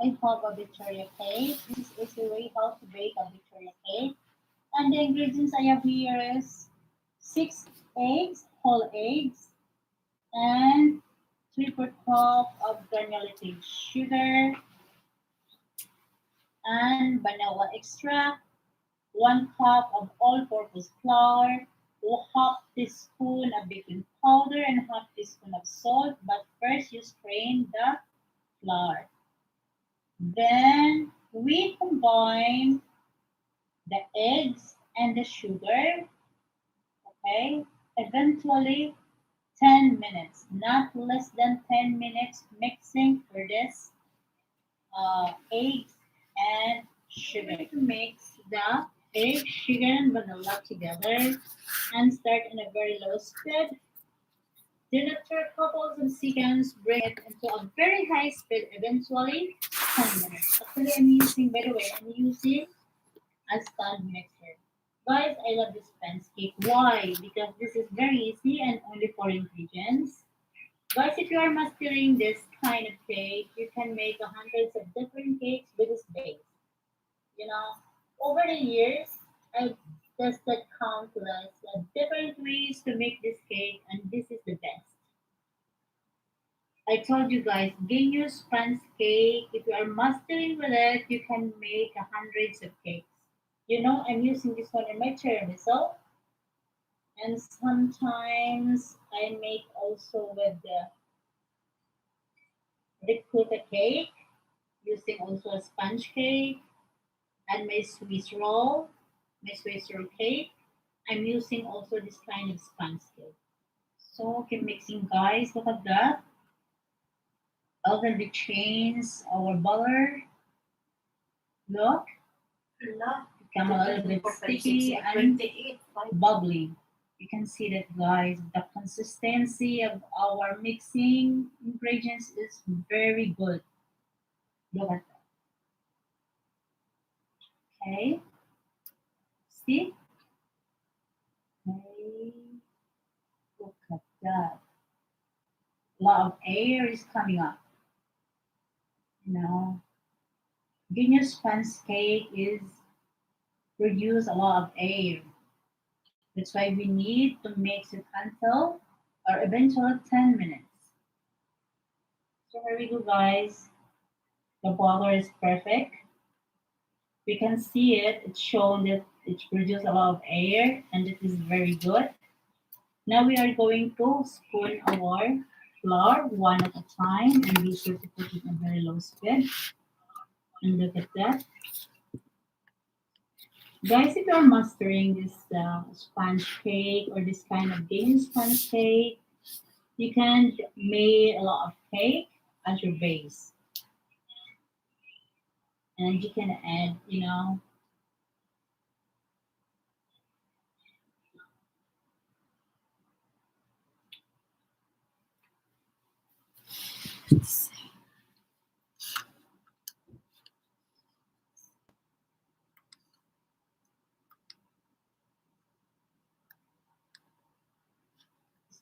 I have a Victoria cake. This is the way how to bake a Victoria cake. And the ingredients I have here is 6 eggs, whole eggs, and 3/4 cup of granulated sugar and vanilla extract, 1 cup of all-purpose flour, half teaspoon of baking powder, and half teaspoon of salt. But first, you strain the flour. Then we combine the eggs and the sugar. Okay, eventually 10 minutes, not less than 10 minutes mixing for this eggs and sugar. To mix the egg, sugar, and vanilla together and start in a very low speed. Then after a couple of seconds, bring it into a very high speed, eventually 10 minutes. Actually, I'm using a stand mixer. Guys, I love this sponge cake. Why? Because this is very easy and only 4 ingredients. Guys, if you are mastering this kind of cake, you can make hundreds of different cakes with this base. You know, over the years, I've tested countless different ways to make this cake, and this is the best. I told you guys, genius sponge cake. If you are mastering with it, you can make hundreds of cakes. I'm using this one in my tiramisu, and sometimes I make also with the ricotta cake, using also a sponge cake, and my Swiss roll cake. I'm using also this kind of sponge cake. So keep mixing, guys. Look at that. Over the chains, our butter. Look, become a little bit sticky and bubbly. You can see that, guys. The consistency of our mixing ingredients is very good. Look at that. Okay, see? Okay, look at that. A lot of air is coming up. You know, Genius Sponge Cake is produce a lot of air. That's why we need to mix it until or eventually 10 minutes. So here we go, guys. The butter is perfect. We can see it. It's shown that it produces a lot of air and it is very good. Now we are going to spoon our flour one at a time and be sure to put it in very low speed. And look at that. Guys, if you're mastering this sponge cake or this kind of game sponge cake, you can make a lot of cake as your base. And you can add, this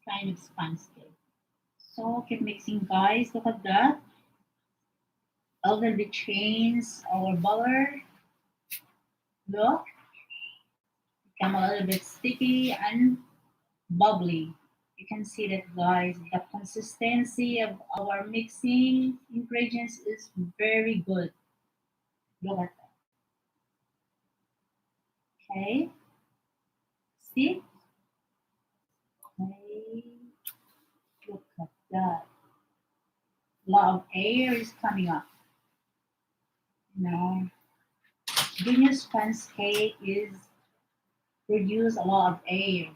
kind of sponge cake. So keep mixing, guys. Look at that. Over the chains, our butter. Look, become a little bit sticky and bubbly. You can see that, guys. The consistency of our mixing ingredients is very good. Look at that. Okay, see? Okay, look at that. A lot of air is coming up. Now, Genius Sponge Cake is produce a lot of air.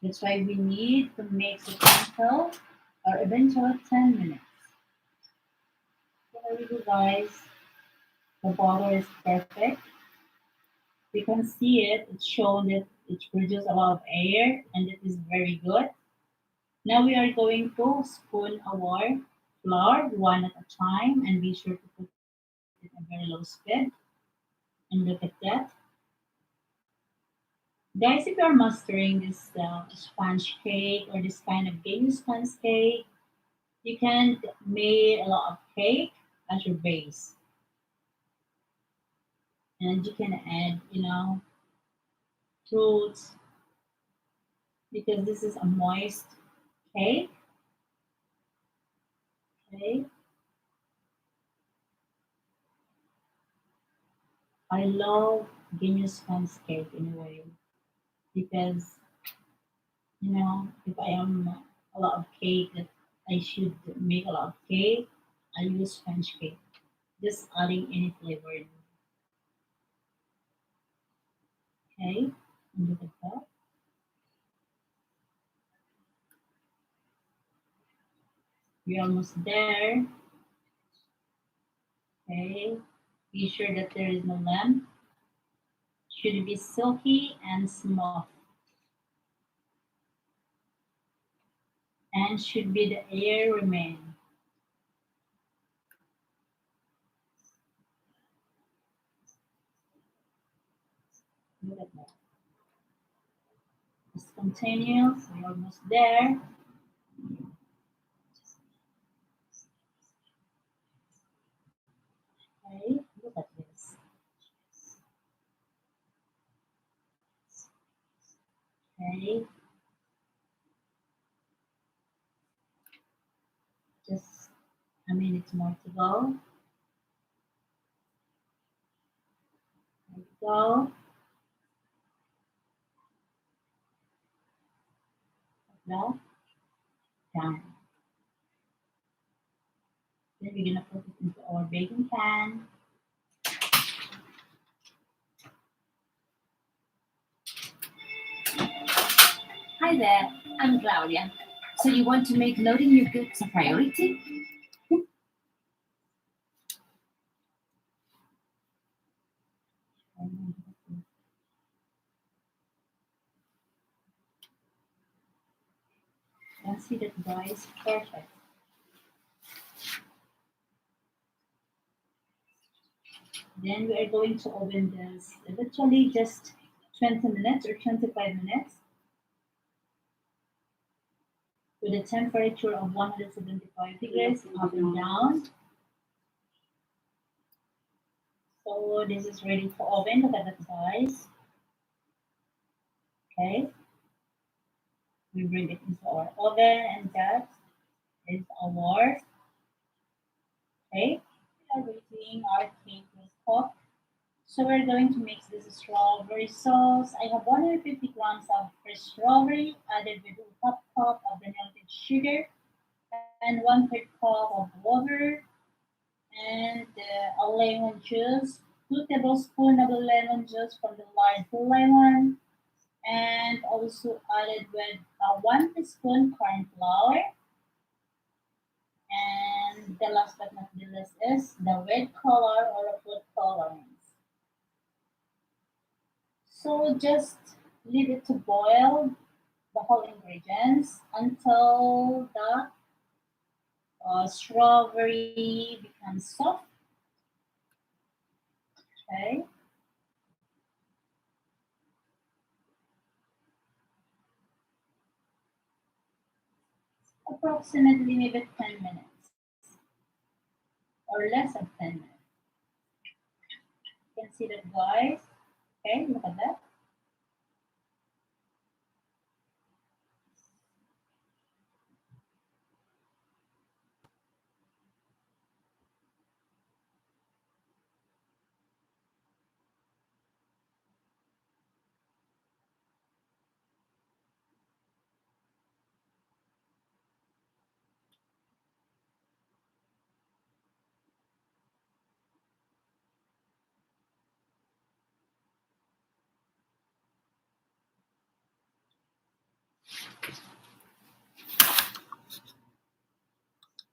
That's why we need to mix it until or eventually 10 minutes. So there we go, guys. The butter is perfect. You can see it. It's shown that it produces a lot of air and it is very good. Now we are going to spoon our flour one at a time and be sure to put it in a very low speed. And look at that. Guys, if you're mastering this sponge cake or this kind of game sponge cake, you can make a lot of cake as your base. And you can add, fruits because this is a moist cake. Okay. I love Guinness sponge cake in a way because if I am a lot of cake that I should make a lot of cake, I use sponge cake. Just adding any flavor. Okay, and look at that. We're almost there. Okay, be sure that there is no lump. Should be silky and smooth, and should be the air remain. Look at that. Just continue. We're almost there. Okay, look at this. Okay, just a minute more to go. There we go. Like that. Done. Then we're gonna put it into our baking pan. Hi there, I'm Claudia. So you want to make loading your goods a priority? And see that guys, perfect. Then we are going to open this literally just 20 minutes or 25 minutes with a temperature of 175 degrees up and down. So this is ready for oven. Look at that size. Okay. We bring it into our oven and that is our, okay. We are waiting our cake will cook. So we're going to mix this strawberry sauce. I have 150 grams of fresh strawberry added with 1 cup of the melted sugar and 1/3 cup of water and a lemon juice, 2 tablespoons of lemon juice from the large lemon, and also added with 1 teaspoon corn flour. And the last but not the least is the red color or food colorings. So just leave it to boil the whole ingredients until the strawberry becomes soft. Okay. Approximately maybe 10 minutes or less than 10 minutes. You can see that guys. Okay, look at that.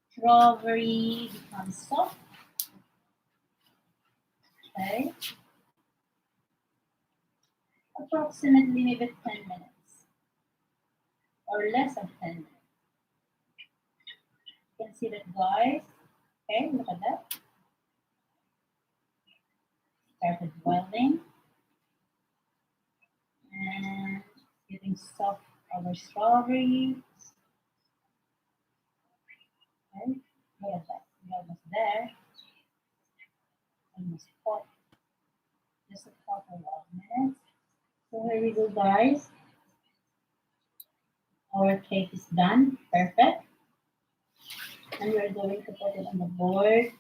Strawberry becomes soft. Okay. Approximately maybe 10 minutes or less than 10 minutes. You can see that guys. Okay, look at that. Started boiling and getting soft our strawberry. Okay, look at that. We're almost there. must put just a couple of minutes. So here we go, guys. Our cake is done. Perfect. And we're going to put it on the board.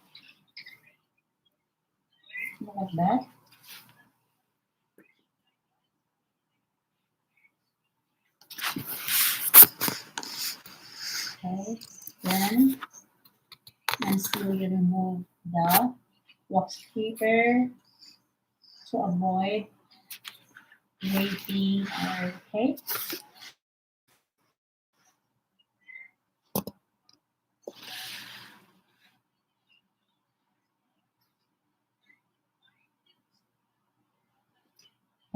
Look at that. Okay. Then, and slowly remove the wax paper to avoid breaking our cake.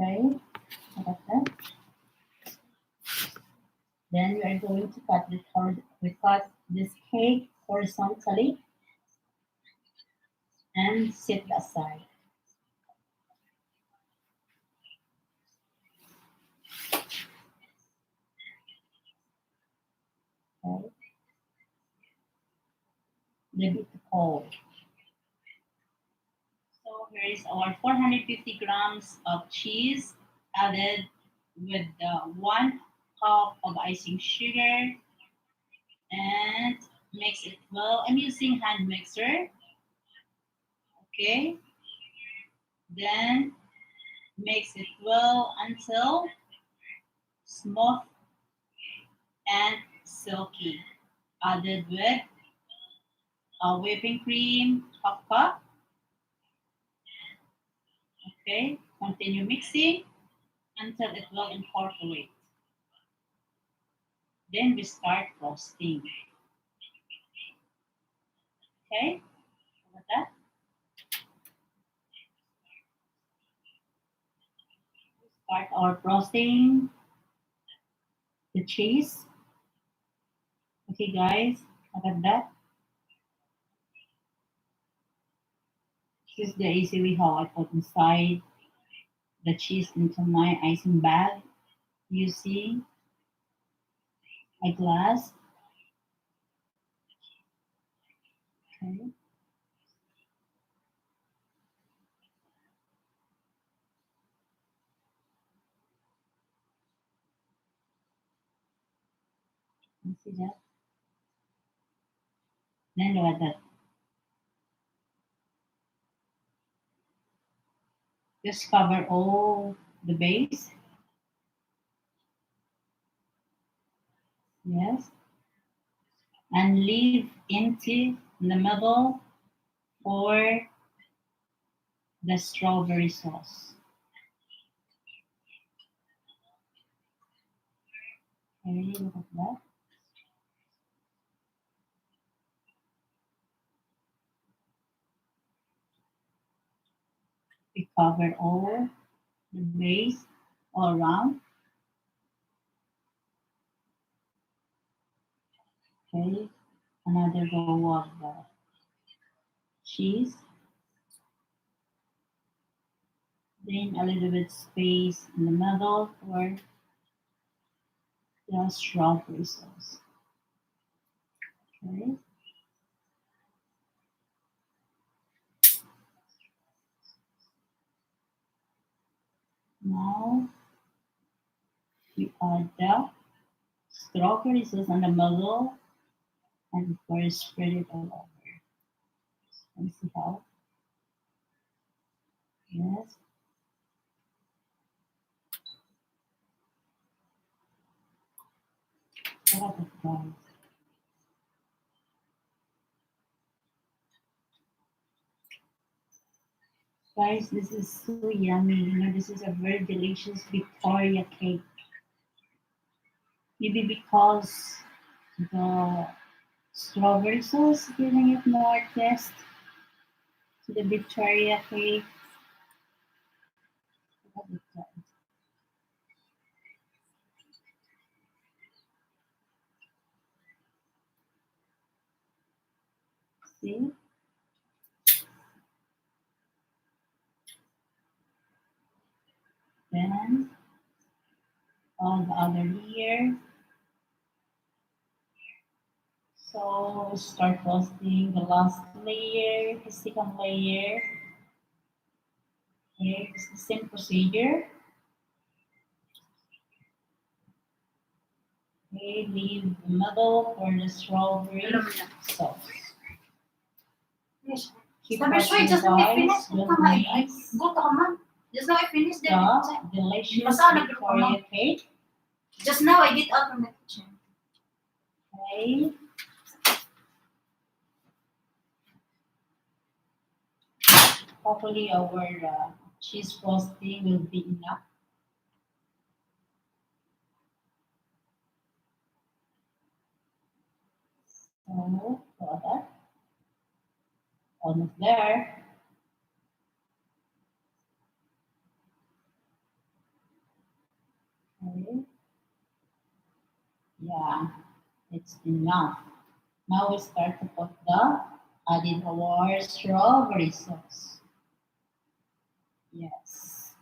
Okay, look at that. Then we are going to cut this cake horizontally and set it aside. Okay. Leave it to cold. So here is our 450 grams of cheese added with the 1 cup of icing sugar and mix it well. I'm using hand mixer. Okay. Then mix it well until smooth and silky. Added with whipping cream, half cup. Okay. Continue mixing until it will incorporate. Then we start roasting. Okay. With that. Start our frosting the cheese. Okay, guys, look at that. This is the easy way how I put inside the cheese into my icing bag using a glass. Okay. You see that? Then look at that. Just cover all the base. Yes. And leave empty in the middle for the strawberry sauce. Okay, look at that. We cover all the base all around. Okay, another row of the cheese. Then a little bit space in the middle for the strawberry sauce. Okay. Now we add the strawberry sauce in the middle and of course spread it all over. Let me see how. Yes. Look at it, guys. Guys, this is so yummy. You know, this is a very delicious Victoria cake. Maybe because the strawberry sauce giving it more taste to the Victoria cake. Look at it, guys. See? Then on the other layer. So start roasting the last layer, the second layer. Okay, it's the same procedure. Okay, leave the middle for the strawberry sauce. Yes. Keep Sabi, watching, sweet, just let me guys. finish. Don't Come on, miss go to Haman. Just now I finished the the delicious Masala Victoria cake. Just now I get out from the kitchen. Okay. Hopefully our cheese frosting will be enough. So, got that. Almost there. Okay. Yeah, it's enough. Now we start to put the added our strawberry sauce. Yes.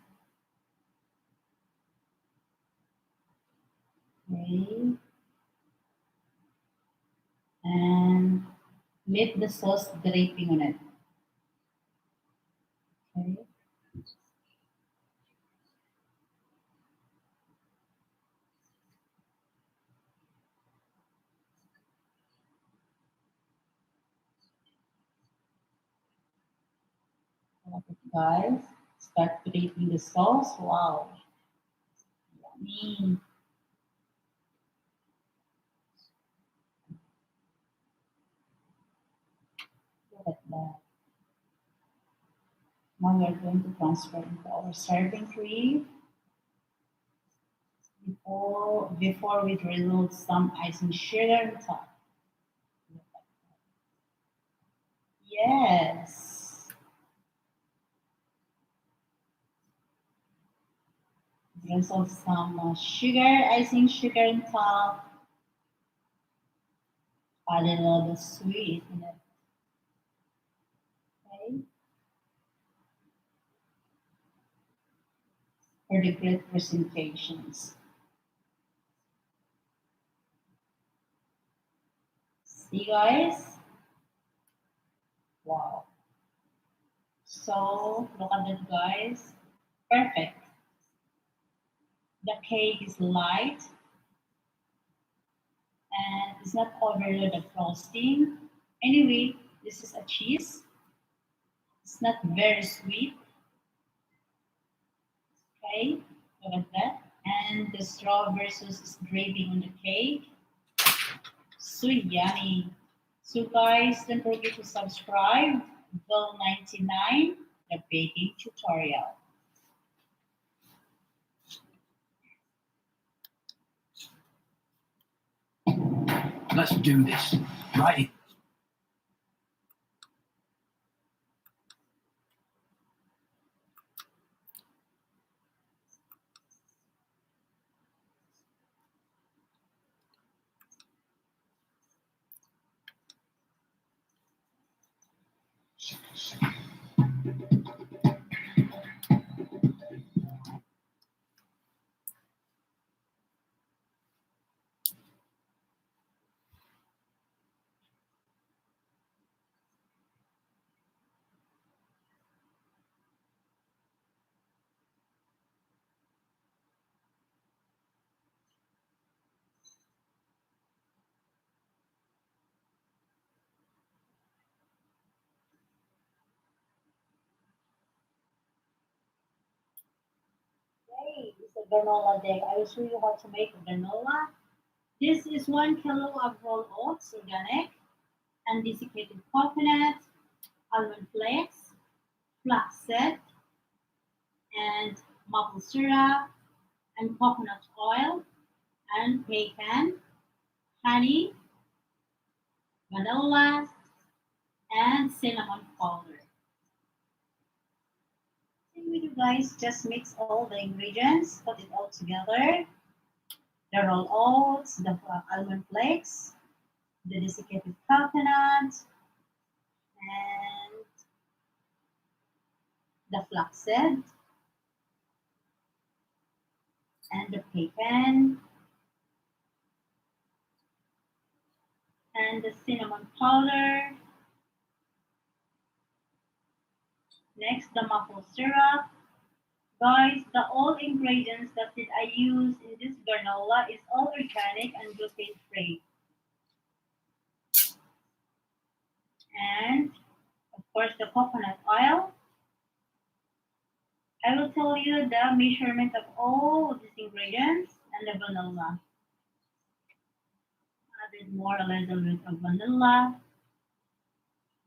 Okay. And let the sauce dripping on it. Okay. Okay, guys, start dripping the sauce. Wow. Yummy. Look at that. Now we are going to transfer into our serving tray. Before we drizzle some icing sugar on top. Yes. Drizzle some sugar, icing sugar on top. Add a little bit sweet in it. Okay. For the great presentations. See, guys? Wow. So look at that, guys. Perfect. The cake is light and it's not overload of frosting. Anyway, this is a cheese. It's not very sweet. Okay, look at that. And the strawberry sauce is dripping on the cake. So yummy. So guys, don't forget to subscribe. Bill 99, the baking tutorial. Let's do this. Right. Hey, it's a granola day. I will show you how to make granola. This is 1 kilo of rolled oats, organic, and desiccated coconut, almond flakes, flaxseed, and maple syrup, and coconut oil, and pecan, honey, vanilla, and cinnamon powder. Same with you guys, just mix all the ingredients, put it all together. The rolled oats, the almond flakes, the desiccated coconut, and the flaxseed, and the pecan, and the cinnamon powder. Next, the maple syrup, Guys, the all ingredients that did I use in this granola is all organic and gluten free. And of course the coconut oil. I will tell you the measurement of all of these ingredients and the vanilla. Added more a little bit of vanilla.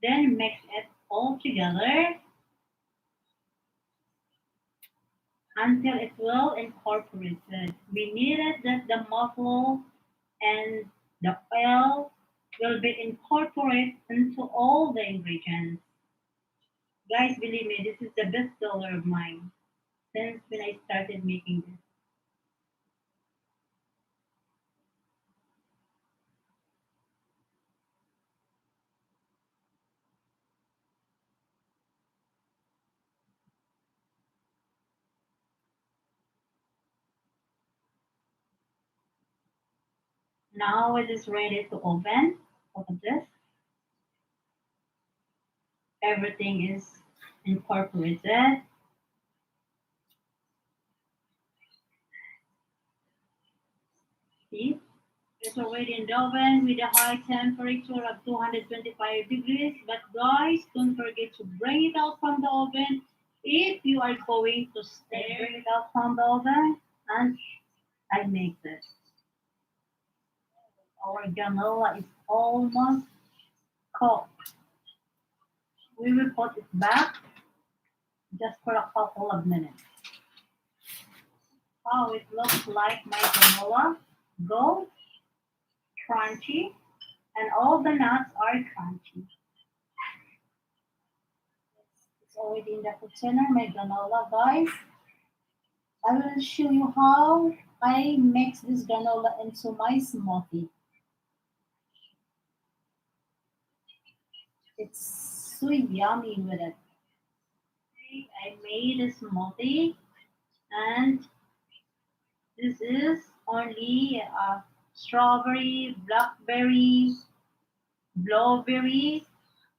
Then mix it all together until it will incorporate it. We needed that the muffle and the oil will be incorporated into all the ingredients. Guys, believe me, this is the best seller of mine since when I started making this. Now it is ready to open. Look at this. Everything is incorporated. See? It's already in the oven with a high temperature of 225 degrees. But guys, don't forget to bring it out from the oven if you are going to stay. Bring it out from the oven and I make this. Our granola is almost cooked. We will put it back just for a couple of minutes. How it looks like my granola. Gold, crunchy, and all the nuts are crunchy. It's already in the container, my granola, guys. I will show you how I mix this granola into my smoothie. It's so yummy with it. Okay, I made a smoothie, and this is only strawberry, blackberry, blueberry,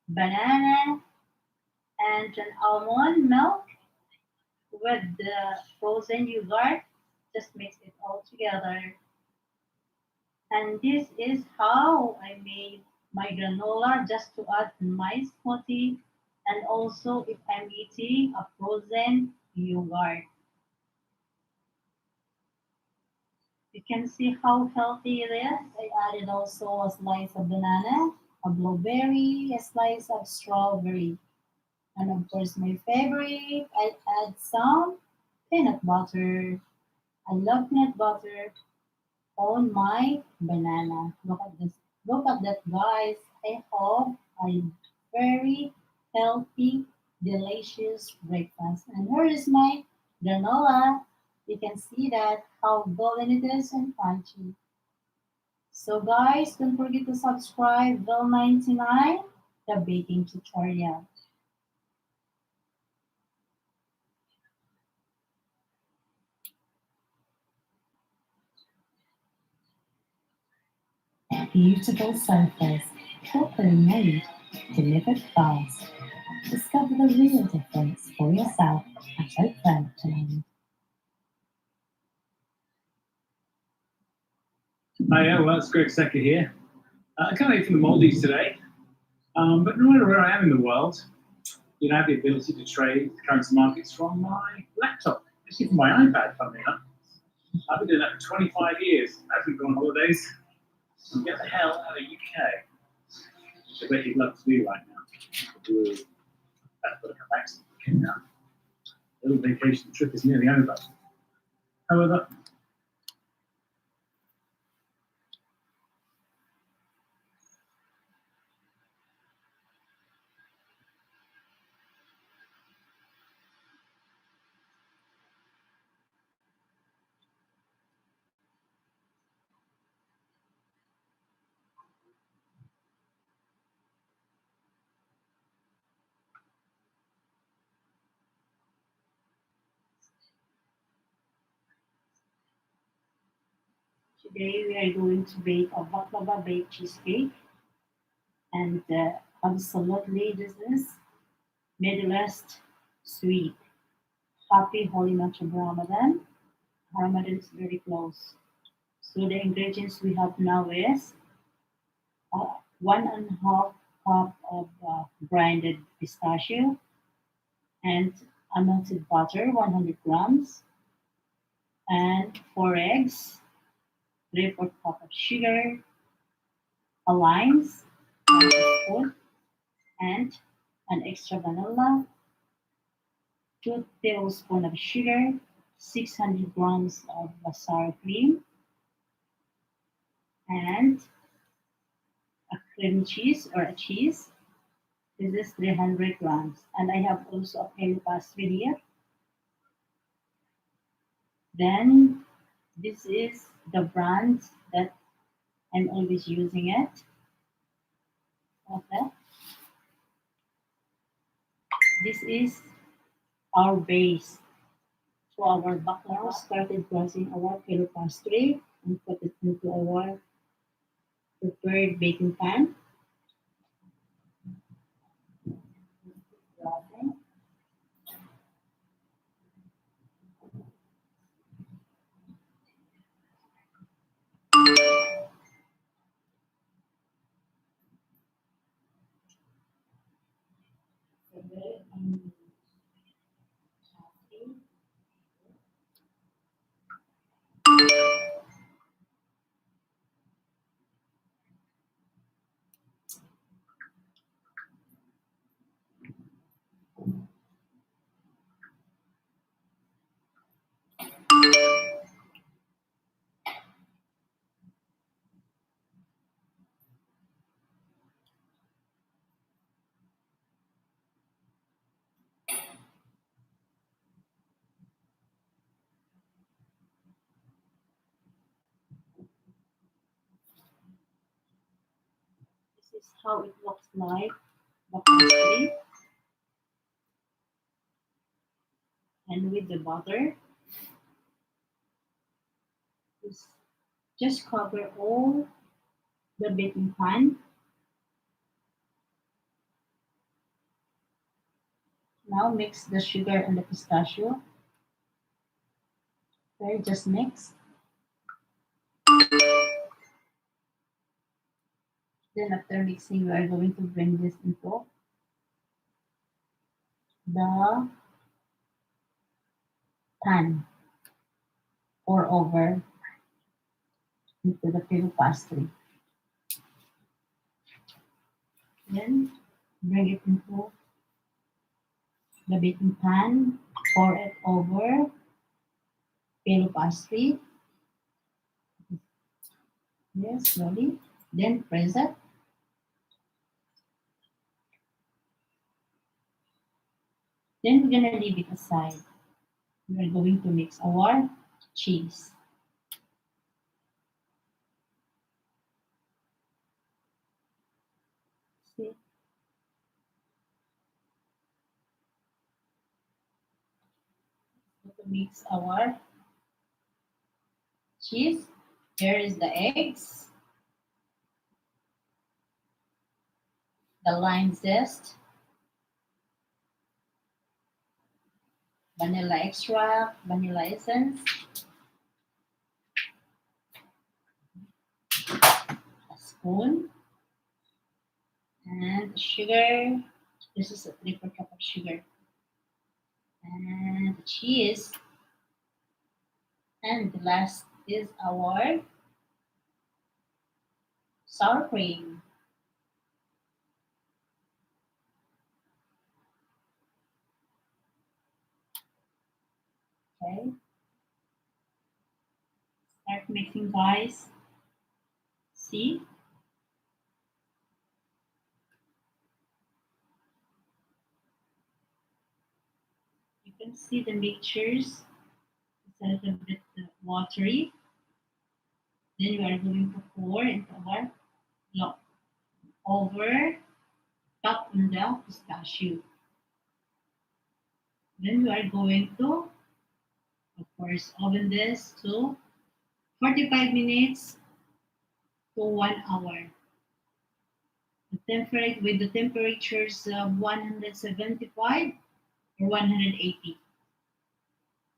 banana, and an almond milk with the frozen yogurt. Just mix it all together. And this is how I made my granola just to add in my smoothie. And also if I'm eating a frozen yogurt. You can see how healthy it is. I added also a slice of banana, a blueberry, a slice of strawberry. And of course, my favorite, I add some peanut butter. I love peanut butter on my banana. Look at this. Look at that, guys. I have a very healthy, delicious breakfast. And here is my granola. You can see that how golden it is and crunchy. So guys, don't forget to subscribe Bill 99, the baking tutorial. Beautiful sofas, properly made, delivered fast. Discover the real difference for yourself at Oak Furniture. Hi, well, it's Greg Secker here. I can't eat from the Maldives today, but no matter where I am in the world, I have the ability to trade currency markets from my laptop, actually from my iPad, funnily enough. I've been doing that for 25 years. As we've gone on holidays, and get the hell out of the UK, which I bet you'd love to do right now. That's got to come back to the UK now. The little vacation trip is nearly over. However, Today we are going to bake a baklava baked cheesecake, and absolutely this is Midwest sweet. Happy Holy Month of Ramadan. Ramadan is very close. So the ingredients we have now is 1.5 cup of grinded pistachio and unmelted butter, 100 grams, and 4 eggs, 3/4 cup of sugar, a limes, 1 teaspoon, and an extra vanilla, 2 tablespoons of sugar, 600 grams of sour cream, and a cream cheese or a cheese. This is 300 grams. And I have also a pale pastry here. Then this is the brand that I'm always using it. Okay. This is our base. So our baklava started crossing our kilo pastry and put it into our prepared baking pan. This is how it looks like, the pastry. And with the butter, just cover all the baking pan. Now mix the sugar and the pistachio. Okay, just mix. Then after mixing, we are going to bring this into the pan or over into the filo pastry. Then bring it into the baking pan, pour it over filo pastry. Yes, slowly. Then press it. Then we're gonna leave it aside. We're going to mix our cheese. See? So to mix our cheese, here is the eggs, the lime zest, vanilla extract, vanilla essence, a spoon, and sugar. This is a 3/4 cup of sugar. And cheese. And the last is our sour cream. Okay. Start mixing, guys. See? You can see the mixtures. It's a little bit watery. Then we are going to pour into our lock over top on the pistachio. Then we are going to, of course, oven this to 45 minutes to 1 hour. With the temperatures of 175 or 180.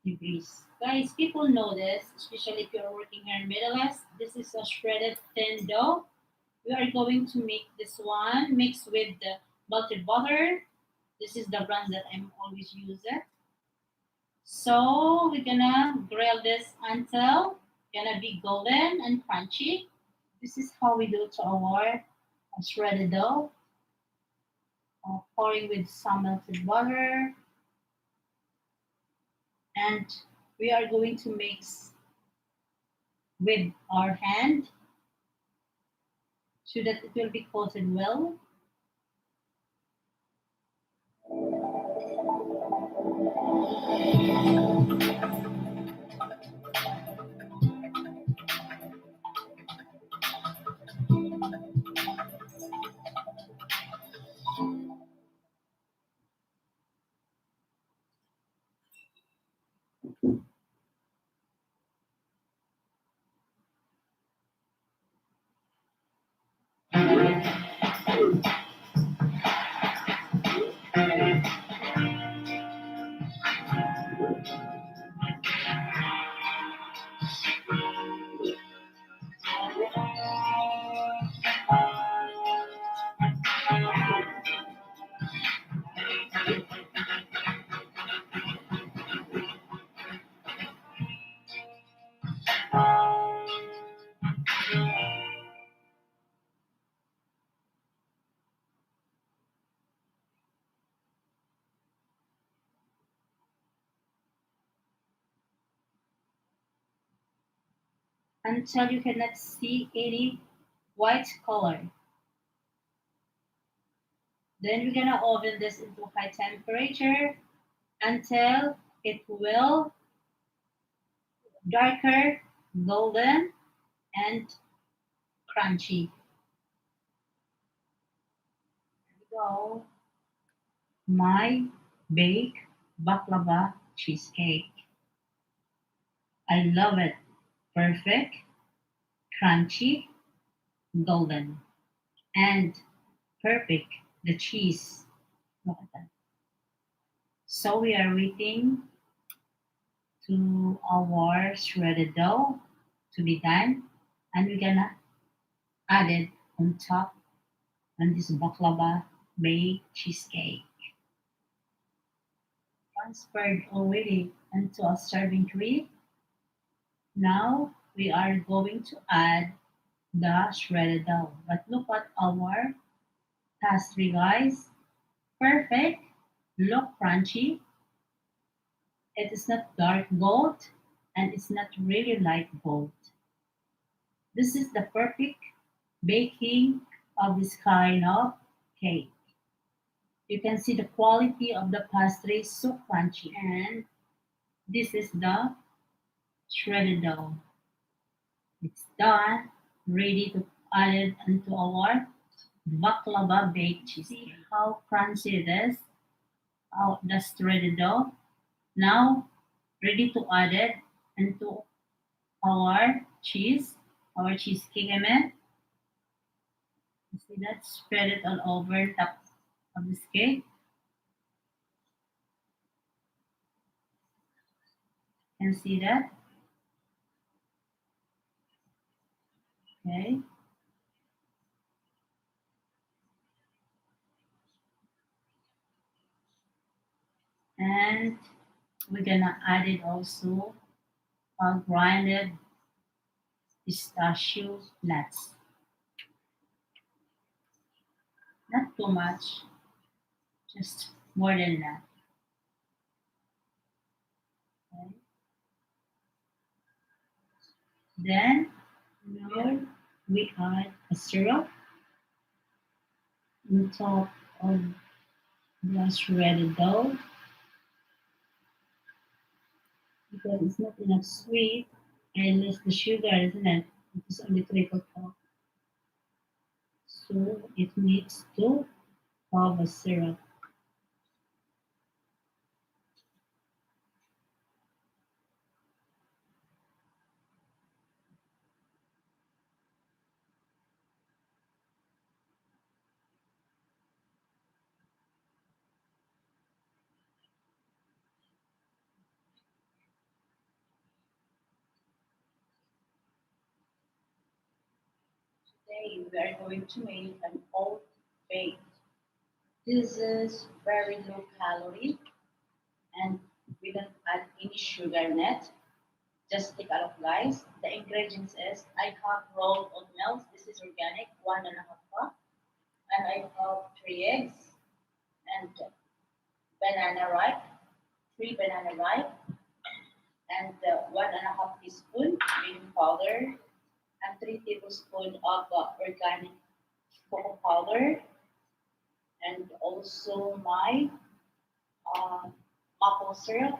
degrees. Guys, people know this, especially if you're working here in Middle East. This is a shredded thin dough. We are going to make this one mixed with the melted butter. This is the brand that I'm always using. So we're gonna grill this until gonna be golden and crunchy. This is how we do to our shredded dough. Pouring with some melted butter, and we are going to mix with our hand so that it will be coated well. Until you cannot see any white color. Then we're gonna oven this into high temperature until it will darker, golden, and crunchy. Here we go. My baked baklava cheesecake. I love it. Perfect, crunchy, golden, and perfect. The cheese. Look at that. So we are waiting to our shredded dough to be done, and we're gonna add it on top on this baklava baked cheesecake. Transferred already into a serving tray. Now we are going to add the shredded dough. But look at our pastry, guys. Perfect. Look crunchy. It is not dark gold and it's not really light gold. This is the perfect baking of this kind of cake. You can see the quality of the pastry is so crunchy, and this is the shredded dough. It's done, ready to add it into our baklava baked cheese. See how crunchy it is. Oh, the shredded dough. Now ready to add it into our cheese, our cheesecake. I mean, you see that? Spread it all over top of this cake. Can you see that? Okay. And we're gonna add it also grinded pistachio nuts. Not too much, just more than that. Okay. Then now we add a syrup on top of the shredded dough because it's not enough sweet and less the sugar, isn't it? It is only 3 cup. So it needs to have a syrup. Today we are going to make an oat baked. This is very low calorie and we don't add any sugar in it. Just take out of guys. The ingredients is I have rolled oatmeal. This is organic, 1.5 cup, and I have 3 eggs and banana ripe, 3 banana ripe, and 1.5 teaspoon baking powder, and 3 tablespoons of organic cocoa powder, and also my uh, maple syrup.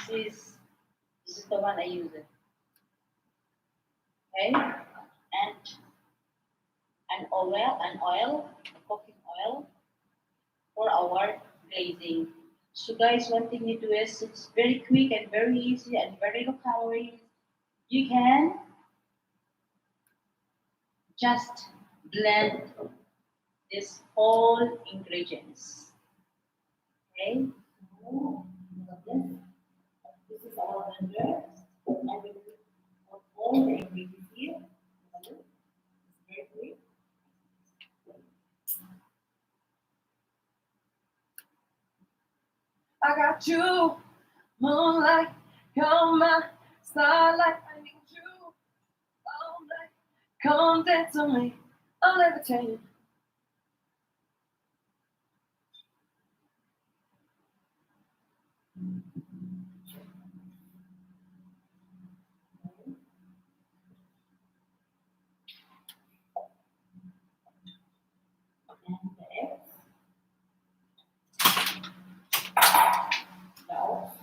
This is this is the one I use it. Okay, and oil, cooking oil for our glazing. So guys, one thing you do is it's very quick and very easy and very low calories. You can just blend this whole ingredients. Okay, so this is our blender, and we put all the ingredients here. It's very quick. I got you, moonlight, come on, starlight. I need you all night. Come dance on me, I'll levitate you. And the eggs, the oats,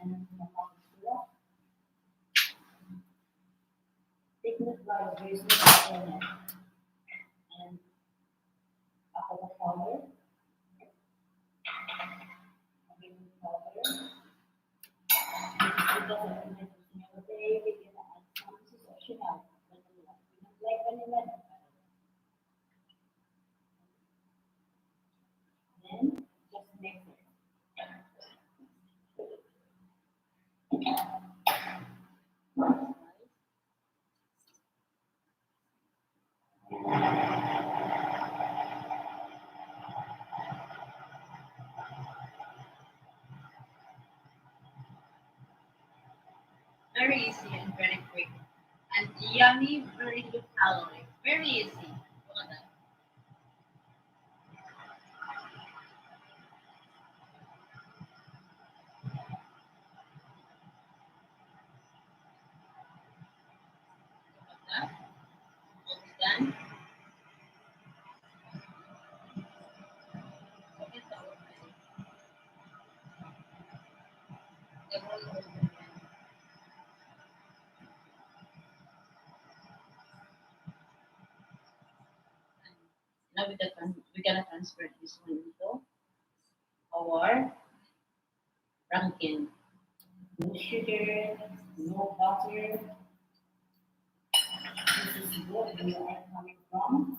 and the maple syrup. Thickness by using the and cocoa powder, baking powder. This is because I can make this another day. We can add some optional vanilla. We don't like vanilla. Then just mix it. Very easy and very quick. And yummy, very good calorie. Very easy. Look at that. Look at that. Almost done. Look at that. The whole oatmeal. Now we're gonna transfer this one into our rankin. No sugar, no butter. This is what we are coming from.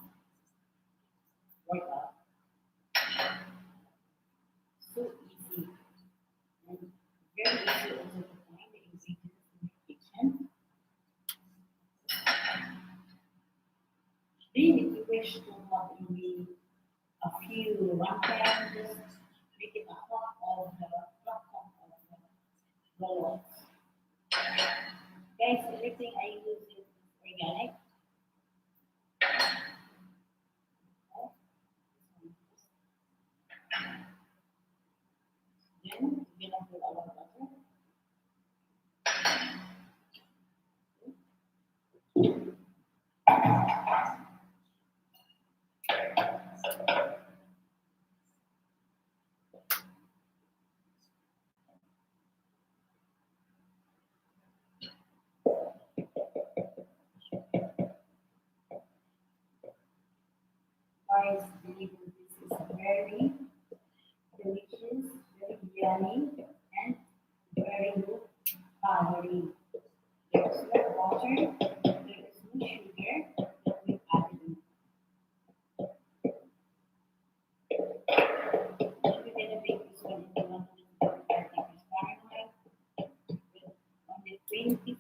Workout. So easy and very easy also to find the ingredients in the kitchen. Really, if you wish to have maybe a few ramen, just make it a half of the rolls. Guys, everything I use is organic. Then we're gonna put our butter. Guys, believe me, this is very delicious, very yummy, and very low calorie. There is no water, there is no sugar that we added in. We're gonna bake this one into 145 degrees Fahrenheit with only 25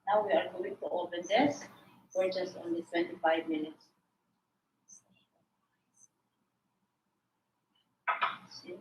Now we are going to open this for just only 25 minutes. See?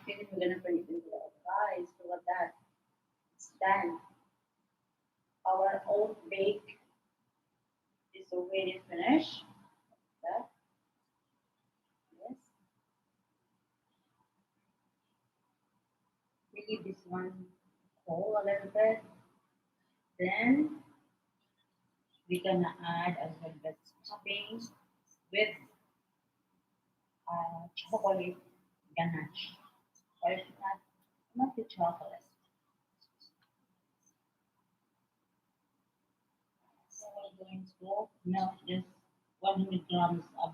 Maybe we're gonna turn it into guys. Look at that. It's done. Our oat bake is already finished. That. Yes. We leave this one cool a little bit. Then we're gonna add as well the topping with chocolate ganache. Or if not the chocolate. So we're going to melt this 100 grams of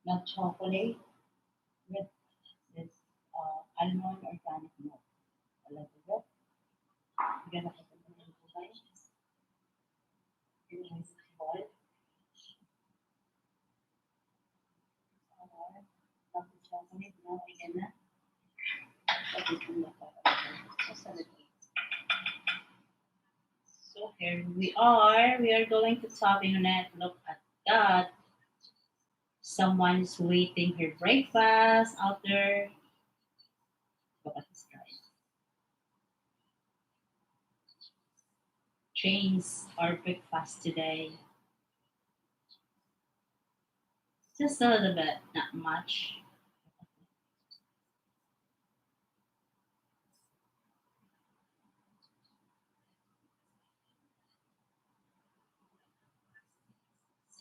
milk chocolate with this almond organic milk. A little bit. We're gonna put it in the bowl. Milk chocolate. Now we're gonna put it in the bowl. Just a little bit. So here we are. We are going to top in on it. Look at that. Someone's waiting her breakfast out there. Look at this guy. Change our breakfast today. Just a little bit, not much.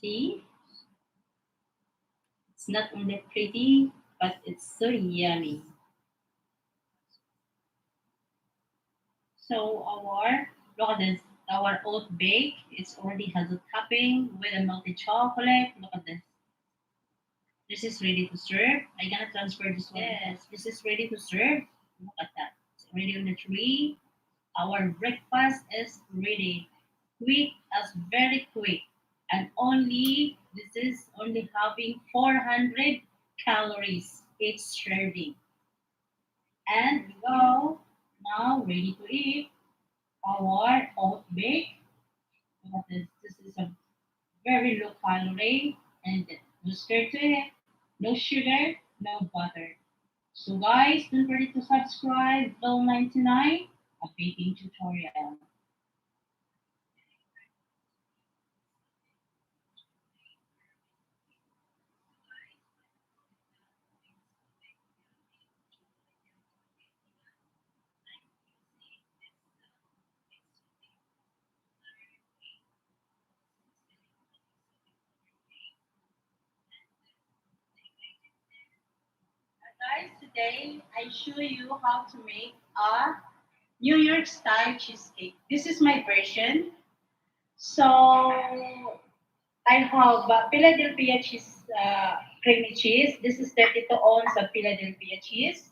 See? It's not only pretty, but it's so yummy. So look at this, our oat bake, it's already has a topping with a melted chocolate. Look at this. This is ready to serve. I'm gonna transfer this one. Yes, this is ready to serve. Look at that. It's ready on the tree. Our breakfast is ready. Quick as very quick. And only this is only having 400 calories each serving. And we go now ready to eat our oat bake. Look at this. This is a very low calorie and no stir to it, no sugar, no butter. So guys, don't forget to subscribe Bill 99, a baking tutorial. Guys, today I show you how to make a New York style cheesecake. This is my version. So I have Philadelphia cheese, creamy cheese. This is 32 ounces of Philadelphia cheese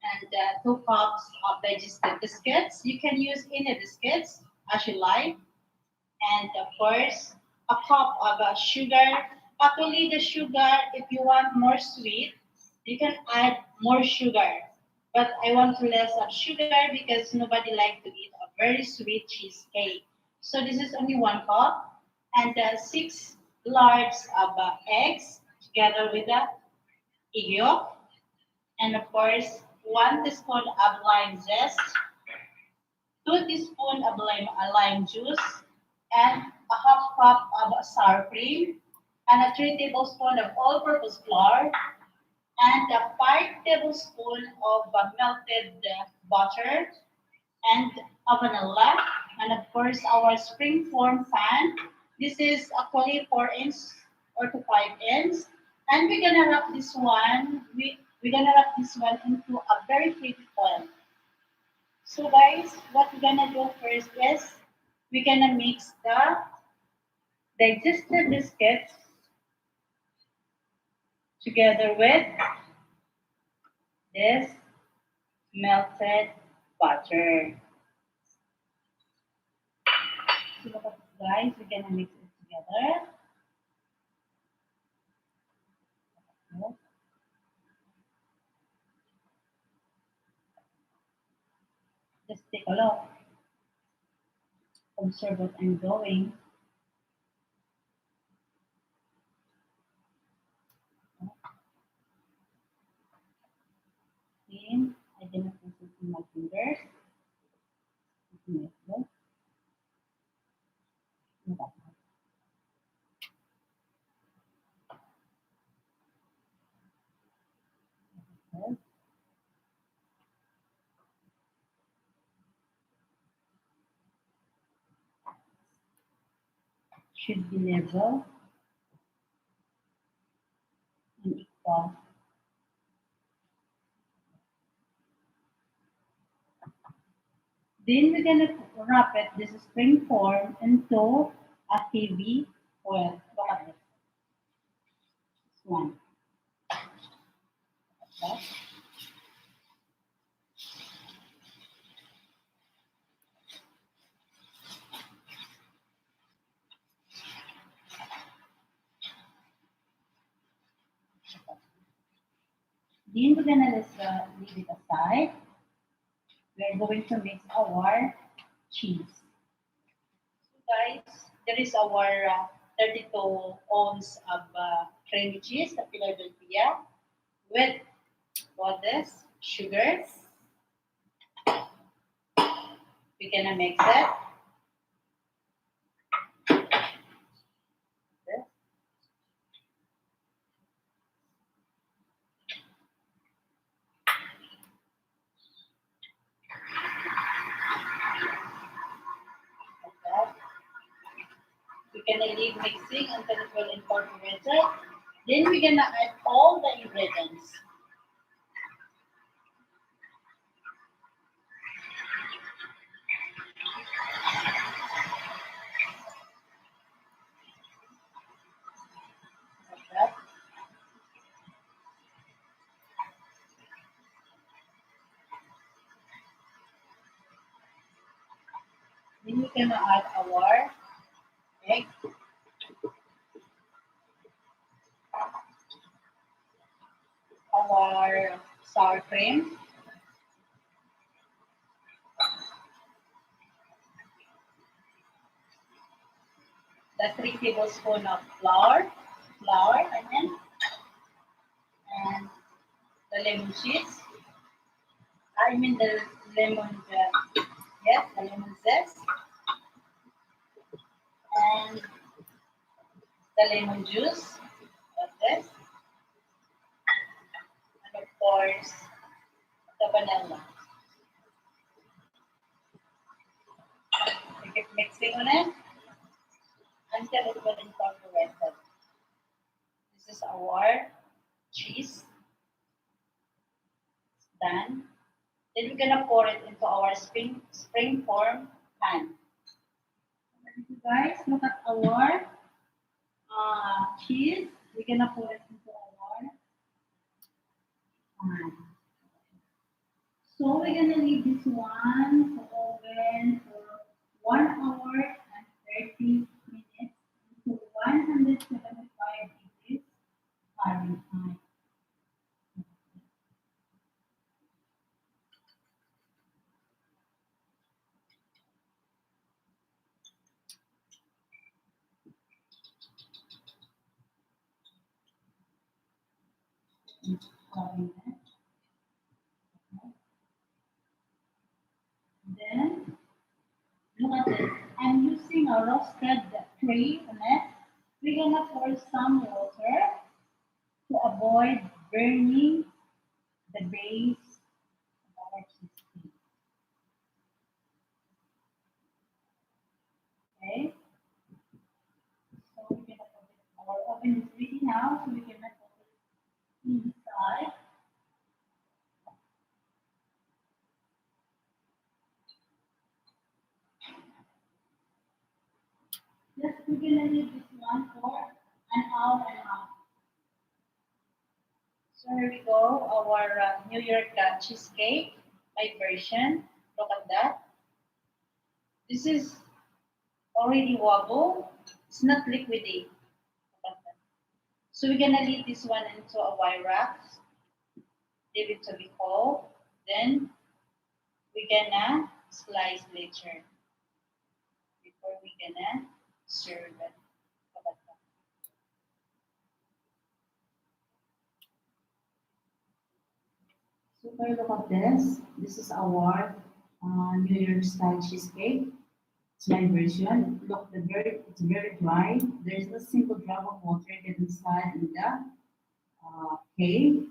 and 2 cups of digestive biscuits. You can use any biscuits as you like. And of course, a cup of sugar. Actually, the sugar, if you want more sweet, you can add more sugar. But I want less of sugar because nobody likes to eat a very sweet cheesecake. So this is only 1 cup and 6 large of eggs. together with the egg yolk, and of course, 1 teaspoon of lime zest, 2 teaspoons of lime juice, and a half cup of sour cream, and a 3 tablespoons of all-purpose flour, and a 5 tablespoons of melted butter, and a vanilla, and of course our springform pan. This is actually 4 inch or to 5 inch, and we're gonna wrap this one. We're gonna wrap this one into a very thick oil. So guys, what we're gonna do first is we're gonna mix the digestive biscuits together with this melted butter. So look at this, guys, we're gonna mix it together. Just take a look. Observe what I'm doing. See, I didn't put it in my fingers. Look at that. Okay. Should be level and equal. Then we're gonna wrap it, this is spring form, into a heavy oil. Look at this. This one. Okay. Then we're gonna leave it aside. We're going to mix our cheese. So guys, there is our 32 ounce of creamy cheese, the Philadelphia, with what this? Sugar. We're gonna mix it. This. Like that. We're gonna leave mixing until it will incorporate it. Then we're gonna add all the ingredients. Like that. Then we're gonna add our egg. Our sour cream. The 3 tablespoons of flour, I mean, and the lemon juice. I mean the lemon, yes, the lemon zest, and the lemon juice, like this, and of course the vanilla. We keep mixing on it until it will incorporate it. This is our cheese. It's done. Then we're gonna pour it into our spring form pan. Guys, look at our cheese. We're gonna pour it into our pan. So we're gonna leave this one to oven for 1 hour and 30 minutes to 175 degrees Fahrenheit. Cutting it. Okay. Then look at this. I'm using a roasted tray on it. We're gonna pour some water to avoid burning the base of our cheesecake. Okay. So we're gonna put it. Our oven is ready now, so we're gonna put it inside. Just we're gonna leave this one for an hour and a half. So here we go, our New York cheesecake, my version. Look at that. This is already wobble. It's not liquidy. Look at that. So we're gonna leave this one into a wire rack. Leave it to be cold. Then we're gonna slice later before we're gonna serve it. Look at that. So now look at this. This is our New York style cheesecake. It's my version. Look, it's very dry. There's a single drop of water get inside in the cake.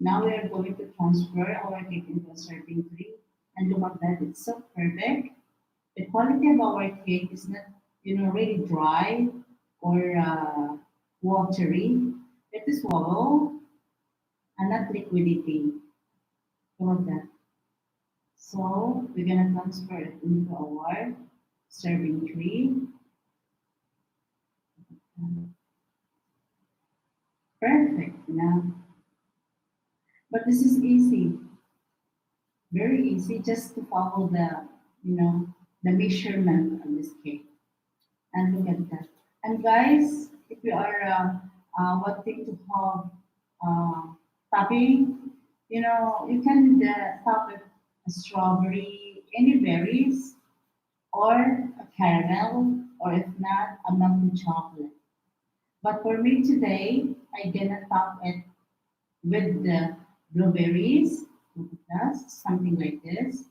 Now we are going to transfer our cake into a serving tray. And look at that, it's so perfect. The quality of our cake is not, really dry or watery. It is wobble and not liquidity. Look at that. So we're gonna transfer it into our serving tray. Perfect now. But this is easy, very easy, just to follow the measurement of this cake. And look at that. And guys, if you are wanting to have topping, you can top it a strawberry, any berries, or a caramel, or if not, a melted chocolate. But for me today, I'm gonna top it with the blueberries, plus something like this.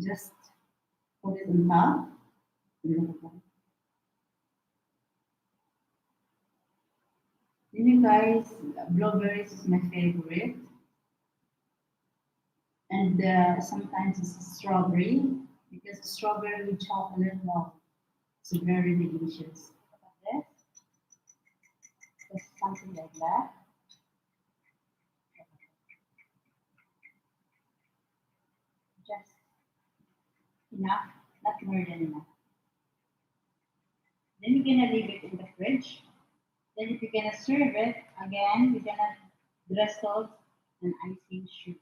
Just put it on top. You guys, blueberries is my favorite, and sometimes it's strawberry because strawberry with chocolate, wow, it's very delicious. Look at this, just something like that. Just enough, not more than enough. Then you're gonna leave it in the fridge. Then if you're gonna serve it, again, you're gonna drizzle and icing sugar.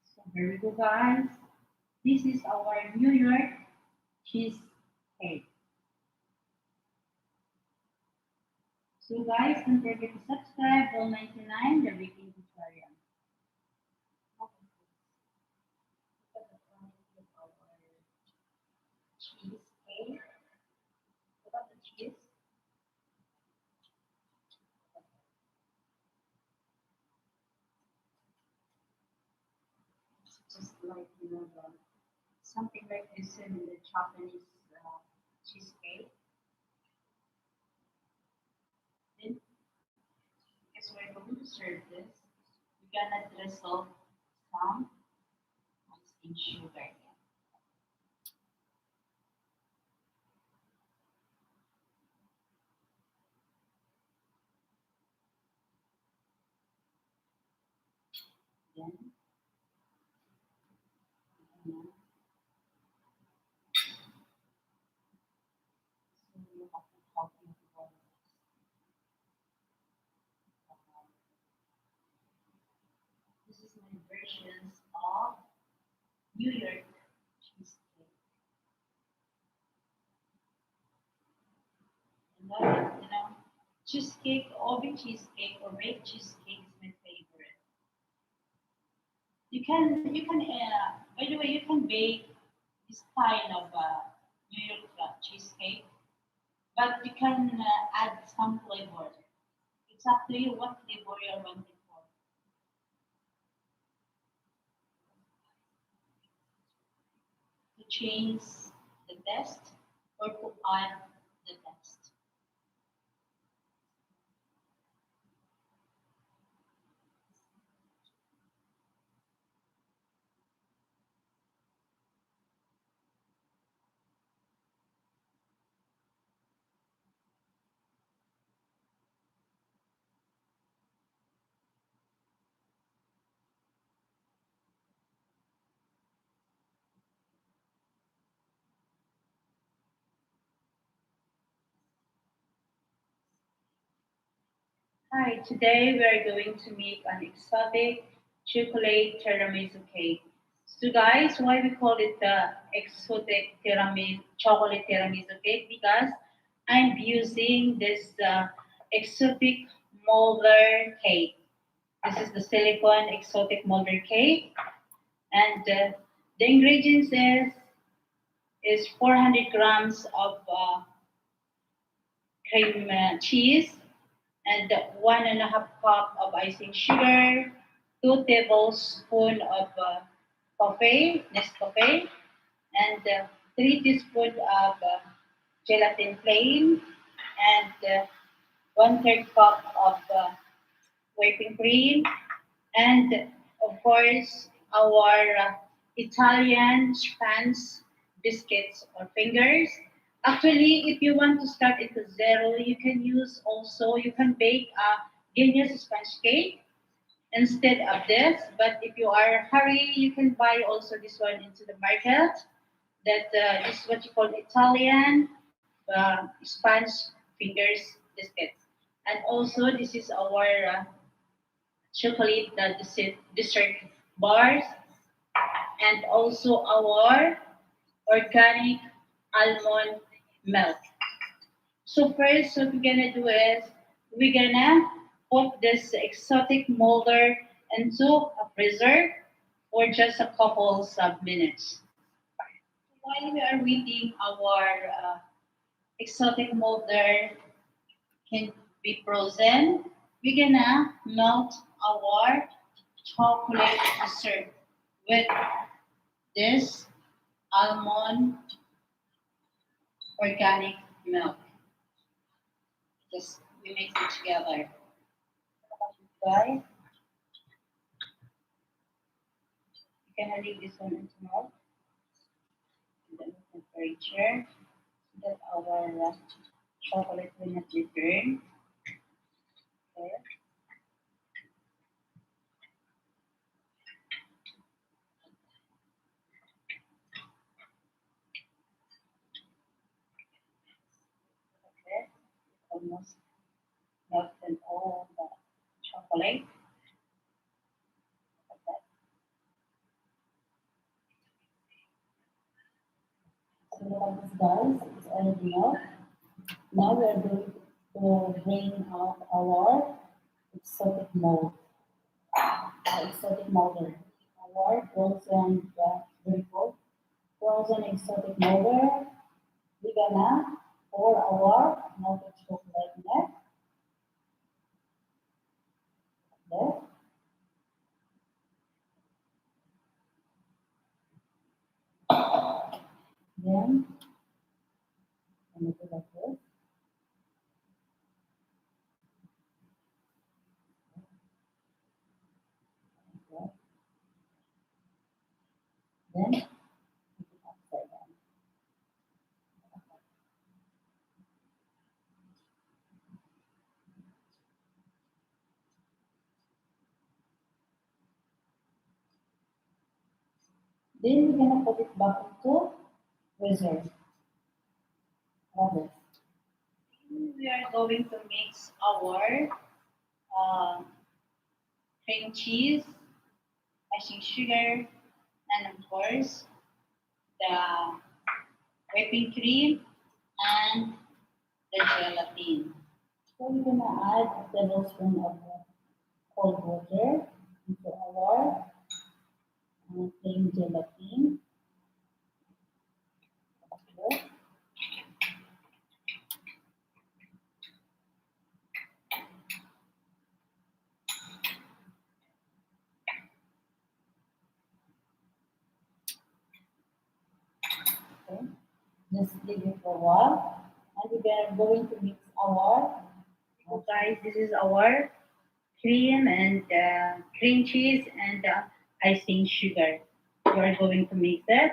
So here we go, guys. This is our New York cheesecake. So guys, don't forget to subscribe, Roll 99, the baking tutorial. Cheesecake. Look at the cheese. It's just like, something like this in the Japanese cheesecake. Then, because we're going to serve this, we're gonna drizzle some icing sugar again. Then, so you have to help me for this is my versions of New York cheesecake. And cheesecake, oven cheesecake, or baked cheesecake is my favorite. You can, by the way, you can bake this kind of New York cheesecake, but you can add some flavor. It's up to you what flavor you're wanting for. To change the taste or to add the taste. Hi, today we are going to make an exotic chocolate tiramisu cake. So guys, why we call it the exotic tiramisu chocolate tiramisu cake? Because I'm using this exotic molder cake. This is the silicone exotic molder cake, and the ingredients is 400 grams of cream cheese and 1.5 cup of icing sugar, 2 tablespoons of coffee, Nescafe, and 3 teaspoons of gelatin plain, and 1/3 cup of whipping cream, and of course our Italian spans biscuits or fingers. Actually, if you want to start it to zero, you can use also you can bake a Guinness sponge cake instead of this. But if you are hurry, you can buy also this one into the market. That is what you call Italian sponge fingers biscuits. And also this is our chocolate dessert bars, and also our organic almond milk. So first, what we're gonna do is we're gonna put this exotic molder into a freezer for just a couple of minutes. While we are waiting, our exotic molder can be frozen. We're gonna melt our chocolate dessert with this almond organic milk. Just we mix it together. Guys, you can leave this one into milk and then temperature so that our chocolate will not be burned. Okay. Okay. Almost melted all the chocolate. Okay. So what this does, it's already milk. Now we are going to bring out our exotic mold, exotic molder. Our frozen, very cold, frozen exotic molder. We're gonna pour our melted chocolate next. There. Then, I'm gonna do like this. Okay. Then, put it upside down. Then we're gonna put it back into freezer. Like this. We are going to mix our uh, cream cheese, icing sugar, and of course the whipping cream and the gelatin. So we're gonna add a tablespoon of cold water into our plain gelatin. Just leave it for a while. And we're going to mix our, oh guys, this is our cream and cream cheese and icing sugar. We're going to mix it.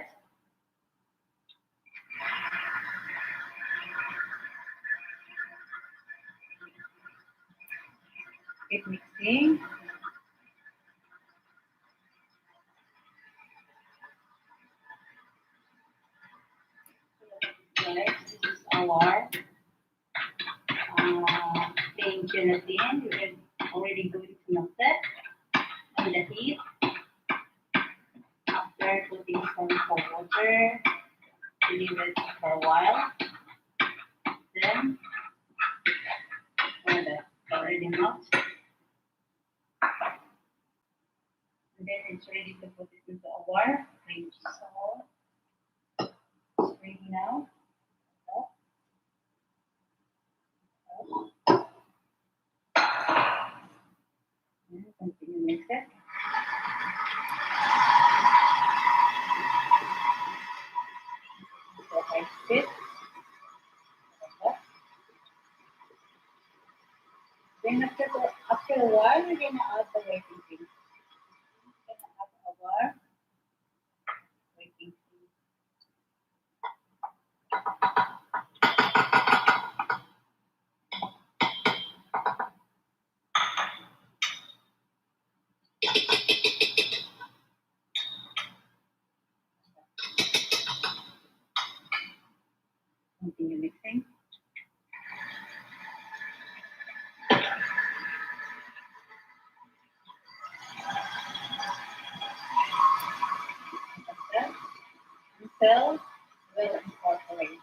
Keep mixing. Guys, this is our plain gelatin. We're already going to melt it on the heat. After putting some hot water, leave it for a while. Then, already melt. And then it's ready to put it into our cream cheese. So, it's ready now. And continue mix it. So I sit. Then after a while, we're gonna add the waiting cream. We're gonna add our waiting cream. Continue mixing. Until we'll incorporate.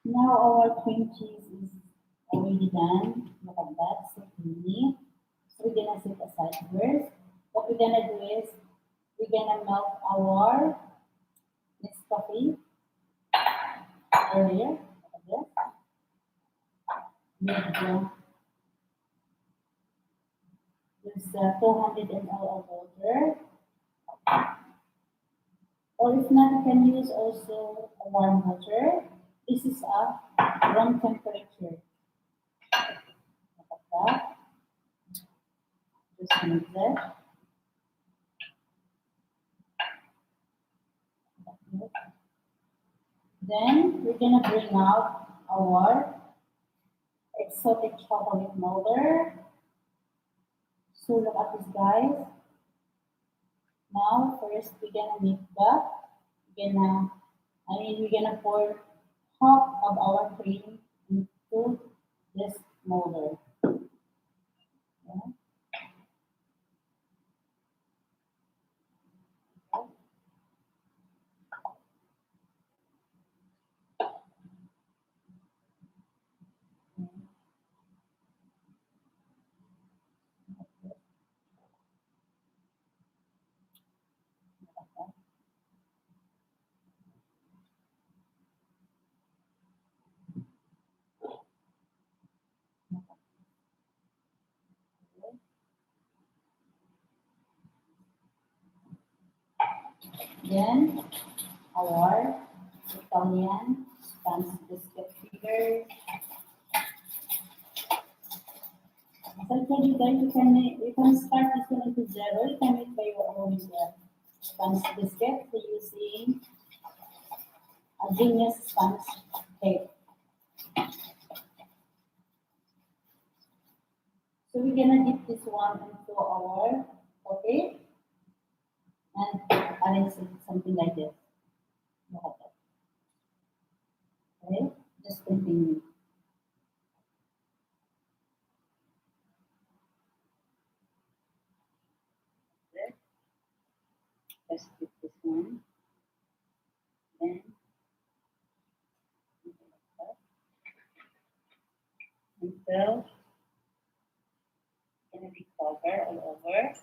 Now our cream cheese is already done. Look at that, so creamy. So we're gonna set aside first. What we're gonna do is we're gonna melt our Nescafe earlier. Look at this. With 200 ml of water. Or if not, you can use also a warm water. This is a room temperature. Look at that. Just mix it. Then we're gonna bring out our exotic chocolate molder. So look at this, guys. Now first we're gonna make we're gonna pour half of our cream into this molder. Yeah. Then our Italian sponge biscuit figure. As I told you guys, you can start this one into zero. You can make by your own sponge biscuit using a genius sponge cake. So we're gonna dip this one into our coffee and arrange it something like this. Look at that. Okay, just continue. Okay. Just dip this one. Then until it's gonna be covered all over.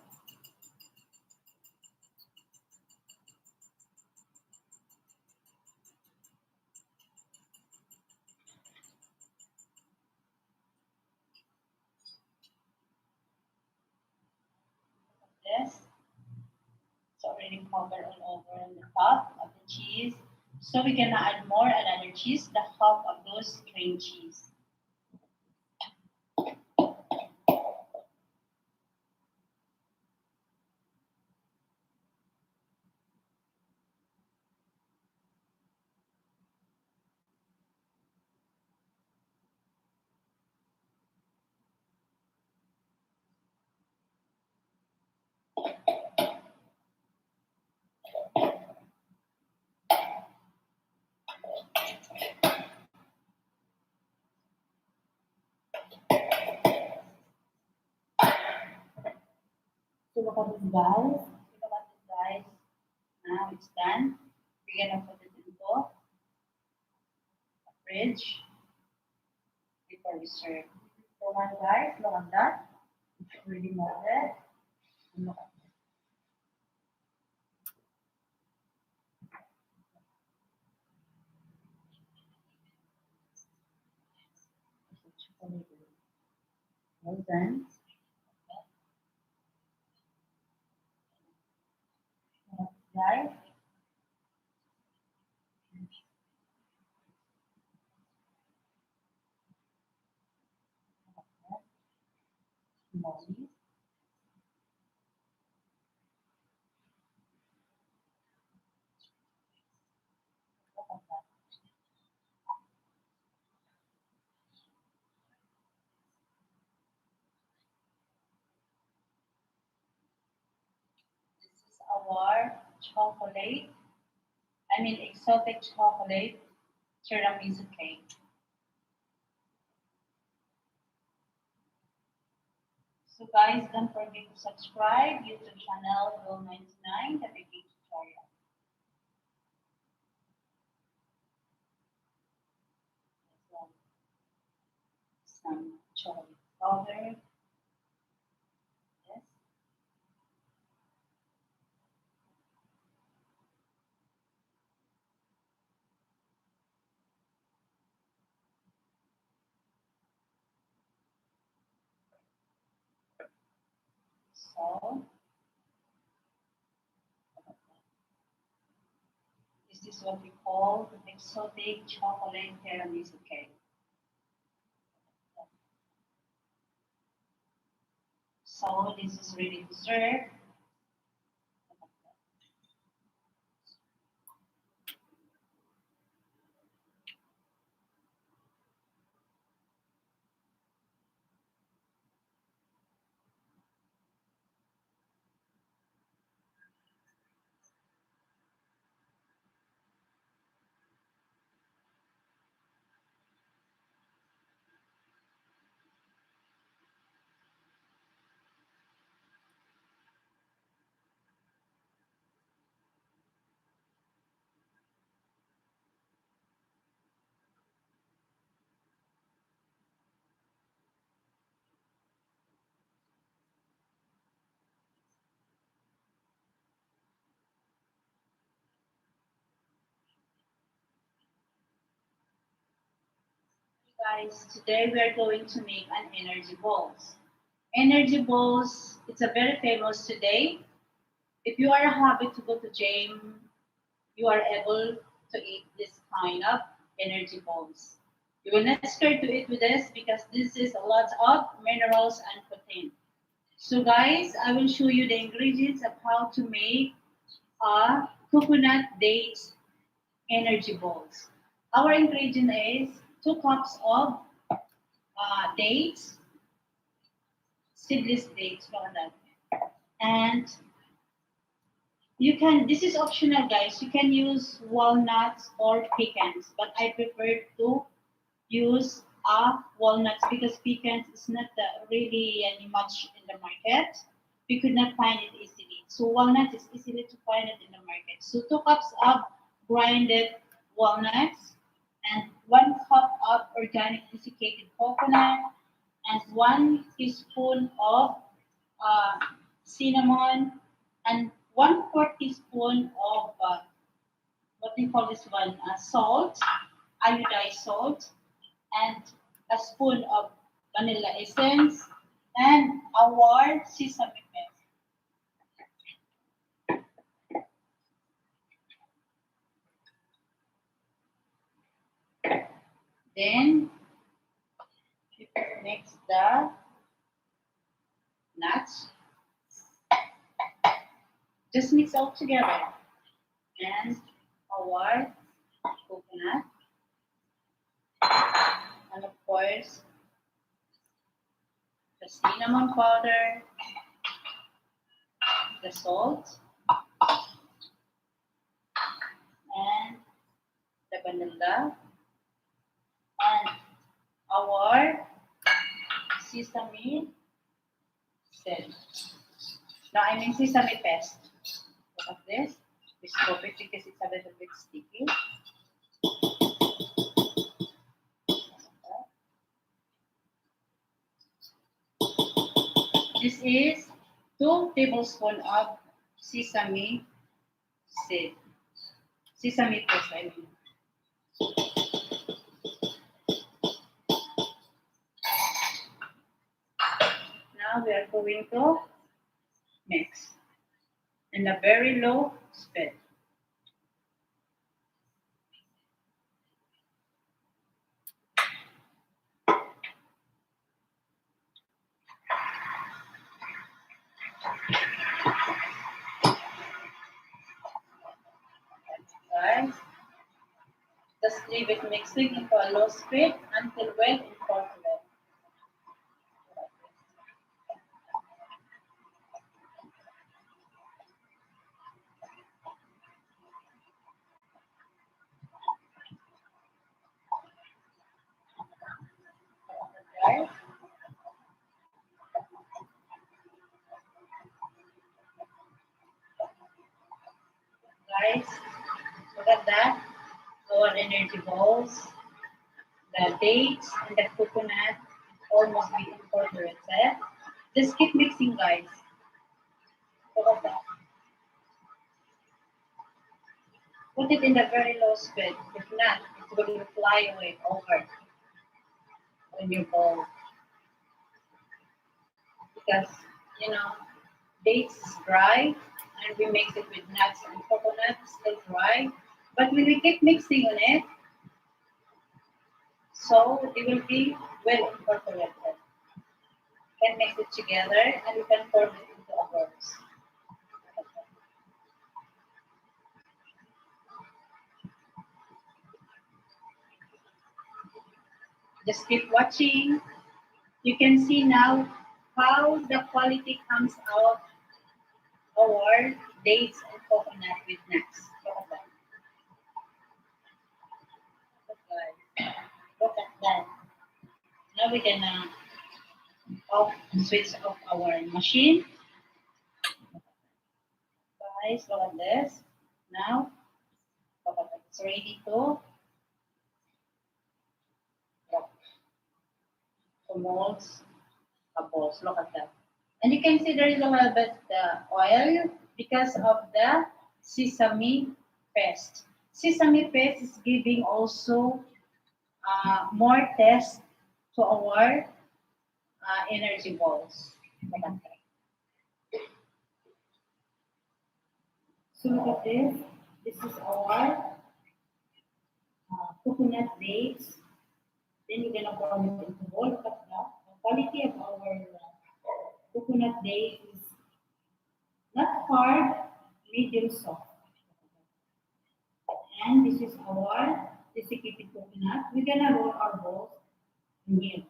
This. So already covered all over the top of the cheese. So we're gonna add more another cheese, the half of those cream cheese. So look at this, guys. Look at this, guys. Now it's done. We're gonna put it into the fridge before we serve. So now, guys, look at that. It's already molded. And look at this. Chocolate. Well done. Guys. Molly. Look at that. This is our chocolate. I mean exotic chocolate tiramisu cake. So guys, don't forget to subscribe YouTube channel Will99 the baking tutorial. Some chocolate powder. Yes. So this is what we call exotic chocolate tiramisu cake. So this is ready to serve. Guys, today we are going to make an energy balls. Energy balls, it's a very famous today. If you are happy to go to gym, you are able to eat this kind of energy balls. You will not scared to eat with this because this is a lot of minerals and protein. So guys, I will show you the ingredients of how to make a coconut dates energy balls. Our ingredient is 2 cups of dates, seedless dates, mga that. And you can, this is optional guys, you can use walnuts or pecans, but I prefer to use walnuts because pecans is not really any much in the market. We could not find it easily. So walnut is easily to find it in the market. So 2 cups of grinded walnuts and 1 cup of organic desiccated coconut and 1 teaspoon of cinnamon and 1/4 teaspoon of what do you call this one? Salt, iodized salt, and a spoon of vanilla essence and our sesame Then mix the nuts. Just mix all together. And our coconut. And of course, the cinnamon powder, the salt, and the vanilla, and our sesame seed. No, I mean sesame paste. Look at this. We scoop it because it's a little bit sticky. This is 2 tablespoons of sesame seed. Sesame paste, I mean. Now we are going to mix in a very low speed. Guys, just leave it mixing into a low speed until well incorporated. Guys, look at that. Our energy balls, the dates, and the coconut almost be incorporated. Just keep mixing, guys. Look at that. Put it in the very low speed. If not, it's going to fly away over in your bowl. Because, you know, dates is dry, and we mix it with nuts and coconut, still dry. But when we keep mixing on it, so they will be well incorporated. We can mix it together and we can form it into a balls. Just keep watching. You can see now how the quality comes out our dates and coconut with nuts. Look at that. Look at that. Now we're gonna switch off our machine. Guys, look at this. Now, look at that. It's ready to mold a balls. Look at that. And you can see there is a little bit oil because of the sesame paste. Sesame paste is giving also more taste to our energy balls. Look at that. So look at this. This is our coconut dates. Then we're gonna pour it into bowl. Look at that. The quality of our coconut dates is not hard, medium soft. And this is our desiccated coconut. We're gonna roll our balls in here.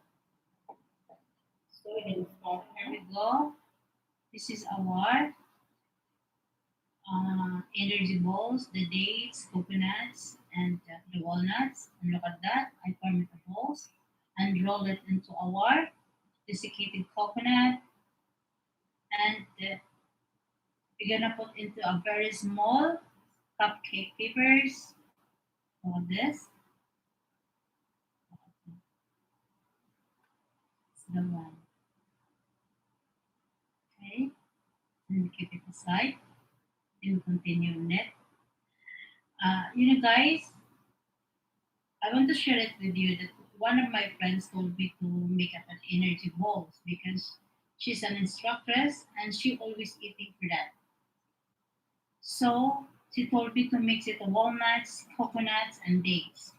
So we're gonna start. Here we go. This is our energy balls, the dates, coconuts, and the walnuts. And look at that. I formed the balls and roll it into our desiccated coconut. And we're gonna put into a very small cupcake papers. Like this. It's the one. Okay. And keep it aside. Then we continue on it. You know, guys, I want to share it with you that one of my friends told me to make up an energy balls because she's an instructress and she always eating for that. So she told me to mix it with walnuts, coconuts, and dates.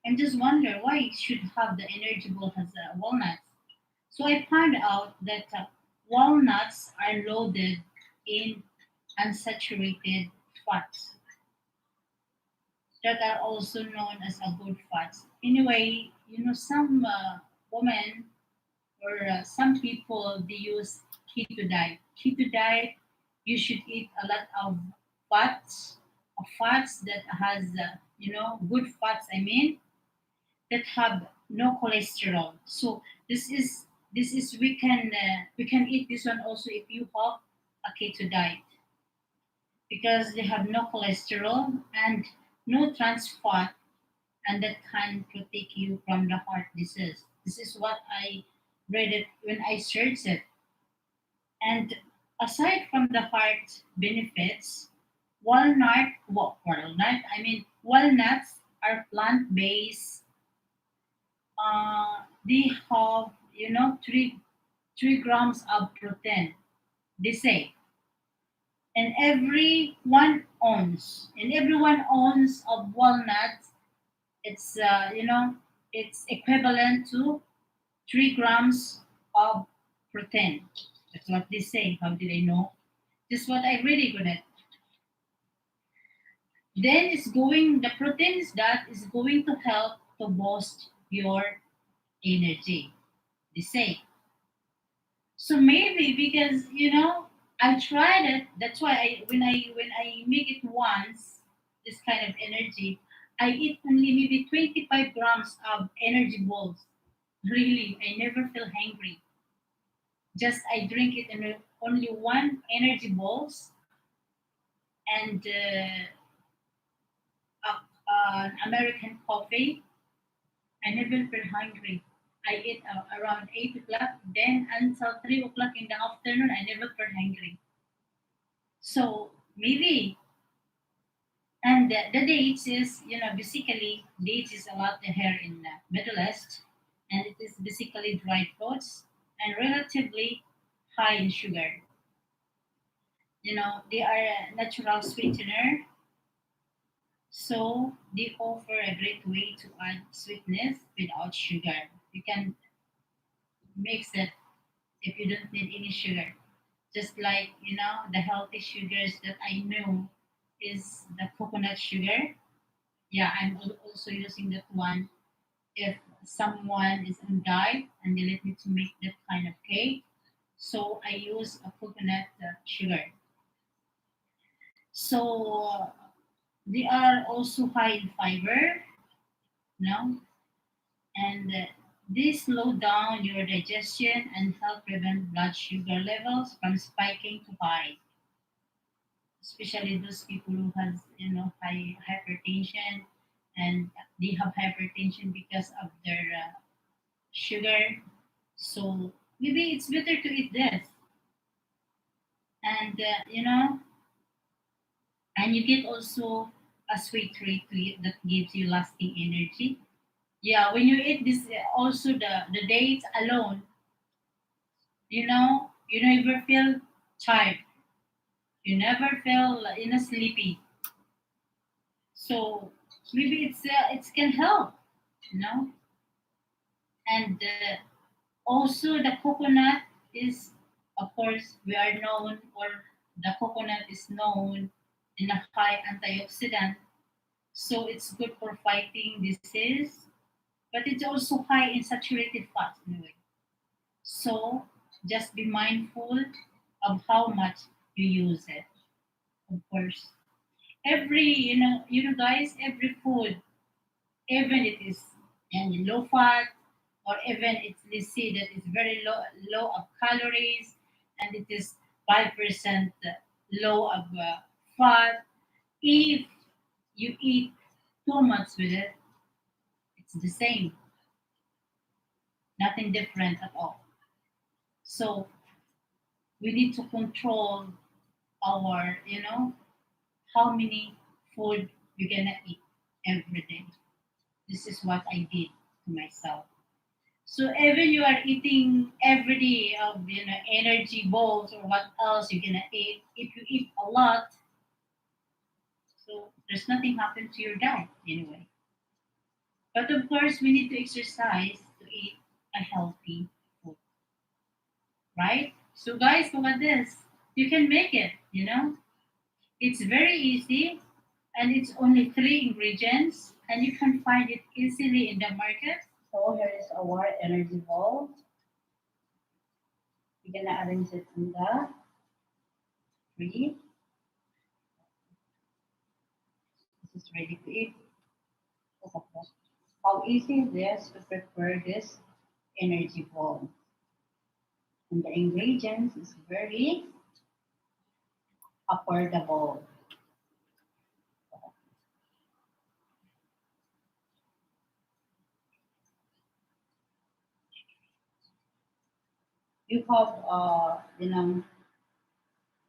I'm just wonder why it should have the energy ball has walnuts. So I found out that walnuts are loaded in unsaturated fats that are also known as a good fats. Anyway, some women or some people they use keto diet. Keto diet, you should eat a lot of fats that has good fats. I mean that have no cholesterol. So this is we can eat this one also if you have a keto diet because they have no cholesterol and no trans fat and that can protect you from the heart disease. This is what I read it when I searched it. And aside from the heart benefits, walnuts are plant-based. They have, 3 grams of protein. They say, and every 1 ounce of walnuts, it's equivalent to 3 grams of protein. That's what they say. How did I know? Just what I really good at. Then the protein is going to help to boost your energy. They say. So maybe because I tried it. That's why when I make it once, this kind of energy, I eat only maybe 25 grams of energy balls. Really, I never feel hungry. Just I drink it in only one energy balls and American coffee. I never feel hungry. I eat around 8 o'clock. Then until 3 o'clock in the afternoon, I never feel hungry. So maybe, and the dates is basically dates is a lot here in the Middle East, and it is basically dried fruits and relatively high in sugar. They are a natural sweetener, so they offer a great way to add sweetness without sugar. You can mix it if you don't need any sugar. Just like the healthy sugars that I know is the coconut sugar. Yeah, I'm also using that one. If someone is on diet and they let me to make that kind of cake, so I use a coconut sugar. So they are also high in fiber, no, and they slow down your digestion and help prevent blood sugar levels from spiking too high, especially those people who has high hypertension and they have hypertension because of their sugar. So maybe it's better to eat this, and and you get also a sweet treat to eat that gives you lasting energy. Yeah, when you eat this, also the dates alone, you never feel tired. You never feel sleepy. So maybe it can help, you know. And also the coconut is, of course, we are known, or the coconut is known in a high antioxidant. So it's good for fighting disease, but it's also high in saturated fats anyway. So just be mindful of how much you use it. Of course, every guys, every food, even it is and low fat, or even it's they say that it's very low of calories, and it is 5% low of fat. If you eat too much with it, it's the same, nothing different at all. So we need to control our, how many food we're gonna eat every day. This is what I did to myself. So even you are eating every day of energy balls or what else you're gonna eat, if you eat a lot, so there's nothing happen to your diet anyway. But of course, we need to exercise to eat a healthy food, right? So, guys, look at this. You can make it, you know? It's very easy and it's only three ingredients and you can find it easily in the market. So, here is our energy ball. We're gonna arrange it in the tree. This is ready to eat. Look at that. How easy it is to prepare this energy ball. And the ingredients is very affordable. You have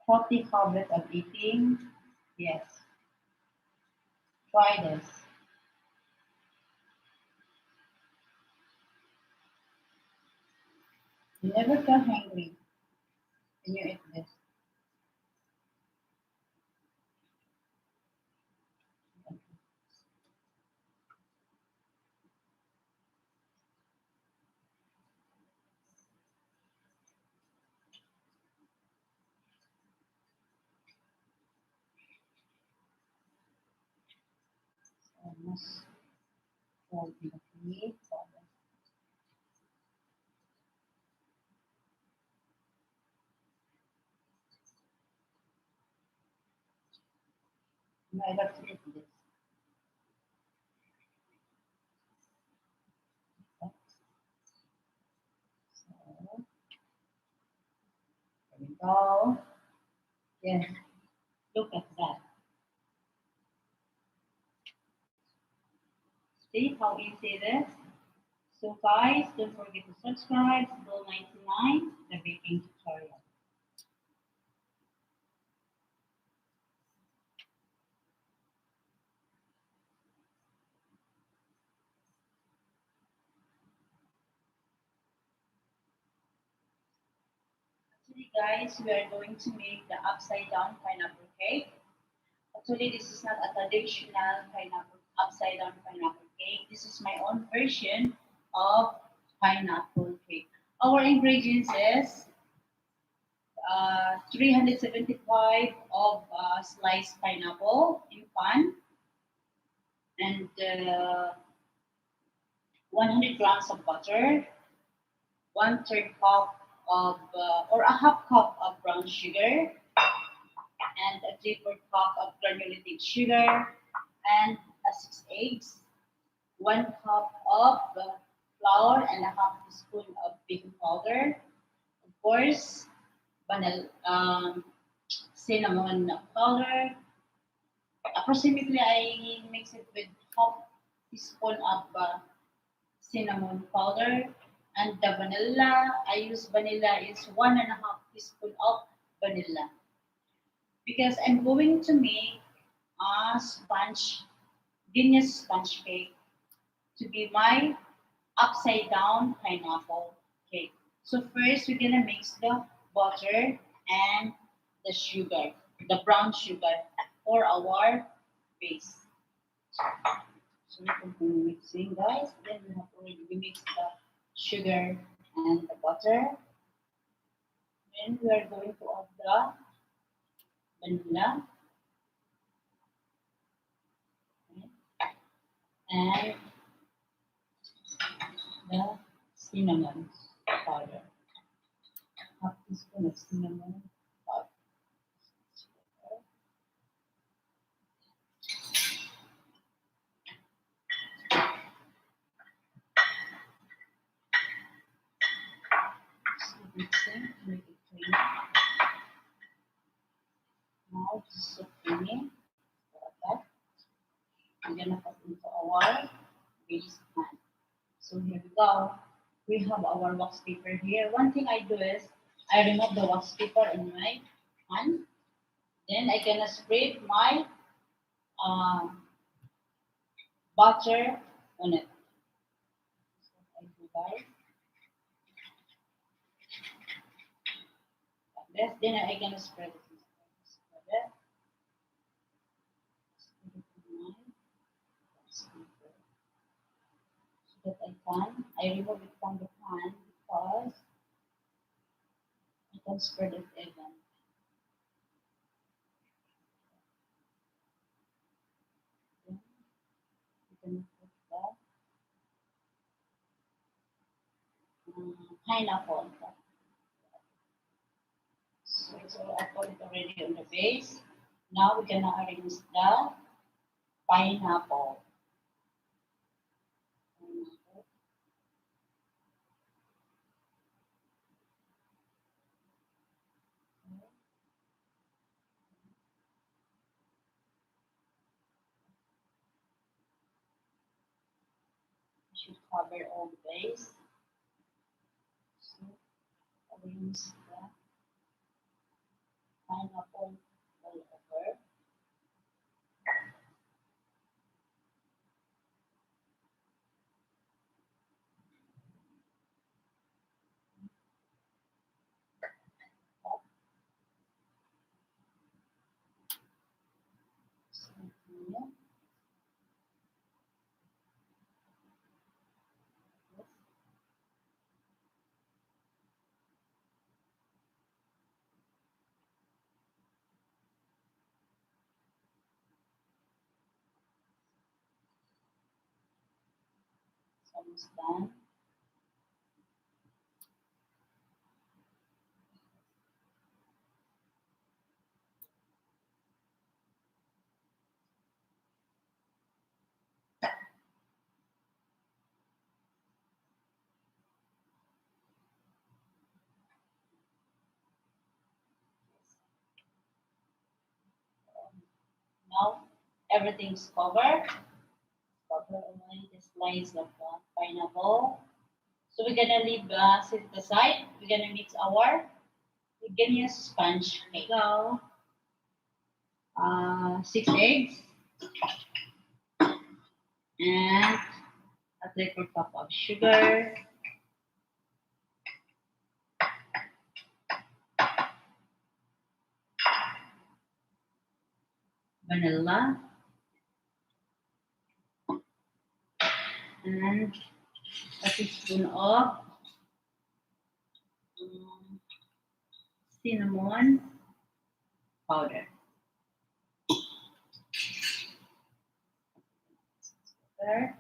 healthy habit of eating. Yes, try this. You never feel hungry when you eat this. Almost all in the plate. I love to eat this. So, there we go. Yes, look at that. See how easy it is? So guys, don't forget to subscribe to Bill 99, the baking tutorial. Actually guys, we are going to make the upside down pineapple cake. Actually, this is not a traditional pineapple upside down pineapple cake. This is my own version of pineapple cake. Our ingredients is 375 of sliced pineapple in pan and 100 grams of butter, 1/3 cup of or a half cup of brown sugar, and a 3/4 cup of granulated sugar, and 6 eggs, 1 cup of flour, and a half teaspoon of baking powder. Of course, cinnamon powder. Approximately, I mix it with half teaspoon of cinnamon powder, and the vanilla. I use vanilla is 1.5 teaspoon of vanilla because I'm going to make a Guinness sponge cake to be my upside down pineapple cake. So first we're gonna mix the butter and the sugar, the brown sugar for our base. So we continue mixing guys. Then we have already mixed the sugar and the butter. Then we are going to add the vanilla and the cinnamon powder. Half teaspoon of cinnamon powder. So mixing to make it creamy. Now this is so creamy. Like that. We're gonna put into our base pan. So here we go. We have our wax paper here. One thing I do is I remove the wax paper in my pan. Then I gonna spread my uh, butter on it. So I do guys. Like this. Then I gonna spread it. Spread it. Spread it in my wax paper. pan. I remove it from the pan because I can spread it even. Then you can put the pineapple. So I put it already on the base. Now we're gonna arrange the pineapple. Should cover all the base. So arrange the pineapple all over. So, yeah. Yes. It's almost done. Now everything's covered. Cover only the slice of pineapple. So we're gonna leave set it aside. We're gonna mix our we can use sponge cake. So 6 eggs and a 3/4 cup of sugar. Vanilla and a teaspoon of cinnamon powder. There.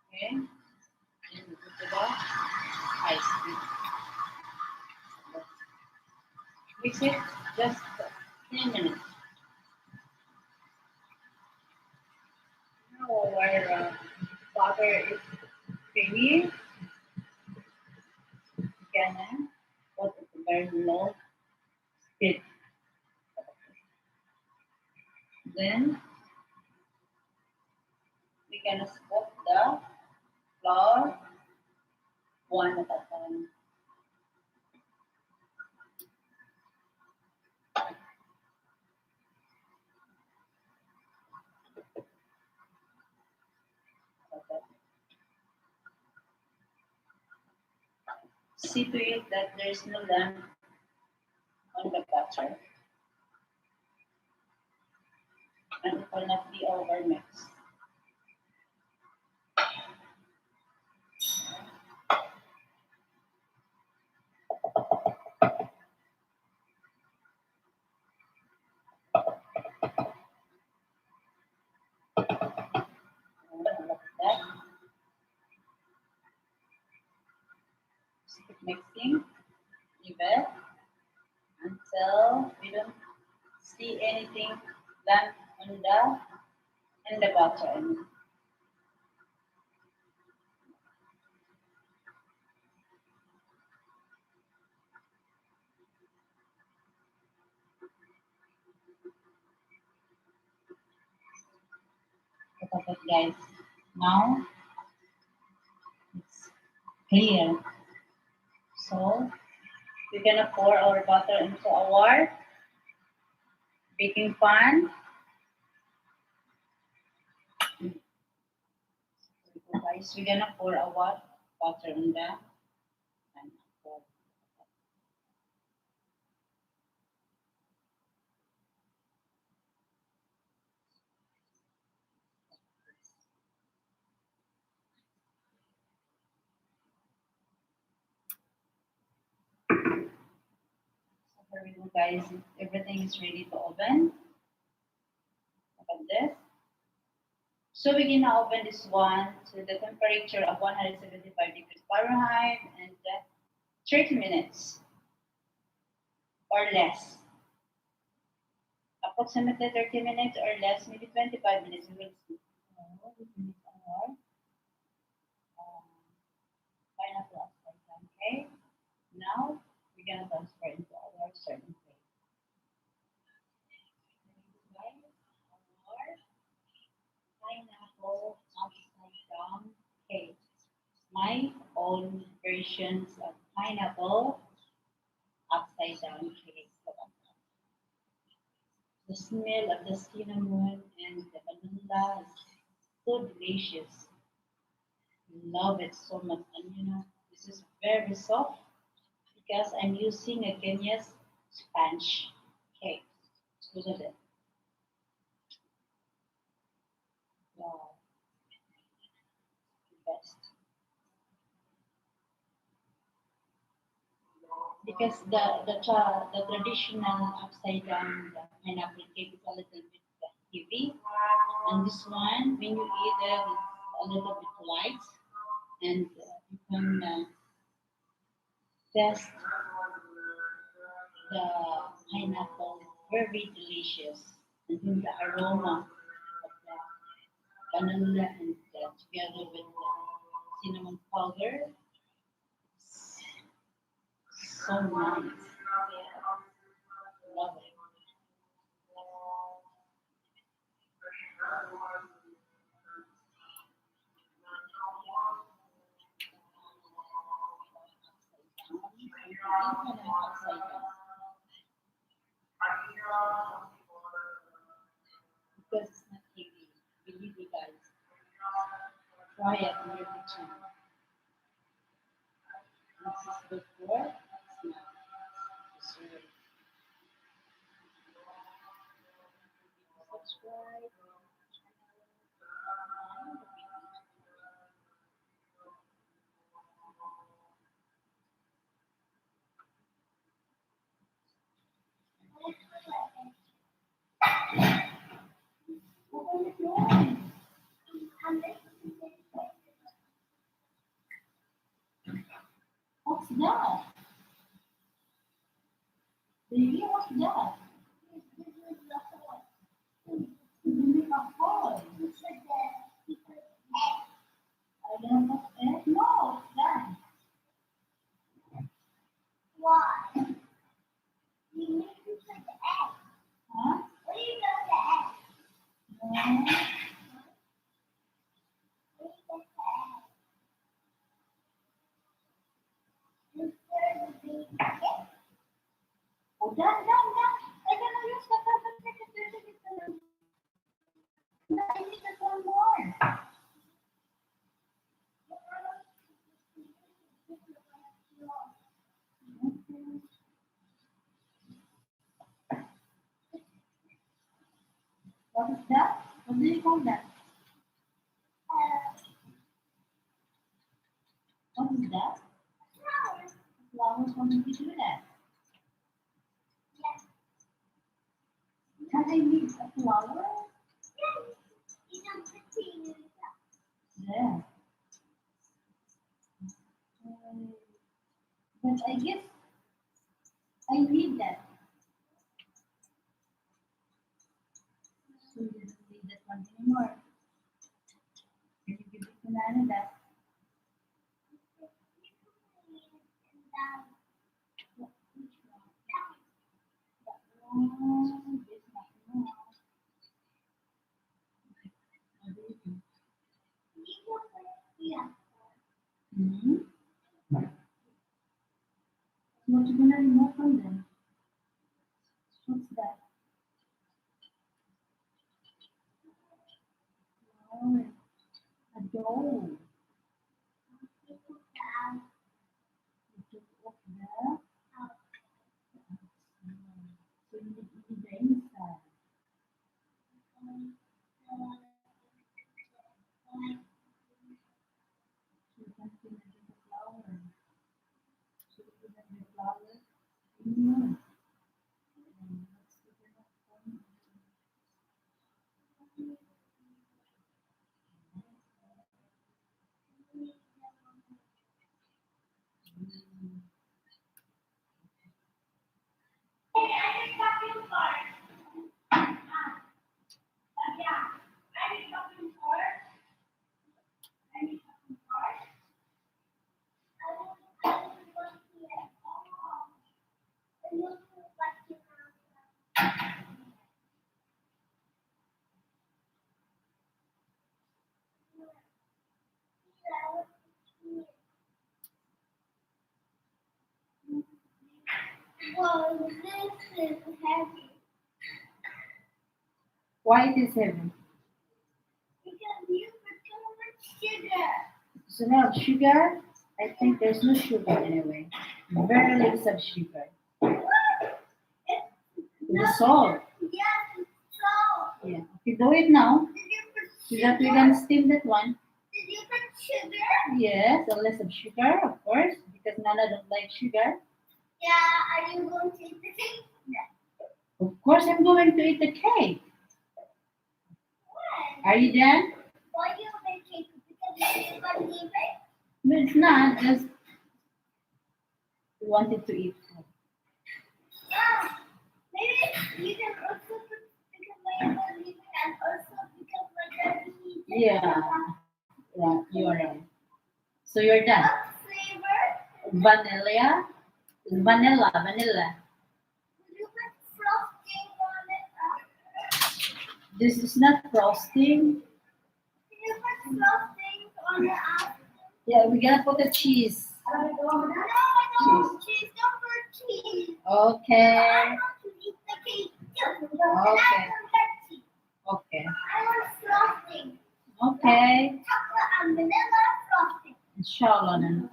Okay. And we put the ice cream. Mix it just 10 minutes. Now our butter is creamy. You can put it very low speed. Then we can scoop the flour one at a time. See to it that there's no lump on the butter and it will not be overmixed. And look at that. Just keep mixing, even until we don't see anything lump on the butter. Look at it, guys. Now it's clear. So we're gonna pour our butter into our baking pan. So guys, we're gonna pour our butter on the Here we go, guys. Everything is ready to open. Look at this. So we're gonna open this one to the temperature of 175 degrees Fahrenheit and 30 minutes or less. Approximately 30 minutes or less, maybe 25 minutes. We will see. So we finish our pineapple upside down cake. Now we're gonna transfer into our serving plate. Our pineapple upside down cake. My own versions of pineapple upside down cake. The smell of the cinnamon and the vanilla is so delicious. Love it so much. And you know, this is very soft because I'm using a Kenya's sponge cake. Look at it. Wow, the best. Because the traditional upside down the pineapple cake is a little bit heavy, and this one when you eat it, it's a little bit light, and you can taste the pineapple very delicious, and then the aroma of the vanilla and together with the cinnamon powder, it's so nice. Love it. Upside down. Because it's not heavy. Believe me, guys. Try it in your kitchen. This is before, it's not. It's ready. Subscribe. What are you doing? What's that? Baby, what's that? You make a hole. I don't know. No, it's that. Why? You need to put the egg. Huh? Where do you get the egg? No. Where do you get the egg? You stir the baby egg. Oh, done. I'm gonna use the perfect second. I need just one more. What is that? What do you call that? What is that? Flowers. Why did you do that? Can I mix a flower? Yeah. But I guess I need that. So you don't need that one anymore. Can you give it to Nana that? Which one? That one. This one. What do you think? Mm-hmm. What you gonna remove from them? What's that? Oh, a doll. You took off the. So you need the inside. So you can finish the flower. So you can have the flower. Well, this is heavy Why it is heavy? because you put too much sugar. So now sugar, I think there's no sugar anyway. Very little of sugar. The salt. Yes, so Yeah. Okay, do it now. did you put So sugar? that we can steam that one. Did you put sugar? Yes, a less of sugar, of course, because Nana don't like sugar. Yeah, are you going to eat the cake? Of course, I'm going to eat the cake. Why? Are you done? Why you make cake? Because you want to eat it? No, it's not. Just wanted to eat. Yeah. Maybe you can also put because my mom leaving and also because my dad is eating. Yeah. Yeah, you are right. So you're done. What flavor? Vanilla. Vanilla. Will you put frosting on it? This is not frosting. Can you put frosting on the apple? Yeah, we gotta put the cheese. No, I don't cheese. Don't put cheese. I Okay. want to eat the cake too. And Okay. I don't get cheese. Okay. I want frosting. Okay. Chocolate and vanilla frosting. Inshallah. Nana.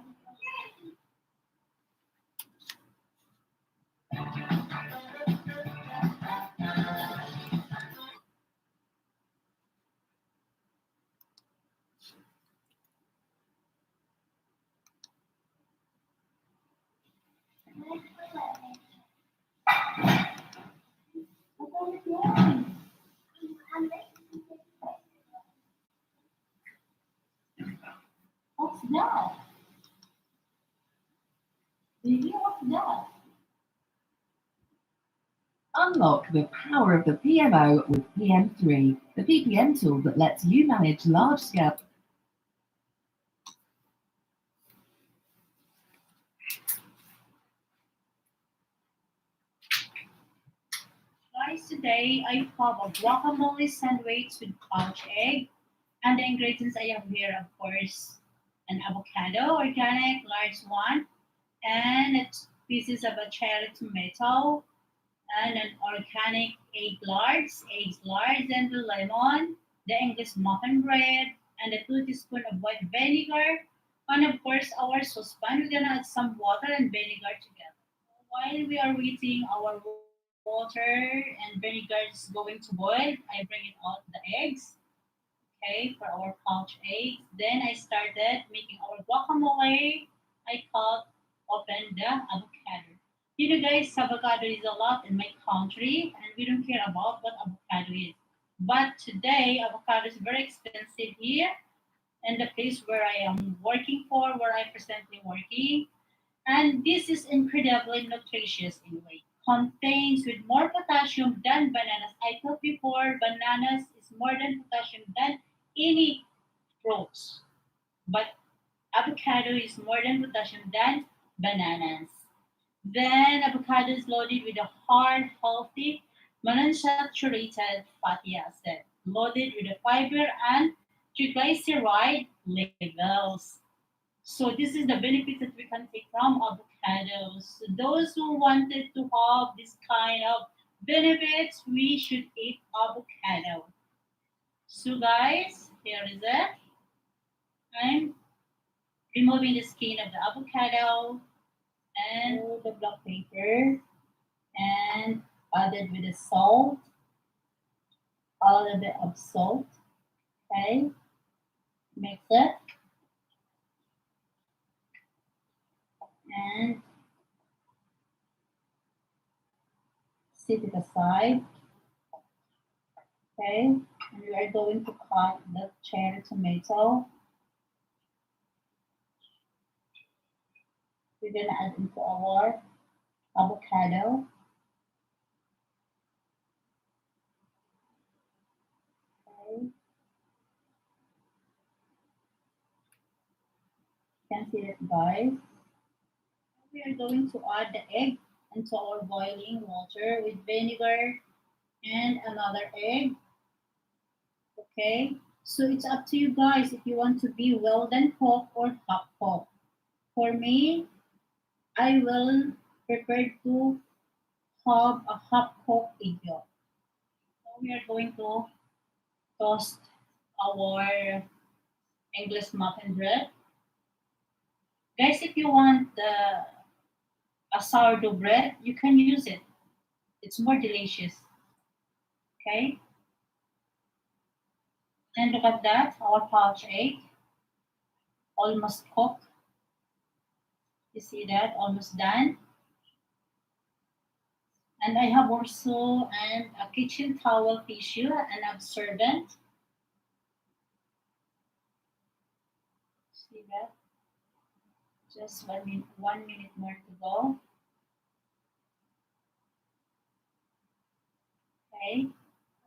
What's that? Baby, what's that? Unlock the power of the PMO with PM3, the PPM tool that lets you manage large-scale. Guys, today I have a guacamole sandwich with poached egg. And the ingredients I have here, of course, an avocado, organic, large one, and pieces of a cherry tomato, and an organic eggs large, and the lemon, the English muffin bread, and a 2 teaspoons of white vinegar, and of course our saucepan. We're gonna add some water and vinegar together. While we are waiting, our water and vinegar is going to boil. I bring it out the eggs, okay, for our poached eggs. Then I started making our guacamole. I cut open the avocado. You know, guys, avocado is a lot in my country, and we don't care about what avocado is. But today, avocado is very expensive here in the place where I am working for, where I presently working. And this is incredibly nutritious in a way. Contains with more potassium than bananas. I thought before bananas is more than potassium than any fruits. But avocado is more than potassium than bananas. Then avocado is loaded with a hard, healthy, monounsaturated fatty acid, loaded with a fiber and triglyceride levels. So this is the benefits that we can take from avocados. So those who wanted to have this kind of benefits, we should eat avocado. So guys, here is it. I'm removing the skin of the avocado and the black paper and added with the salt, a little bit of salt. Okay, mix it and set it aside. Okay, and we are going to cut the cherry tomato. We're gonna add into our avocado. Okay, you can see it, guys. We are going to add the egg into our boiling water with vinegar and another egg. Okay, so it's up to you guys if you want to be well done cook or half cook. For me, I will prepare to have a half cooked egg yolk. So we are going to toast our English muffin bread. Guys, if you want a sourdough bread, you can use it. It's more delicious. Okay, and look at that, our pouch egg almost cooked. You see that, almost done. And I have also a kitchen towel tissue, an absorbent. See that? Just 1 minute more to go. Okay.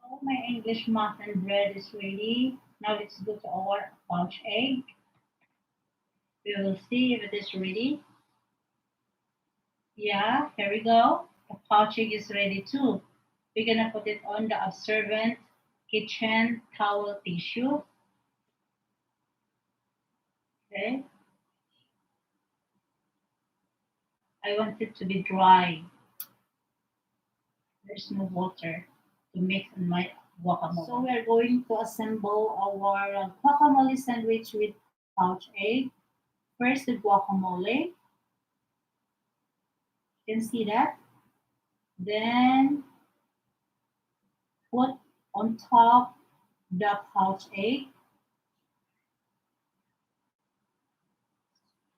Oh, my English muffin bread is ready. Now let's go to our pouch egg. We will see if it is ready. Yeah, here we go. The pouch egg is ready too. We're gonna put it on the absorbent kitchen towel tissue. Okay. I want it to be dry. There's no water to mix in my guacamole. So we are going to assemble our guacamole sandwich with pouch egg. First, the guacamole. You can see that. Then put on top the pouch egg.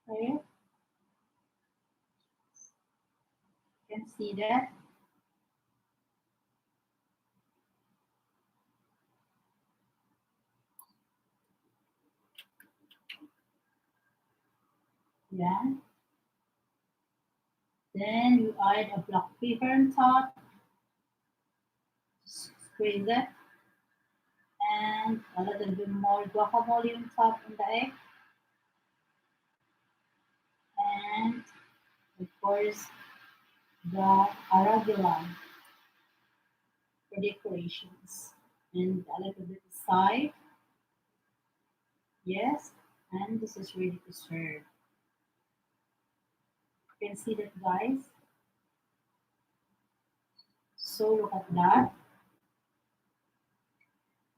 Okay. You can see that. Yeah. Then you add a black pepper on top. Squeeze it. And a little bit more guacamole on top of the egg. And of course, the arugula for decorations. And a little bit aside. Yes. And this is ready to serve. You can see that, guys. So look at that.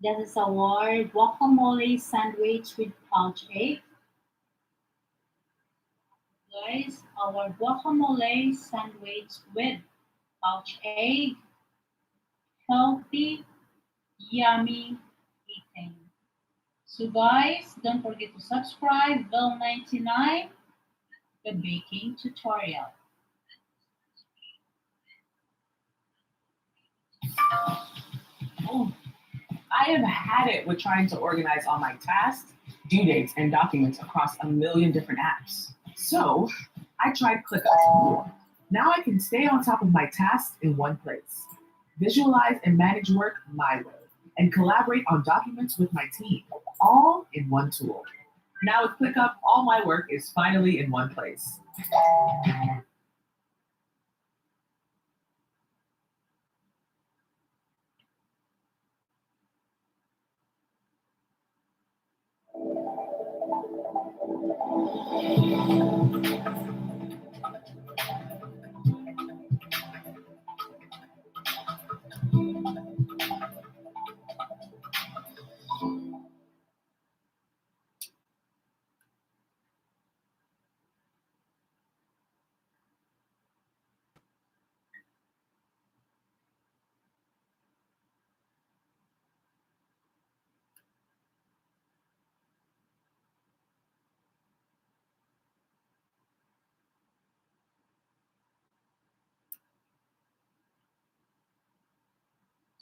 That is our guacamole sandwich with pouch egg. Guys, our guacamole sandwich with pouch egg. Healthy, yummy eating. So guys, don't forget to subscribe Bell 99, the baking tutorial. Oh, I have had it with trying to organize all my tasks, due dates, and documents across a million different apps. So I tried ClickUp. Now I can stay on top of my tasks in one place, visualize and manage work my way, and collaborate on documents with my team, all in one tool. Now with ClickUp, all my work is finally in one place.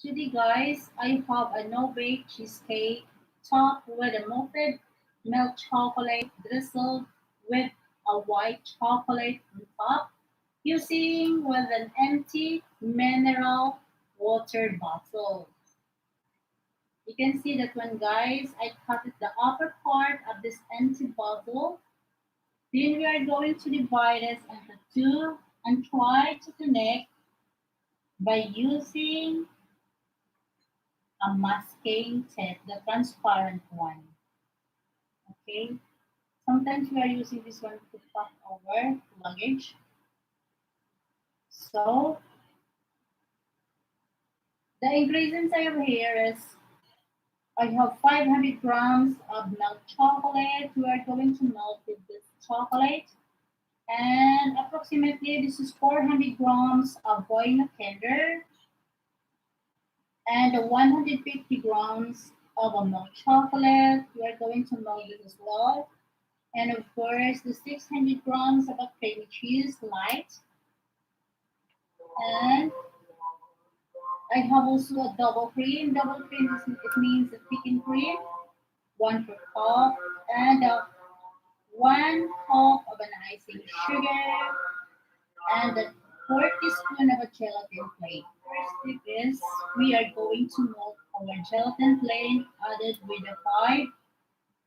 Today, guys, I have a no-bake cheesecake topped with a melted milk chocolate drizzled with a white chocolate on top, using with an empty mineral water bottle. You can see that one, guys, I cut the upper part of this empty bottle. Then we are going to divide it into two and try to connect by using a masking tape, the transparent one. Okay. Sometimes we are using this one to pack our luggage. So the ingredients I have here is I have 500 grams of milk chocolate. We are going to melt with this chocolate. And approximately this is 400 grams of boy kinder and 150 grams of a milk chocolate. We are going to melt this as well. And of course, the 600 grams of a creamy cheese light. And I have also a double cream. Double cream it means a thickened cream. 1/4 cup and 1 cup of an icing sugar and a 4 teaspoon of a gelatin plain. First tip is we are going to melt our gelatin plain added with a 5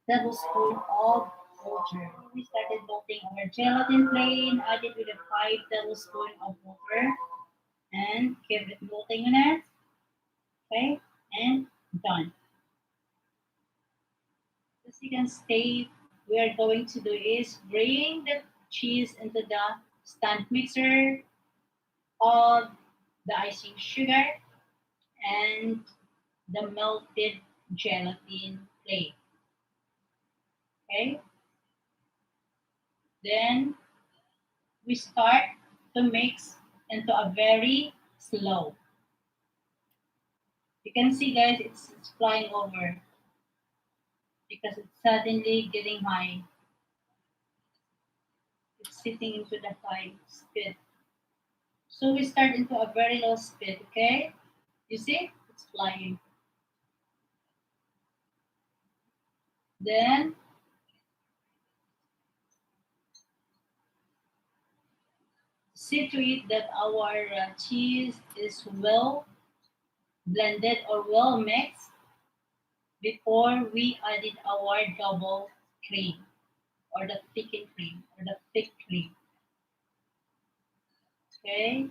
tablespoon of water. We started melting our gelatin plain added with a 5 tablespoon of water and keep it melting on it. Okay, and done. The second step we are going to do is bring the cheese into the stand mixer of the icing sugar and the melted gelatin plate. Okay, then we start to mix into a very slow. You can see guys, it's flying over because it's suddenly getting high. It's sitting into the high speed. So we start into a very low speed, okay? You see, it's flying. Then see to it that our cheese is well blended or well mixed before we added our double cream or the thickened cream or the thick cream. Okay,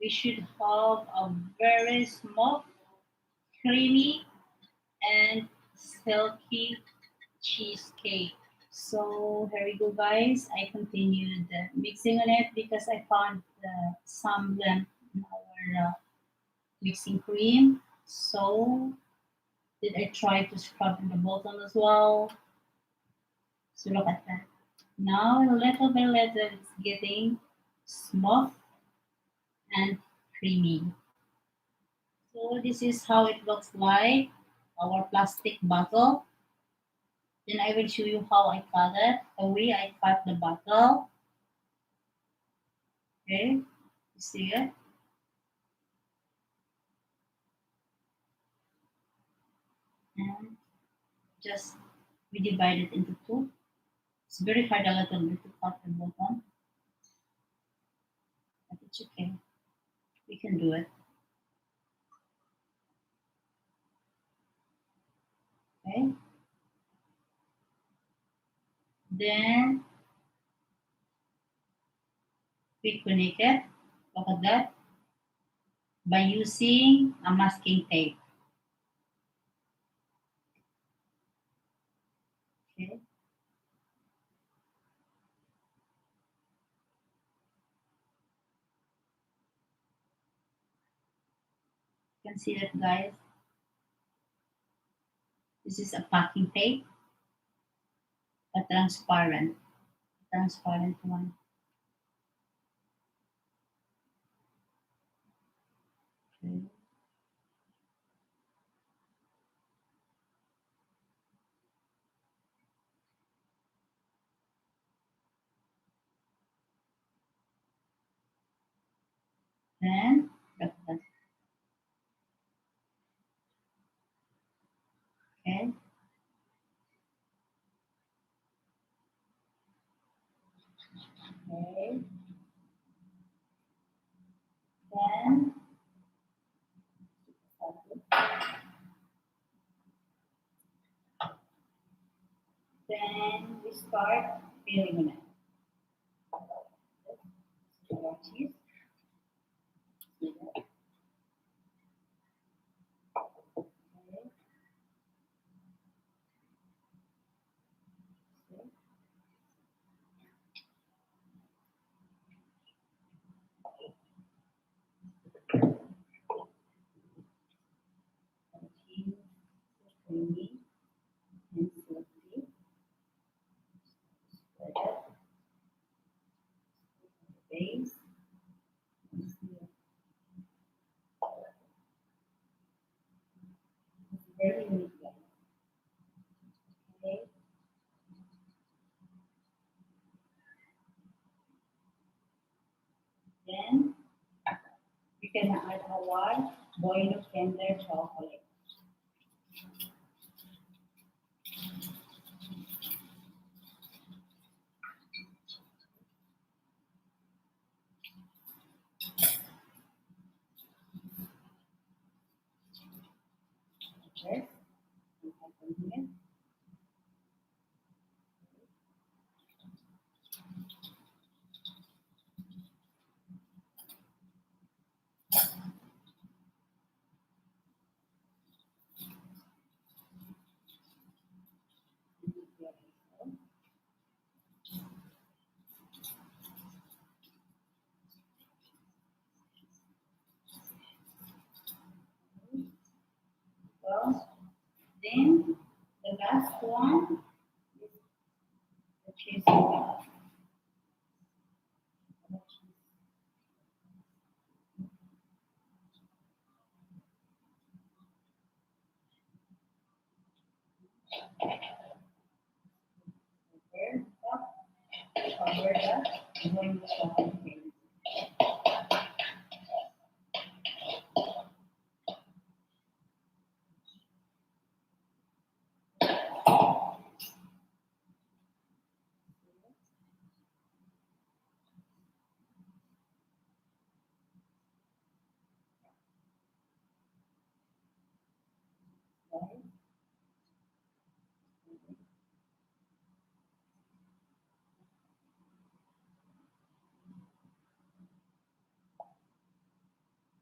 we should have a very smooth, creamy, and silky cheesecake. So here we go, guys. I continued mixing on it because I found some length in our mixing cream. So did I try to scrub in the bottom as well? So look at that. Now little by little it's getting smooth and creamy. So this is how it looks like, our plastic bottle. Then I will show you how I cut it, the way I cut the bottle. Okay, you see it? And just we divide it into two. It's very hard a little bit to cut the bottom, but it's okay. We can do it. Okay. Then we connect it. Look at that. By using a masking tape. Okay. You can see that, guys. This is a packing tape, a transparent one. Okay. Then look at that. Okay. Okay. Then we start filling it. cheese. See that? Okay. See? The cheese is creamy and silky. Spread it. Base. It's very unique. Okay. Then we can add our boiled tender chocolate. Okay. We have them here. Well, then the last one is the cheese sauce. Cover the boiled chocolate. Right?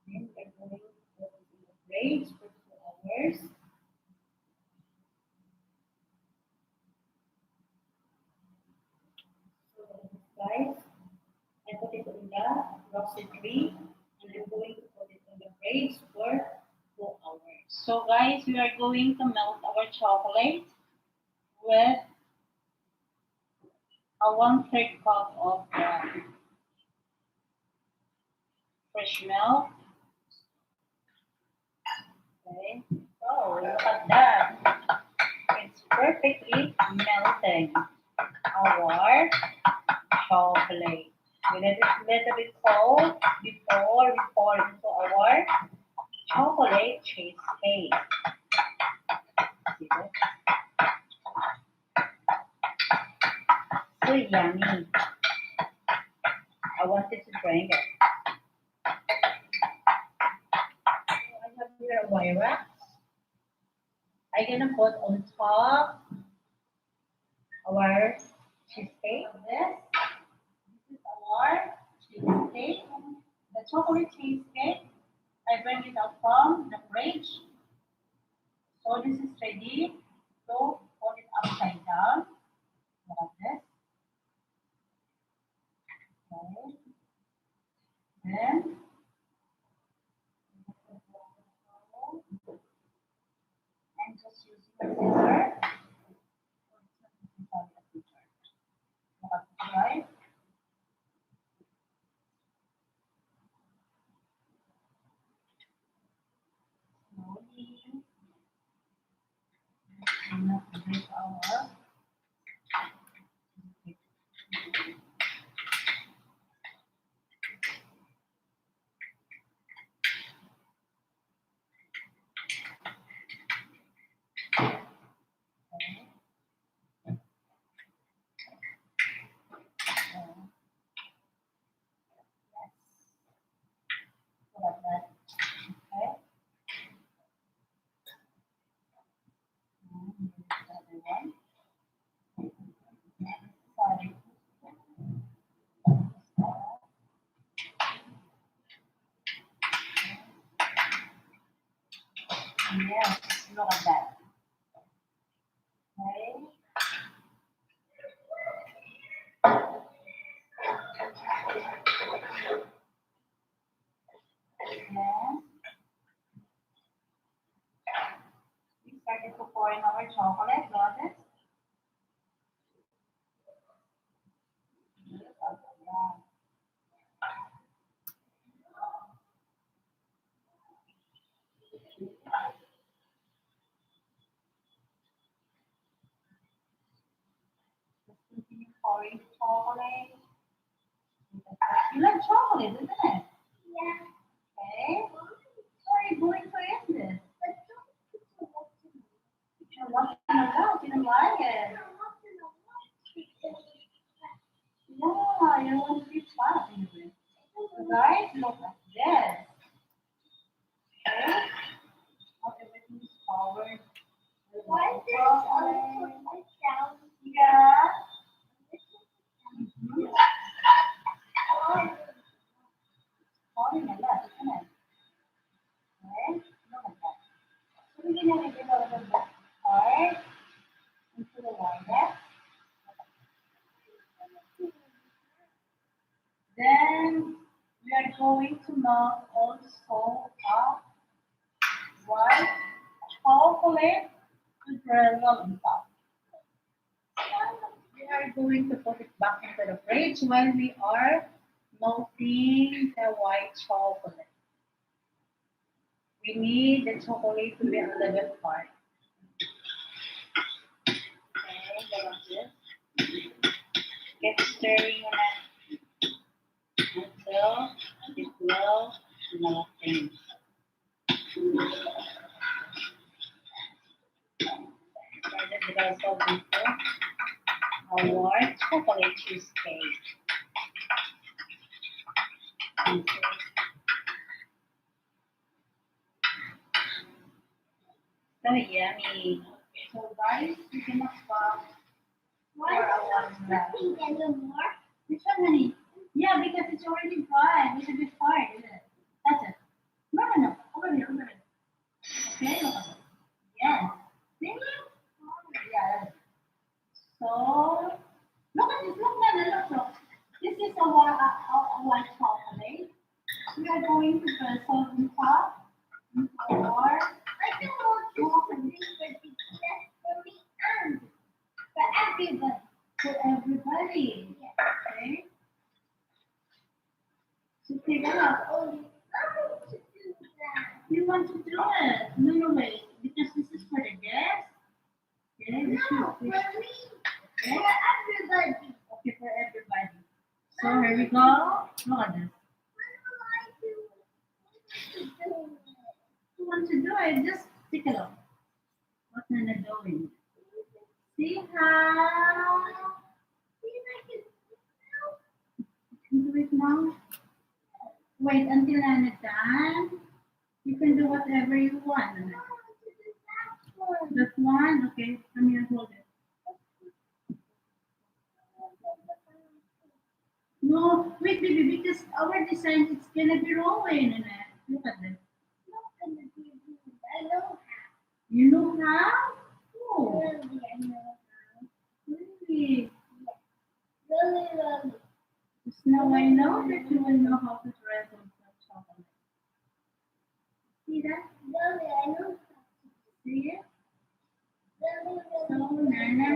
Then we're going to put it in the fridge for 2 hours. So guys, I put it in the roasted tree and I'm going to put it in the fridge for 2 hours. So guys, we are going to melt our chocolate with a 1/3 cup of fresh milk. Okay. Oh, look at that. It's perfectly melting our chocolate. We let it a little bit cold before we pour into our chocolate cheesecake. See that? So yummy. I wanted to drink it. So I have here a wire wrap. I'm gonna put on top our cheesecake. This is our cheesecake. The chocolate cheesecake. I bring it out from the fridge. So this is ready to put it upside down. Like this. Okay. Then I'm just using a scissor. Right? Slowly. Yes, look at that. Okay. Then we started to pour in our chocolate. Got it? Yeah. Just continue pouring chocolate. You like chocolate, isn't it? Yeah. Okay. So are you going to eat this? But don't put so much in it. You're watching it out. You don't like it. I want to know what because Yeah, you want to be fat anyway. So guys, look at this. Okay. How everything is covered. with why is this chocolate. upside down? Yeah. This is Mm-hmm. oh, Pouring a lot, isn't it? Okay. Look at that. So we're gonna give a little bit hard into the water. Then we are going to melt also a white chocolate to drizzle on top. We are going to put it back into the fridge while we are melting the white chocolate. We need the chocolate to be a little bit hard. Okay, go like this. Get stirring on it until it will melting. Started with our salt before our chocolate cheesecake. So yummy. So guys, we can stop why is it not cooking anymore? Which one, honey? Yeah, because it's already dry. We should be hard, isn't it? That's it. No, no, no. Over here, over here. Okay, look at it. Yes. See? Yeah, that's it. So, look at this. Look, Nana, look, look. This is a white chocolate. We are going to drizzle on top or I don't want chocolate but it's just for me and for everybody. for everybody. Okay? So take it out. Only I want to do that. You want to do it? No, no, wait. Because this is for the guests. Okay, this No, for is me, okay. for everybody. Okay, for everybody. So here we go. Look at this. What do I do? You want to do it? Just take a look. What Nana doing? See how See if I can you can do it now? Wait until Nana done. You can do whatever you want. Nana. That one? Okay, come here, hold it. No, wait, baby, because our design it's gonna be rolling in it. Look at this. I know how. You know how? Oh, Really, I know how. really? Really, really. Just now I know that you will know how to dress on some chocolate. See that? Really, I know how. See it? Really, So, really. Nana,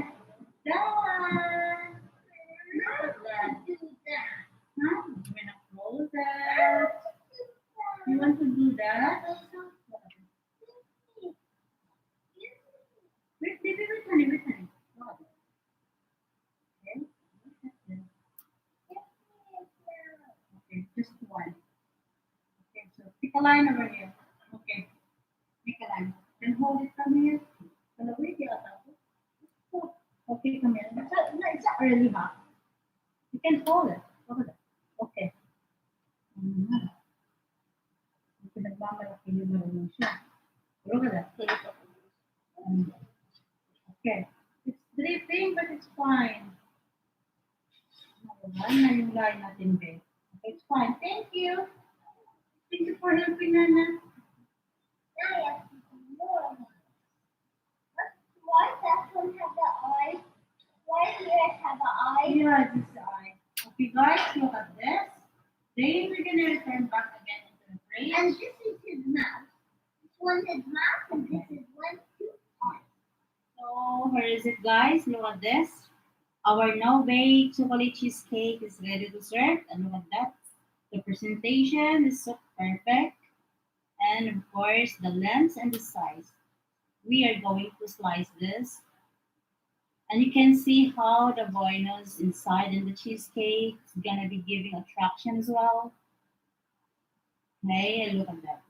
done. Look at that. Do that. Huh? I'm gonna close that. You want to do that? Wait, baby, wait, honey, wait, honey. Look at this. Okay, look at this. Okay, just one. Okay, so pick a line over here. Okay, pick a line. Then hold it from here. Kalau wait, you okay, come here. It's not really hot. You can hold it. Look at that. Okay. Mm-hmm. Nagmamalaki yung marunong siya. Look at that. Okay. It's dripping, but it's fine. Wala na yung line natin, babe. Okay, it's fine. Thank you. Thank you for helping, Nana. Now you have to do Oh. Why that one have the eye? Why do yours have an eye? Yeah, this eye. Okay, guys, look at this. Then we're gonna return back again into the frame. And this is his mouth. This one is mouth and this is one, two, eye. So where is it, guys? Look at this. Our no-bake chocolate cheesecake is ready to serve, and look at that. The presentation is so perfect, and of course the length and the size. We are going to slice this, and you can see how the buenos inside in the cheesecake is gonna be giving attraction as well. Okay, and look at that.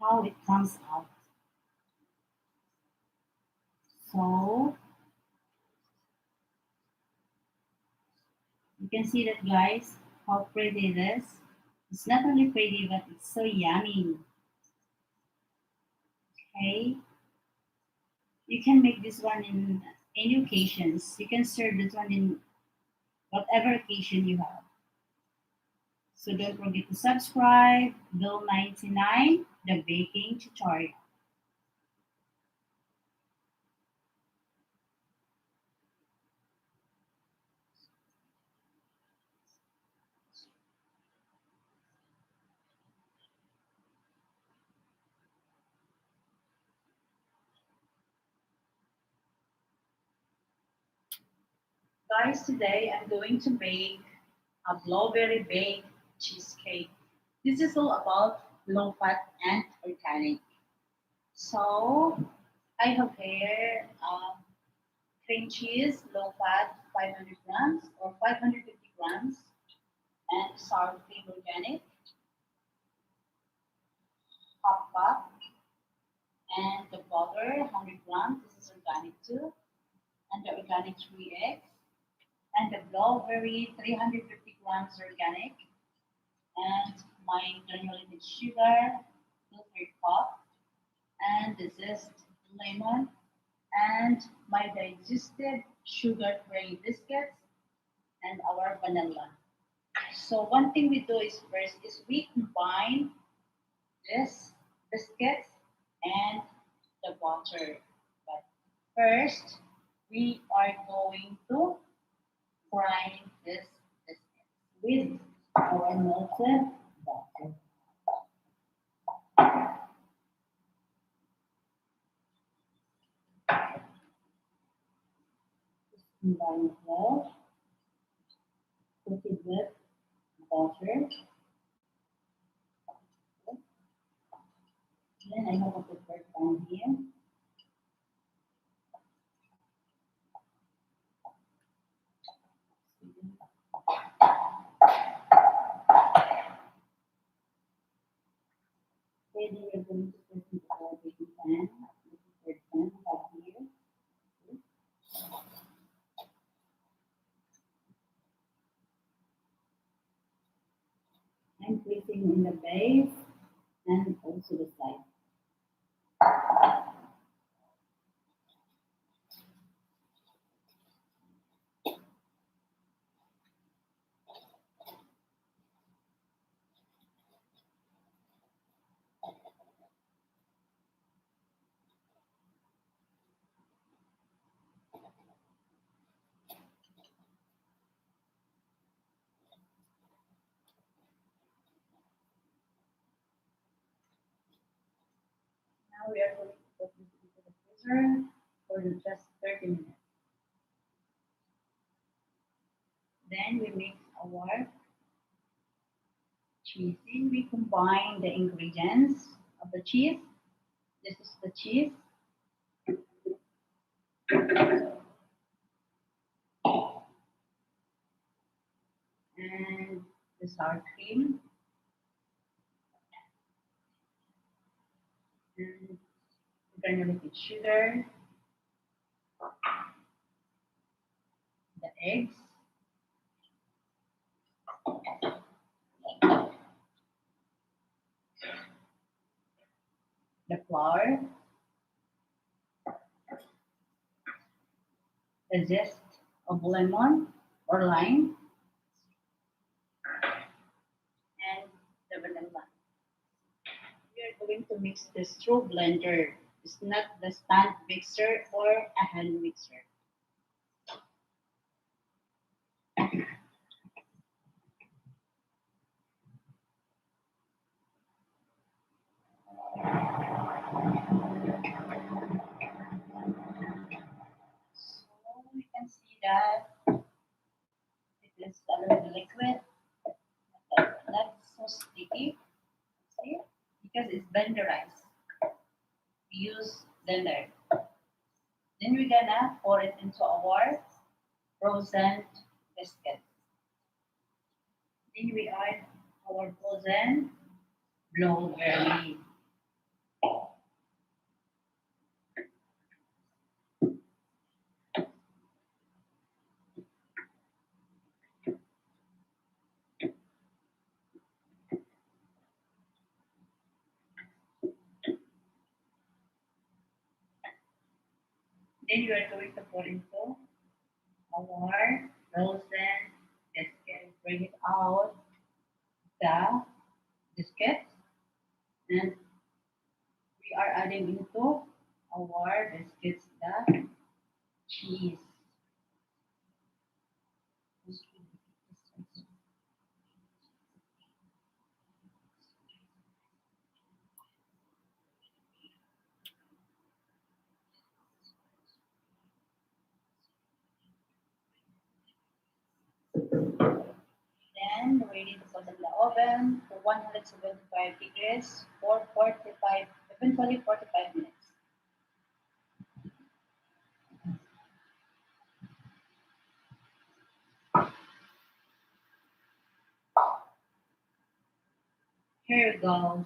How it comes out. So you can see that, guys, how pretty it is. It's not only pretty, but it's so yummy. Okay, you can make this one in any occasions. You can serve this one in whatever occasion you have. So don't forget to subscribe. Bill 99, the baking tutorial. Guys, today I'm going to make a blueberry baked cheesecake. This is all about low fat and organic. So I have here cream cheese, low fat, 500 grams or 550 grams, and sour cream organic, half cup, and the butter, 100 grams. This is organic too, and the organic 3 eggs, and the blueberry, 350 grams organic, and my granulated sugar, 2/3 cup, and this is lemon, and my digested sugar-free biscuits, and our vanilla. So one thing we do is first is we combine this biscuits and the butter. But first, we are going to fry this biscuit with our melted butter. Combine it well. Cook it with butter. Then I have a prepared pan here. Then we're going to put it in our baking pan. The prepared pan right here. I'm placing in the base and also the side. Now we are going to put this into the freezer for just 30 minutes. Then we mix our cheese in. We combine the ingredients of the cheese. This is the cheese. And the sour cream. And granulated sugar. The eggs. The flour. The zest of lemon or lime. And the vanilla. going to mix this through blender. It's not the stand mixer or a hand mixer. So you can see that it is a little liquid, not so sticky. See? Because it's blenderized. We use blender. Then we're gonna pour it into our frozen biscuit. Then we add our frozen blueberry. Then we are going to pour into our frozen biscuit. Bring it out the biscuit, and we are adding into our biscuits the cheese. Then we need to put it in the oven to 175 degrees for 45, eventually 45 minutes. Here we go.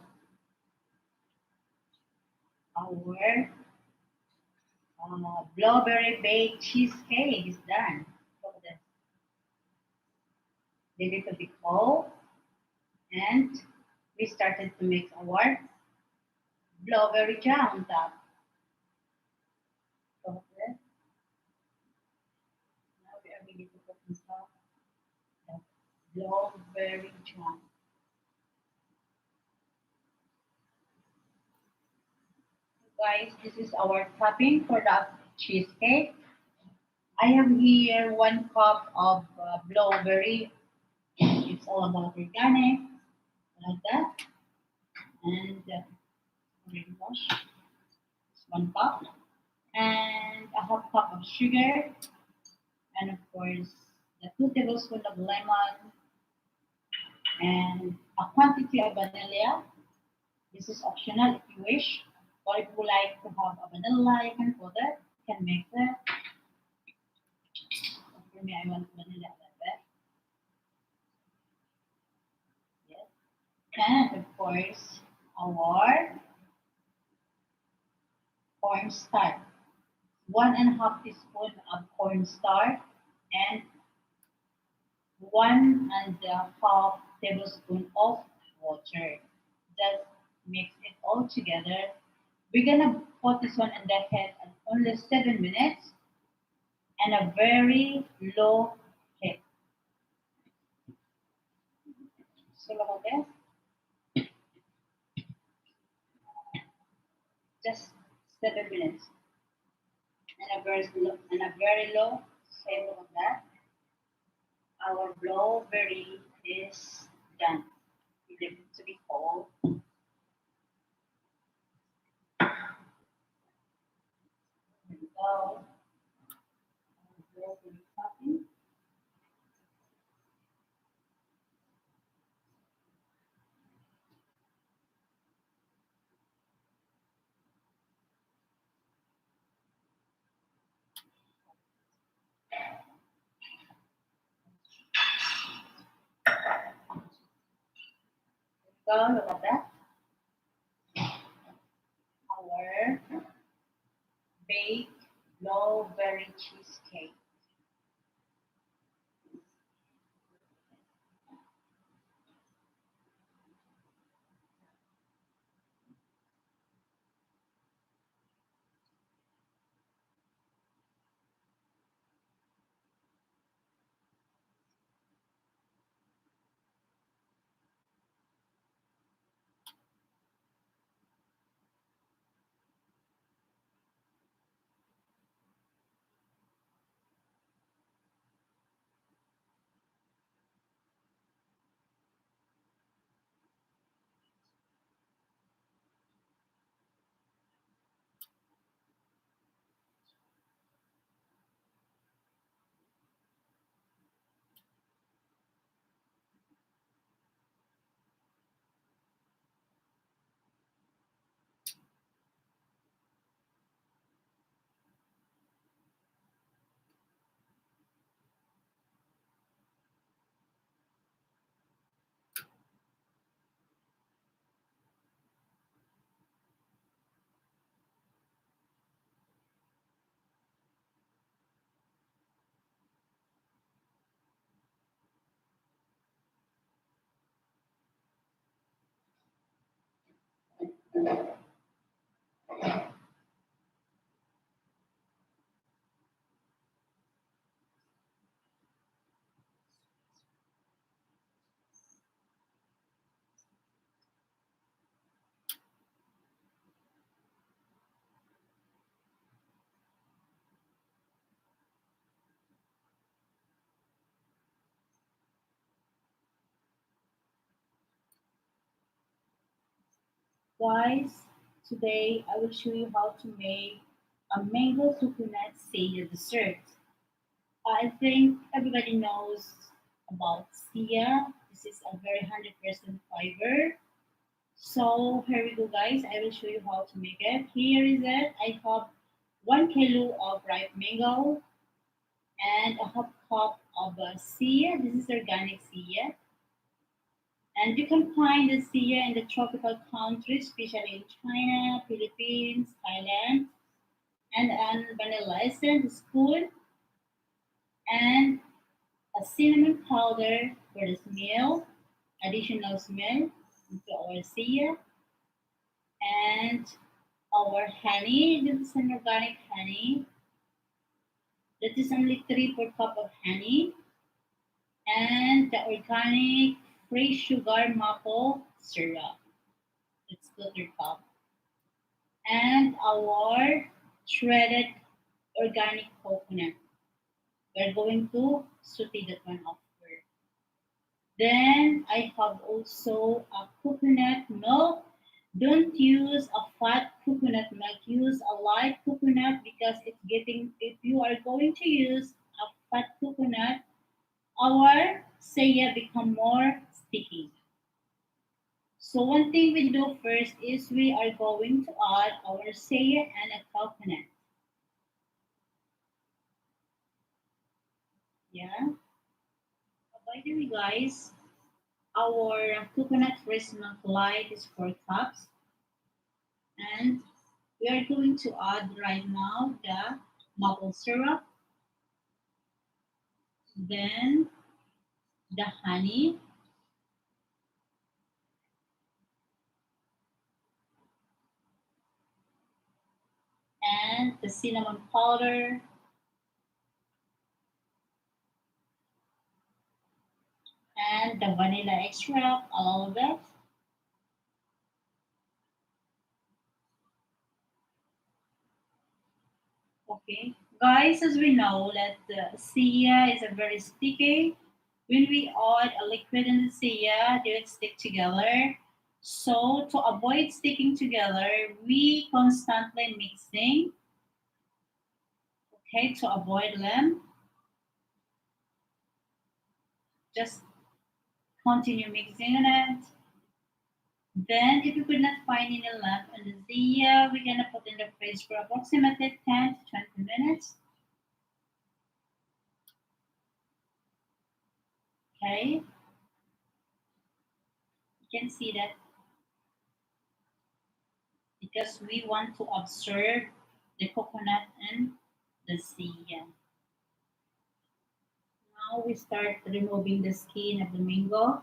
Our blueberry baked cheesecake is done. Look at this. Leave it to be cold, and we started to make our blueberry jam on top. Look at this. Now we are ready to put on top the blueberry jam. Guys, this is our topping for the cheesecake. I have here 1 cup of blueberry. It's all about organic, like that. And already washed. It's 1 cup. And a half cup of sugar. And of course, the 2 tablespoons of lemon. And a quantity of vanilla. This is optional if you wish. Or if you like to have a vanilla, you can put it. You can make that. For me, I want vanilla like that. Yes. And of course, our cornstarch. 1.5 teaspoon of cornstarch and 1.5 tablespoon of water. Just mix it all together. We're gonna put this one in the head at only 7 minutes and a very low heat. So look at this. Just 7 minutes. And a very low heat. Look at that. Our blueberry is done. We leave it to be cold. Here we go. Blueberry topping. So look at that. Our baked blueberry cheesecake. Guys, today I will show you how to make a mango coconut saya dessert. I think everybody knows about Sia. This is a very 100% fiber. So here we go, guys. I will show you how to make it. Here is it. I have 1 kilo of ripe mango and a half cup of Sia. This is organic Sia. And you can find the Sia in the tropical countries, especially in China, Philippines, Thailand, and an vanilla essence spoon and a cinnamon powder for the smell, additional smell into our Sia, and our honey. This is an organic honey. That is only 3/4 cup of honey, and the organic free sugar maple syrup. It's 2/3 cup. And our shredded organic coconut. We're going to saute that one after. Then I have also a coconut milk. Don't use a fat coconut milk. Use a light coconut because it's getting. If you are going to use a fat coconut, our saya become more sticky. So one thing we do first is we are going to add our saya and a coconut. Yeah. By the way, guys, our coconut fresh milk light is 4 cups, and we are going to add right now the maple syrup, then the honey, and the cinnamon powder, and the vanilla extract, all of it. Okay, guys, as we know that the sia is a very sticky. When we add a liquid in the sia, they would stick together. So to avoid sticking together, we constantly mixing. Okay, to avoid them, just continue mixing on it. Then, if you could not find any left on the sia, we're gonna put in the fridge for approximately 10 to 20 minutes. Okay, you can see that because we want to absorb the coconut and the sia. Now we start removing the skin of the mango.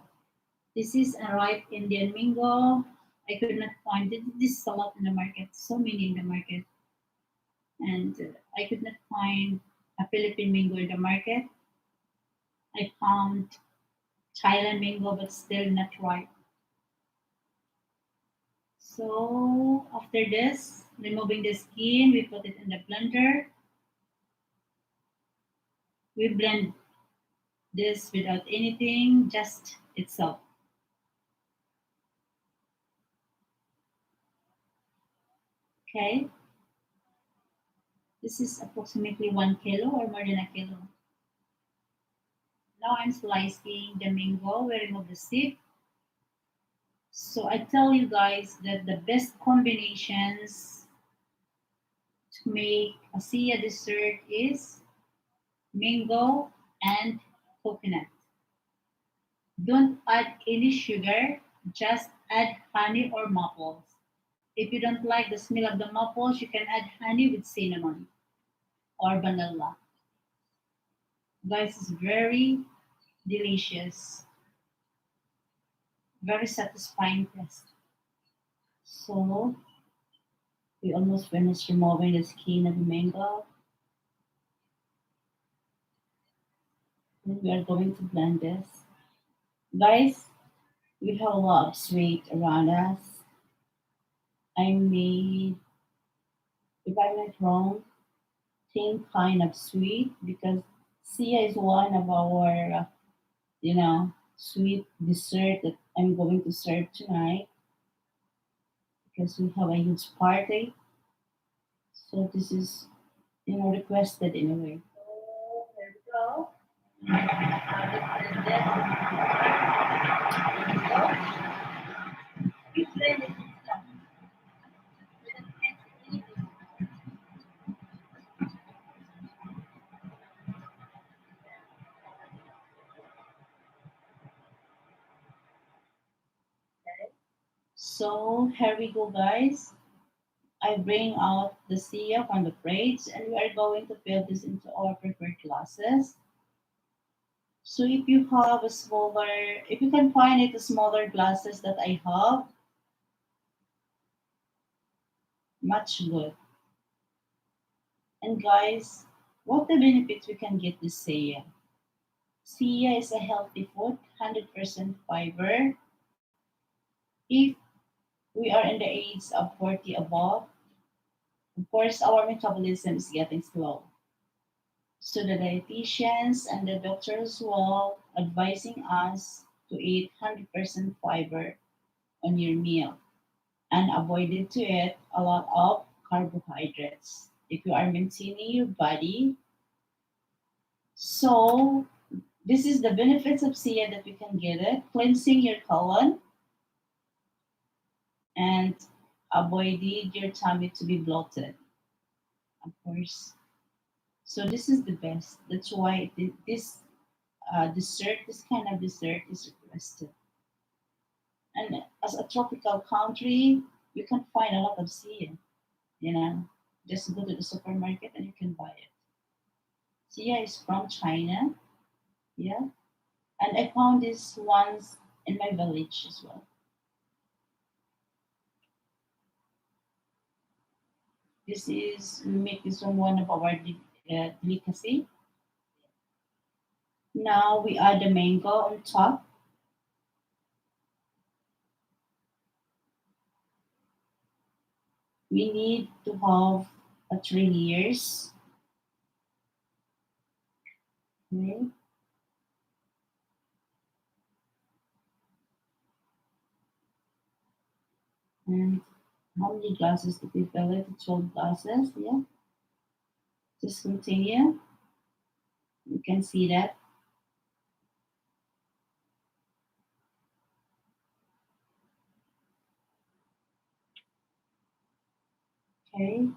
This is a ripe Indian mango. I could not find it. This is a lot in the market, so many in the market. And I could not find a Philippine mango in the market. I found Thailand mango, but still not ripe. So after this, removing the skin, we put it in the blender. We blend this without anything, just itself. Okay. This is approximately 1 kilo or more than a kilo. Now I'm slicing the mango. We remove the seed. So I tell you guys that the best combinations to make a sia dessert is mango and coconut. Don't add any sugar, just add honey or maples. If you don't like the smell of the maples, you can add honey with cinnamon or vanilla. Guys, it's very delicious, very satisfying taste. So we almost finished removing the skin of the mango. And we are going to blend this. Guys, we have a lot of sweet around us. I made, if I'm not wrong, 10 kind of sweet because Sia is one of our, sweet dessert that I'm going to serve tonight because we have a huge party. So this is, requested in a way. So there we go. We blend it stuff. So here we go, guys. I bring out the syrup on the plates and we are going to fill this into our preferred glasses. So if you have a smaller, if you can find it, the smaller glasses that I have, much good. And guys, what the benefits we can get this Sia? Sia is a healthy food, 100% fiber. If we are in the age of 40 above, of course, our metabolism is getting slow. So the dietitians and the doctors will advising us to eat 100% fiber on your meal and avoided to eat a lot of carbohydrates if you are maintaining your body. So this is the benefits of Sia that we can get it, cleansing your colon and avoided your tummy to be bloated, of course. So this is the best. That's why this dessert, this kind of dessert is requested. And as a tropical country, you can find a lot of Sia. You know, just go to the supermarket and you can buy it. Sia is from China, yeah. And I found this once in my village as well. This is we make this one of our delicacy. Now we add the mango on top. We need to have a 3 layers. Okay. And how many glasses did we fill it? 12 glasses, yeah. Just continue. You can see that. Okay.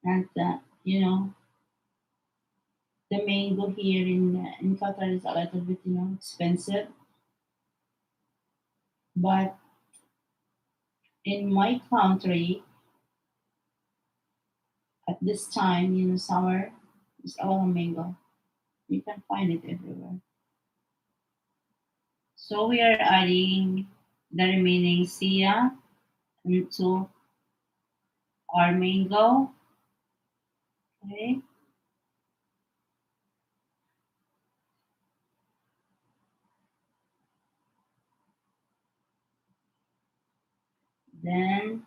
And the mango here in Qatar is a little bit expensive, but in my country at this time, summer is a lot of mango. You can find it everywhere. So we are adding the remaining sia into our mango. Okay. Then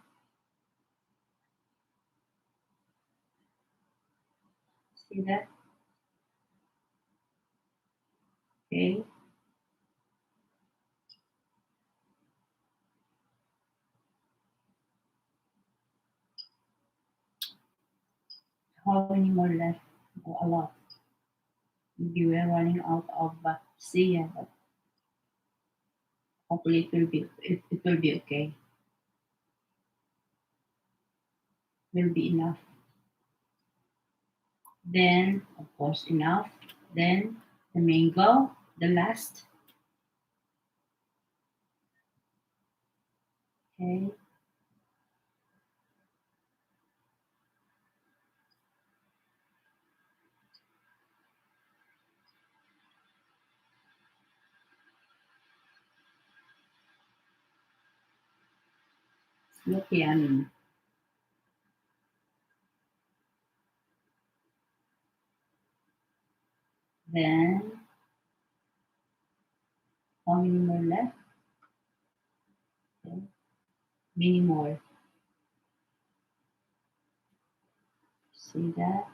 see that? Okay. How many more left? Oh, a lot. Maybe we're running out of sia, but hopefully it will be okay. Will be enough. Then of course enough. Then the mango, the last. Okay. Look yummy. Then, how many more left? Okay. Many more. See that?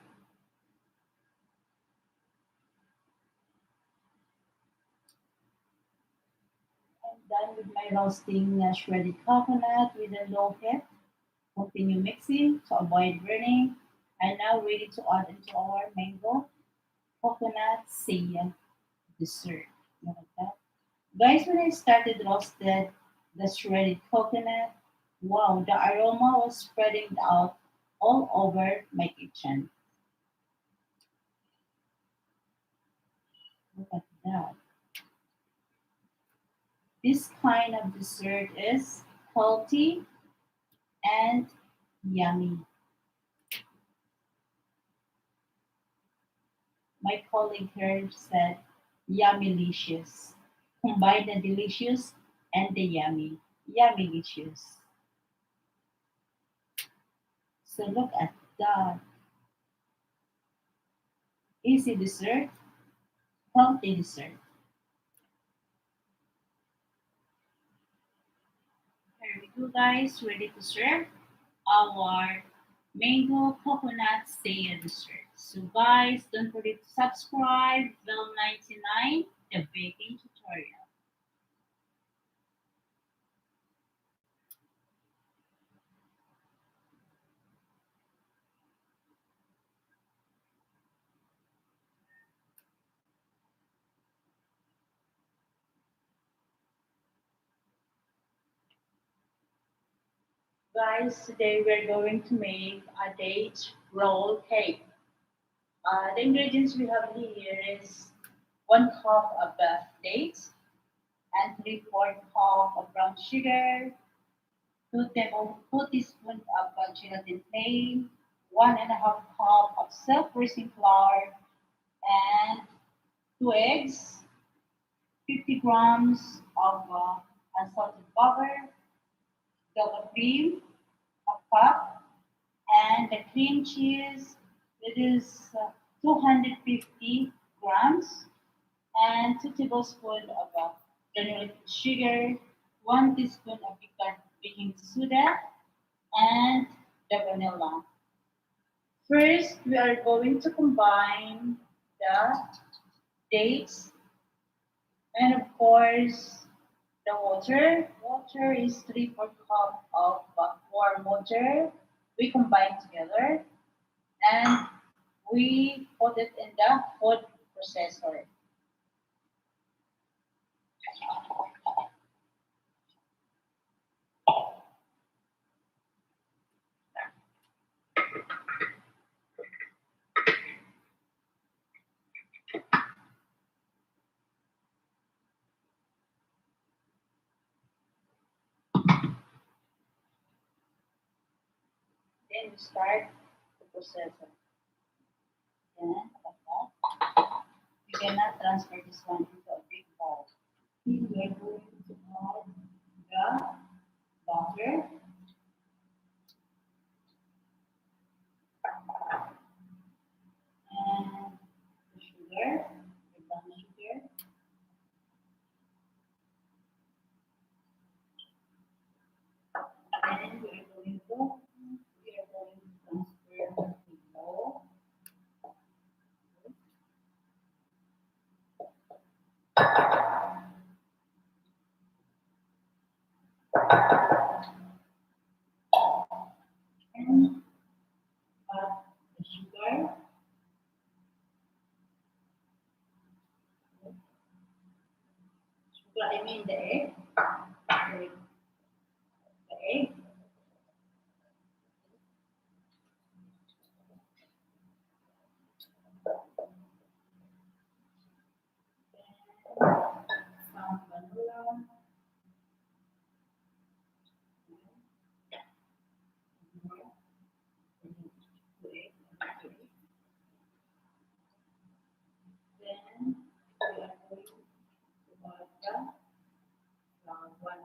I'm done with my roasting shredded coconut with a low heat. Continue mixing to avoid burning. And now ready to add into our mango coconut saya dessert. Look at that. Guys, when I started roasted the shredded coconut, wow, the aroma was spreading out all over my kitchen. Look at that. This kind of dessert is healthy and yummy. My colleague here said yummylicious. Combine the delicious and the yummy. Yummylicious. So look at that. Easy dessert, healthy dessert. Here we go, guys. Ready to serve our mango coconut saya dessert. So, guys, don't forget to subscribe. Bell 99, the baking tutorial. Guys, today we're going to make a date roll cake. The ingredients we have here is 1 cup of dates and 3/4 cup of brown sugar, 2 teaspoons of gelatin plain, 1.5 cup of self-raising flour, and 2 eggs, 50 grams of unsalted butter, double cream, a cup, and the cream cheese, it is 250 grams, and 2 tablespoons of granulated sugar, 1 teaspoon of baking soda, and the vanilla. First, we are going to combine the dates and, of course, the water. Water is 3/4 cup of warm water. We combine together and we put it in the food processor. Then we start the processor. Then, like that. You cannot transfer this one into a big bowl. We are going to add the butter and the sugar, the brown sugar. Then we are going to transfer the bowl. And add the sugar. Sugar, I mean the egg. The egg. Some vanilla. Then we are going to add the one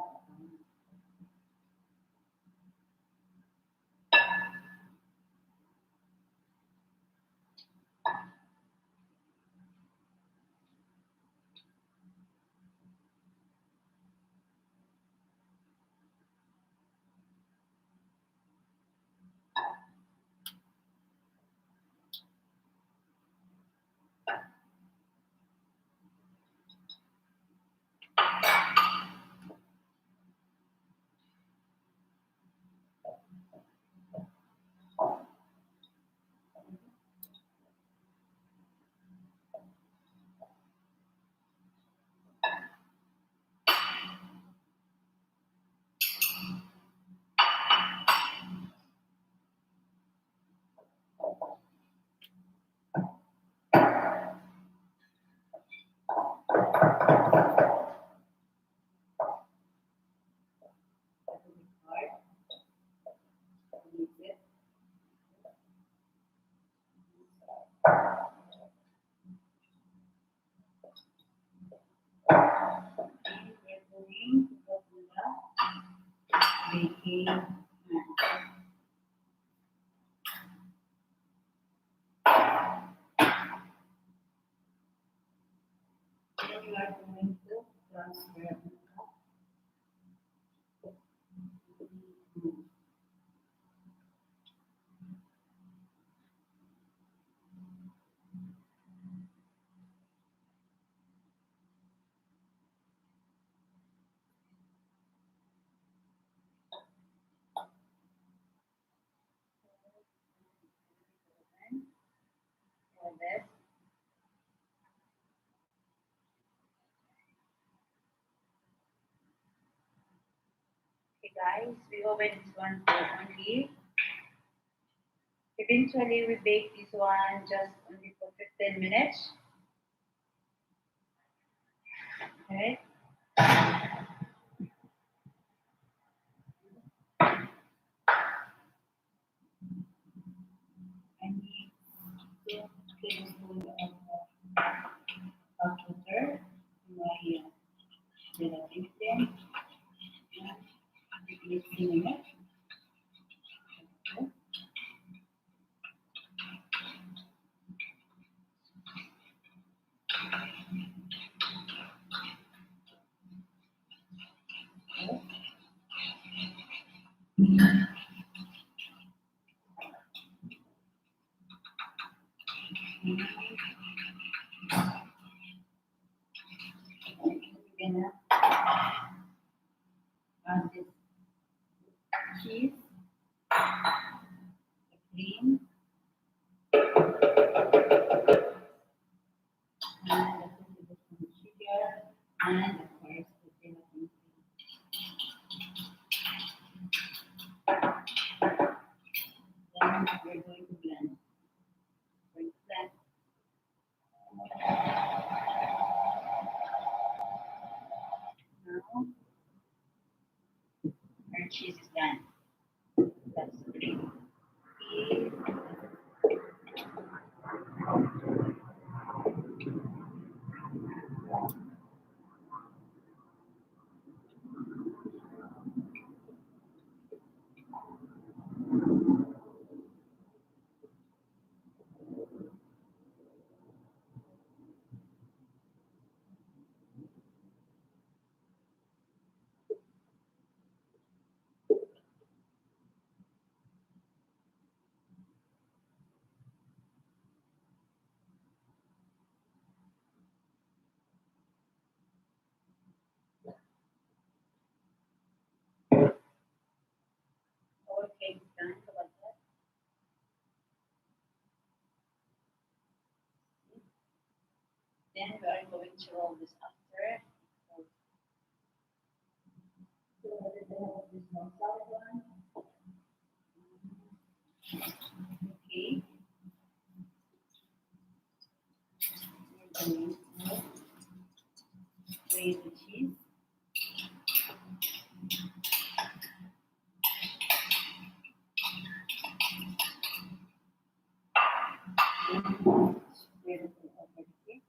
making then you are going to transfer the cup. For this. Okay guys, we open this one for only. Eventually we bake this one just only for 15 minutes. Okay. I need 2 tablespoons of butter in my gelatin tin. And mixing in it. Okay. We're gonna add this cheese, the cream, and the sugar, and of course the gelatin. Then we're going to blend. Going to blend. Now our cheese is done. That's great. Our cake is done, so like that. Then we are going to roll this after. So what is the help of this more solid one? Okay. We're going to grate the cheese. Spread it over the cake.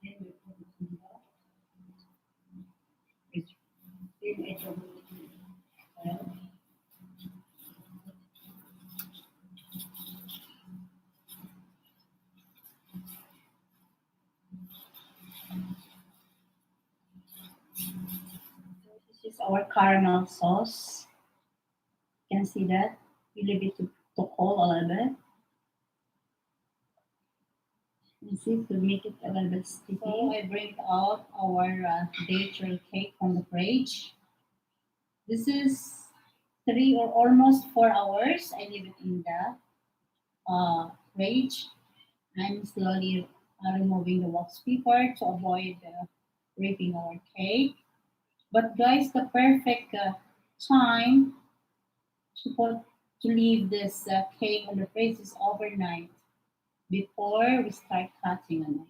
Then we put it in the fridge. Then it will be our caramel sauce. You can see that. We leave it to cool a little bit. You see, to make it a little bit sticky. So I bring out our date roll cake from the fridge. This is 3 or almost 4 hours. I leave it in the fridge. I'm slowly removing the wax paper to avoid ripping our cake. But guys, the perfect time to leave this cake on the fridge is overnight before we start cutting on it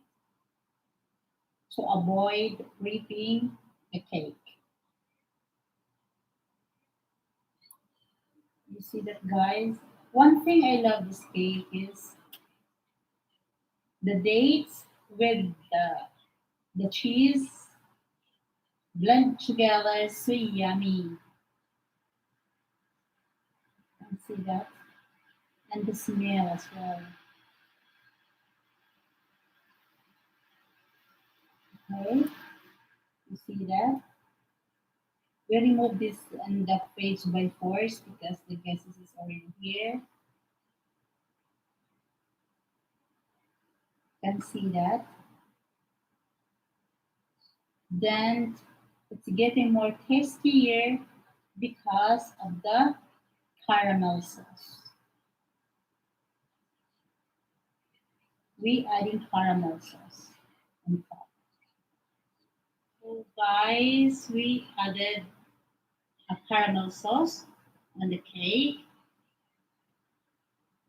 to avoid ripping the cake. You see that, guys? One thing I love this cake is the dates with the cheese blend together, so yummy. You can see that, and the smell as well. Okay, you see that? We remove this and the page by force because the gases is already here. You can see that. Then it's getting more tastier because of the caramel sauce. We adding caramel sauce on top. So guys, we added a caramel sauce on the cake.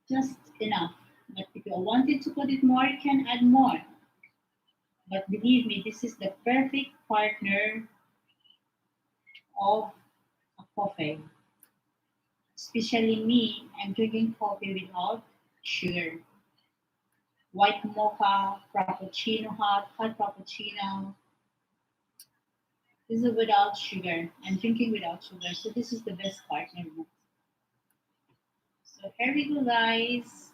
Just enough. But if you wanted to put it more, you can add more. But believe me, this is the perfect partner of a coffee. Especially me, I'm drinking coffee without sugar. White mocha, frappuccino, hot frappuccino. This is without sugar. I'm drinking without sugar. So this is the best partner. So here we go, guys.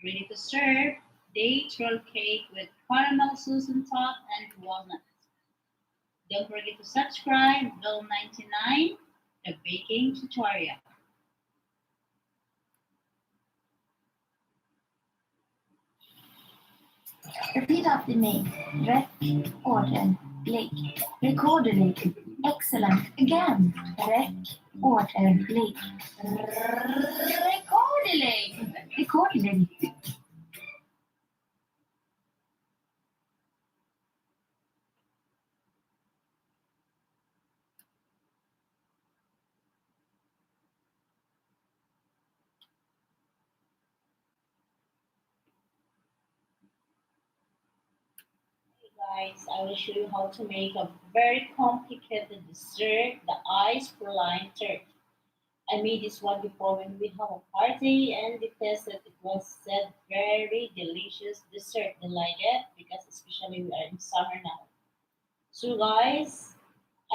Ready to serve. Date roll cake with caramel sauce on top and walnut. Don't forget to subscribe. Bill 99, the baking tutorial. Repeat after me. Rec, order, blick. Recordelijk. Excellent. Again. Rec, order, blick. Recordelijk. Recordelijk. Guys, I will show you how to make a very complicated dessert, the ice praline tart. I made this one before when we have a party and they tested it was said very delicious dessert. They like it because especially we are in summer now. So guys,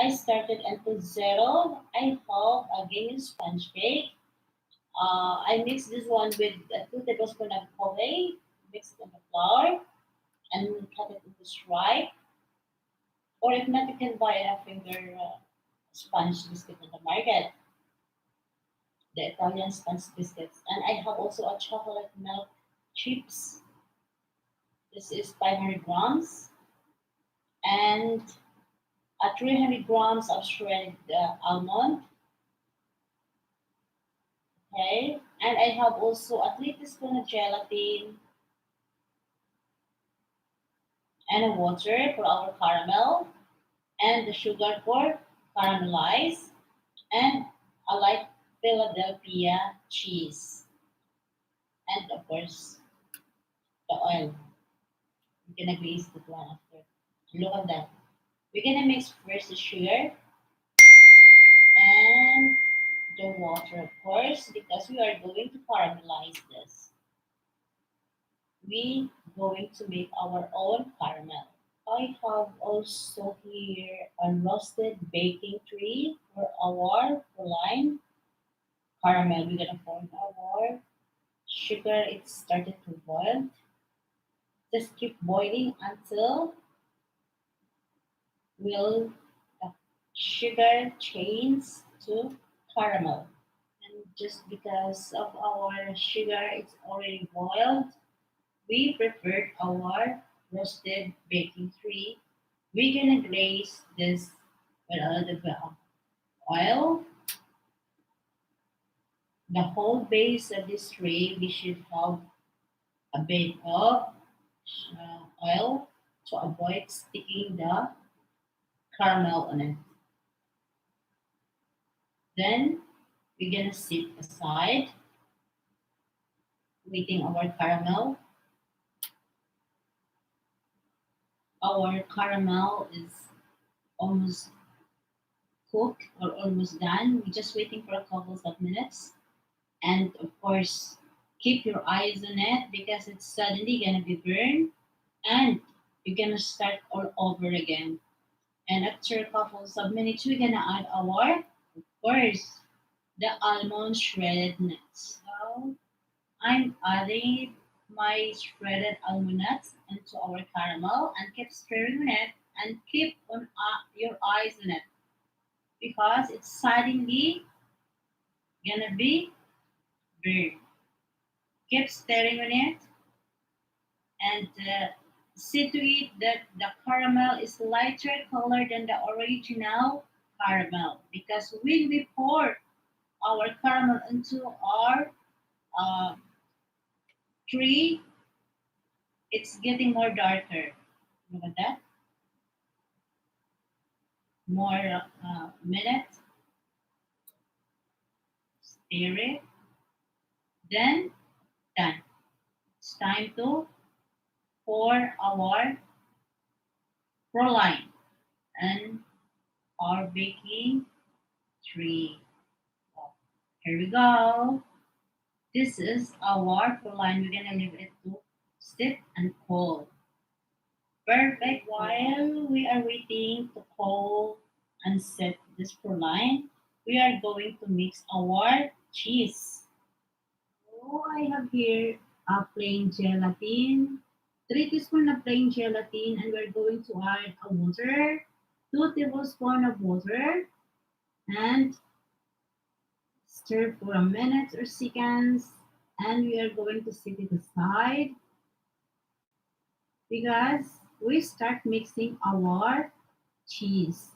I started until zero. I have again sponge cake. I mixed this one with 2 tablespoons of coffee, mix it in the flour, and cut it into stripe. Or if not, you can buy a finger sponge biscuit in the market, the Italian sponge biscuits. And I have also a chocolate milk chips. This is 500 grams. And 300 grams of shredded almond. Okay. And I have also a 3 teaspoons of gelatin and a water for our caramel and the sugar for caramelize and a light Philadelphia cheese and of course the oil. We're gonna glaze that one after. Look at that. We're gonna mix first the sugar and the water of course because we are going to caramelize this. We going to make our own caramel. I have also here a roasted baking tray for our line caramel. We're gonna pour our sugar. It started to boil. Just keep boiling until will the sugar change to caramel. And just because of our sugar it's already boiled, we prepared our roasted baking tray. We're gonna glaze this with a little bit of oil. The whole base of this tray, we should have a bit of oil to avoid sticking the caramel on it. Then we're gonna sit aside, waiting our caramel. Our caramel is almost cooked or almost done. We're just waiting for a couple of minutes. And of course, keep your eyes on it because it's suddenly gonna be burned and you're gonna start all over again. And after a couple of minutes, we're gonna add our, of course, the almond shredded nuts. So I'm adding my shredded almond nuts into our caramel and keep stirring on it and keep on your eyes on it because it's suddenly gonna be burned. Keep stirring on it and see to it that the caramel is lighter color than the original caramel because when we pour our caramel into our uh, tree, it's getting more darker. Look at that. More minutes. Stir it. Then done. It's time to pour our proline and our baking tray. Oh, here we go. This is our proline. We're gonna leave it to sit and cool. Perfect. While we are waiting to cool and set this proline, we are going to mix our cheese. So I have here a plain gelatin, 3 teaspoons of plain gelatin, and we're going to add a water, 2 tablespoons of water, and stir for a minute or seconds. And we are going to set it aside because we start mixing our cheese.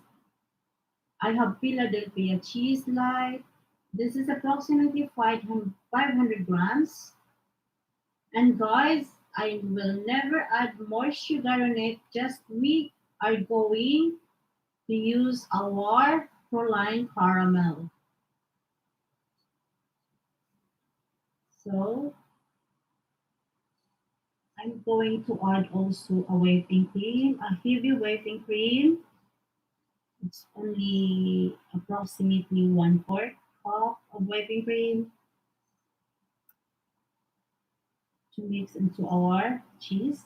I have Philadelphia cheese light. This is approximately 500 grams. And guys, I will never add more sugar on it. Just we are going to use our proline caramel. So I'm going to add also a whipping cream, a heavy whipping cream. It's only approximately 1/4 cup of whipping cream to mix into our cheese.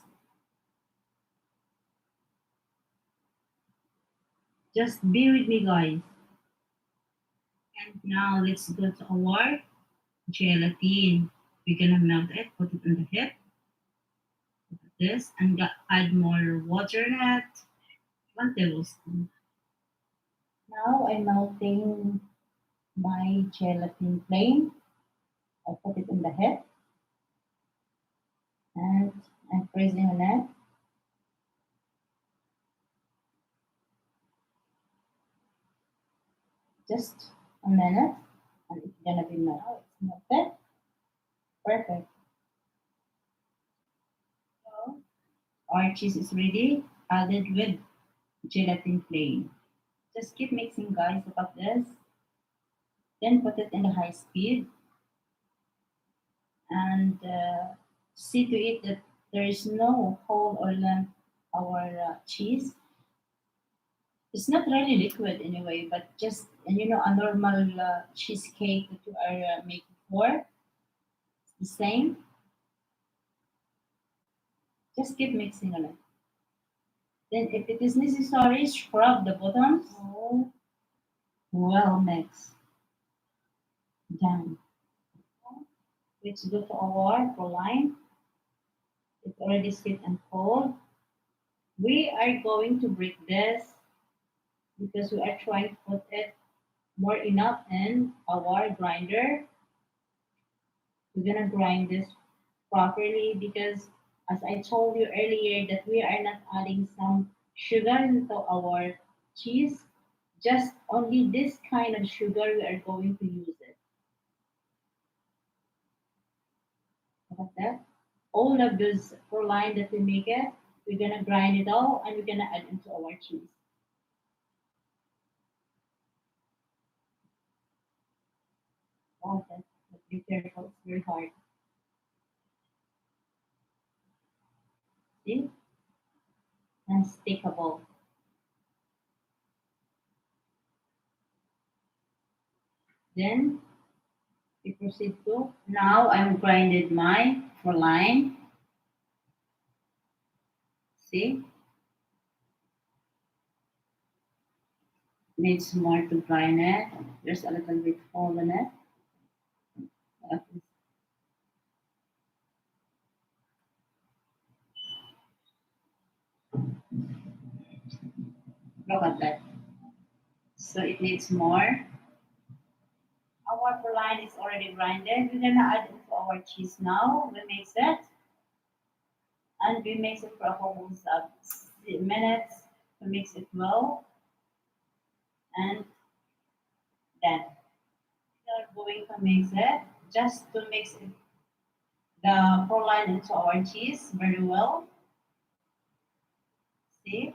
Just be with me, guys. And now let's go to our gelatin. We're gonna melt it, put it on the head. This and add more water in it. 1 tablespoon. Now I'm melting my gelatin plain. I put it in the head and I'm pressing on it. Just a minute and it's gonna be melted. It's melted. Perfect. So our cheese is ready, added with gelatin plain. Just keep mixing, guys, about this. Then put it in the high speed and see to it that there is no hole or lump our cheese. It's not really liquid anyway, but just a normal cheesecake that you are making for. It's the same. Just keep mixing on it. Then if it is necessary, scrub the bottom. So well mix. Done. Let's go to our proline. It's already set and cold. We are going to break this because we are trying to put it more enough in our grinder. We're gonna grind this properly because as I told you earlier that we are not adding some sugar into our cheese, just only this kind of sugar we are going to use it. Look at that. All of this line that we make it, we're gonna grind it all and we're gonna add into our cheese. Oh, but be careful, it's very hard. See? Unstickable. Then we proceed to, now I'm grinded my for line. See? Needs more to grind it. There's a little bit hole in it. Look at that. So it needs more. Our line is already grinded. We're gonna add into our cheese now. We mix it. And we mix it for a whole minutes to mix it well. And then we are going to mix it just to mix it, the proline into our cheese very well. See?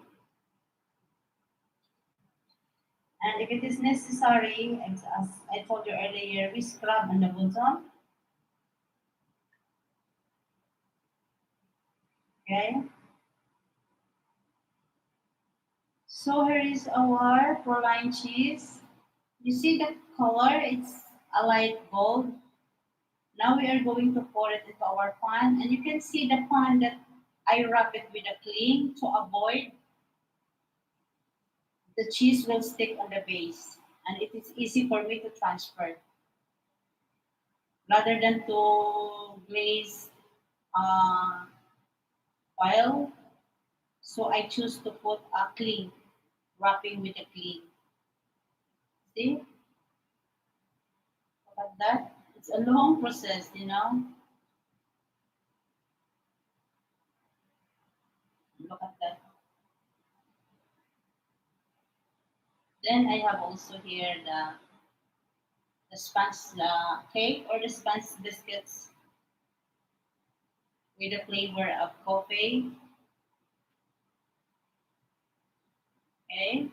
And if it is necessary, as I told you earlier, we scrub on the bottom. Okay. So here is our proline cheese. You see the color, it's a light gold. Now we are going to pour it into our pan, and you can see the pan that I wrap it with a cling to avoid the cheese will stick on the base, and it is easy for me to transfer rather than to glaze oil. So I choose to put a cling, wrapping with a cling. See, look at that. It's a long process, you know. Look at that. Then I have also here the sponge cake or the sponge biscuits with the flavor of coffee. Okay,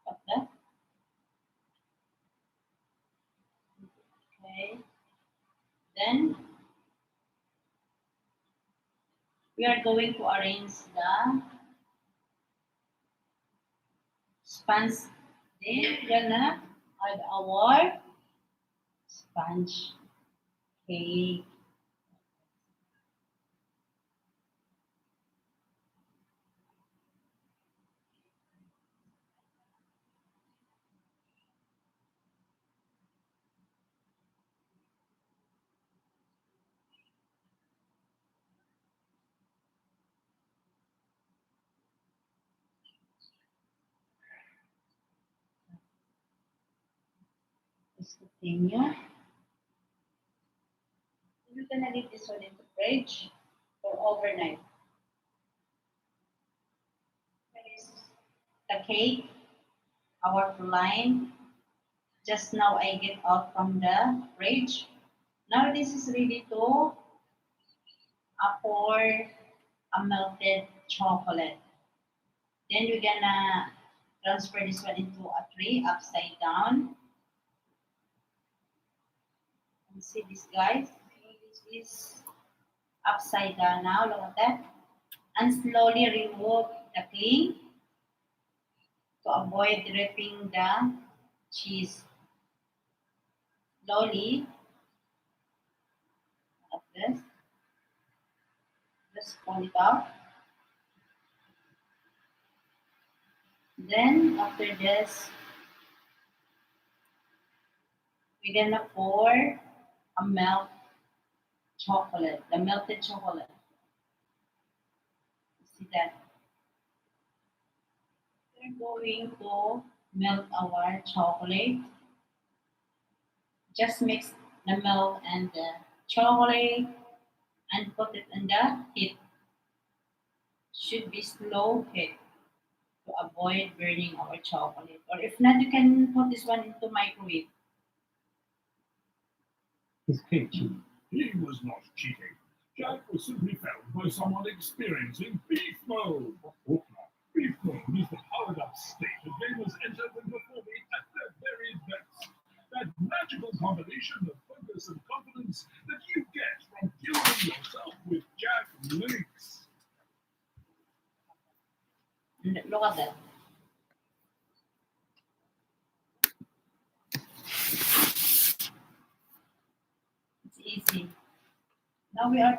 like that. Okay, then we are going to arrange the sponge. Then we're gonna add our sponge cake. Let's continue. We're gonna leave this one in the fridge for overnight. Here is the cake, our line. Just now I get out from the fridge. Now this is ready to pour a melted chocolate. Then we're gonna transfer this one into a tray upside down. And see this, guys? This is upside down now. Look at that. And slowly remove the cling to avoid dripping the cheese. Slowly, like this. Just pull it out. Then after this, we're gonna pour a the melted chocolate. See that? we're going to melt our chocolate. Just mix the milk and the chocolate and put it in the heat. Should be slow heat to avoid burning our chocolate. Or if not, you can put this one into microwave. It's cake cheating. He was not cheating. Jack was simply found by someone experiencing beef mode. Beef mode is the powered up state of gamers enter when performing at their very best. That magical combination of focus and confidence that you get from fueling yourself with Jack Links. And look at that. It's easy. Now we are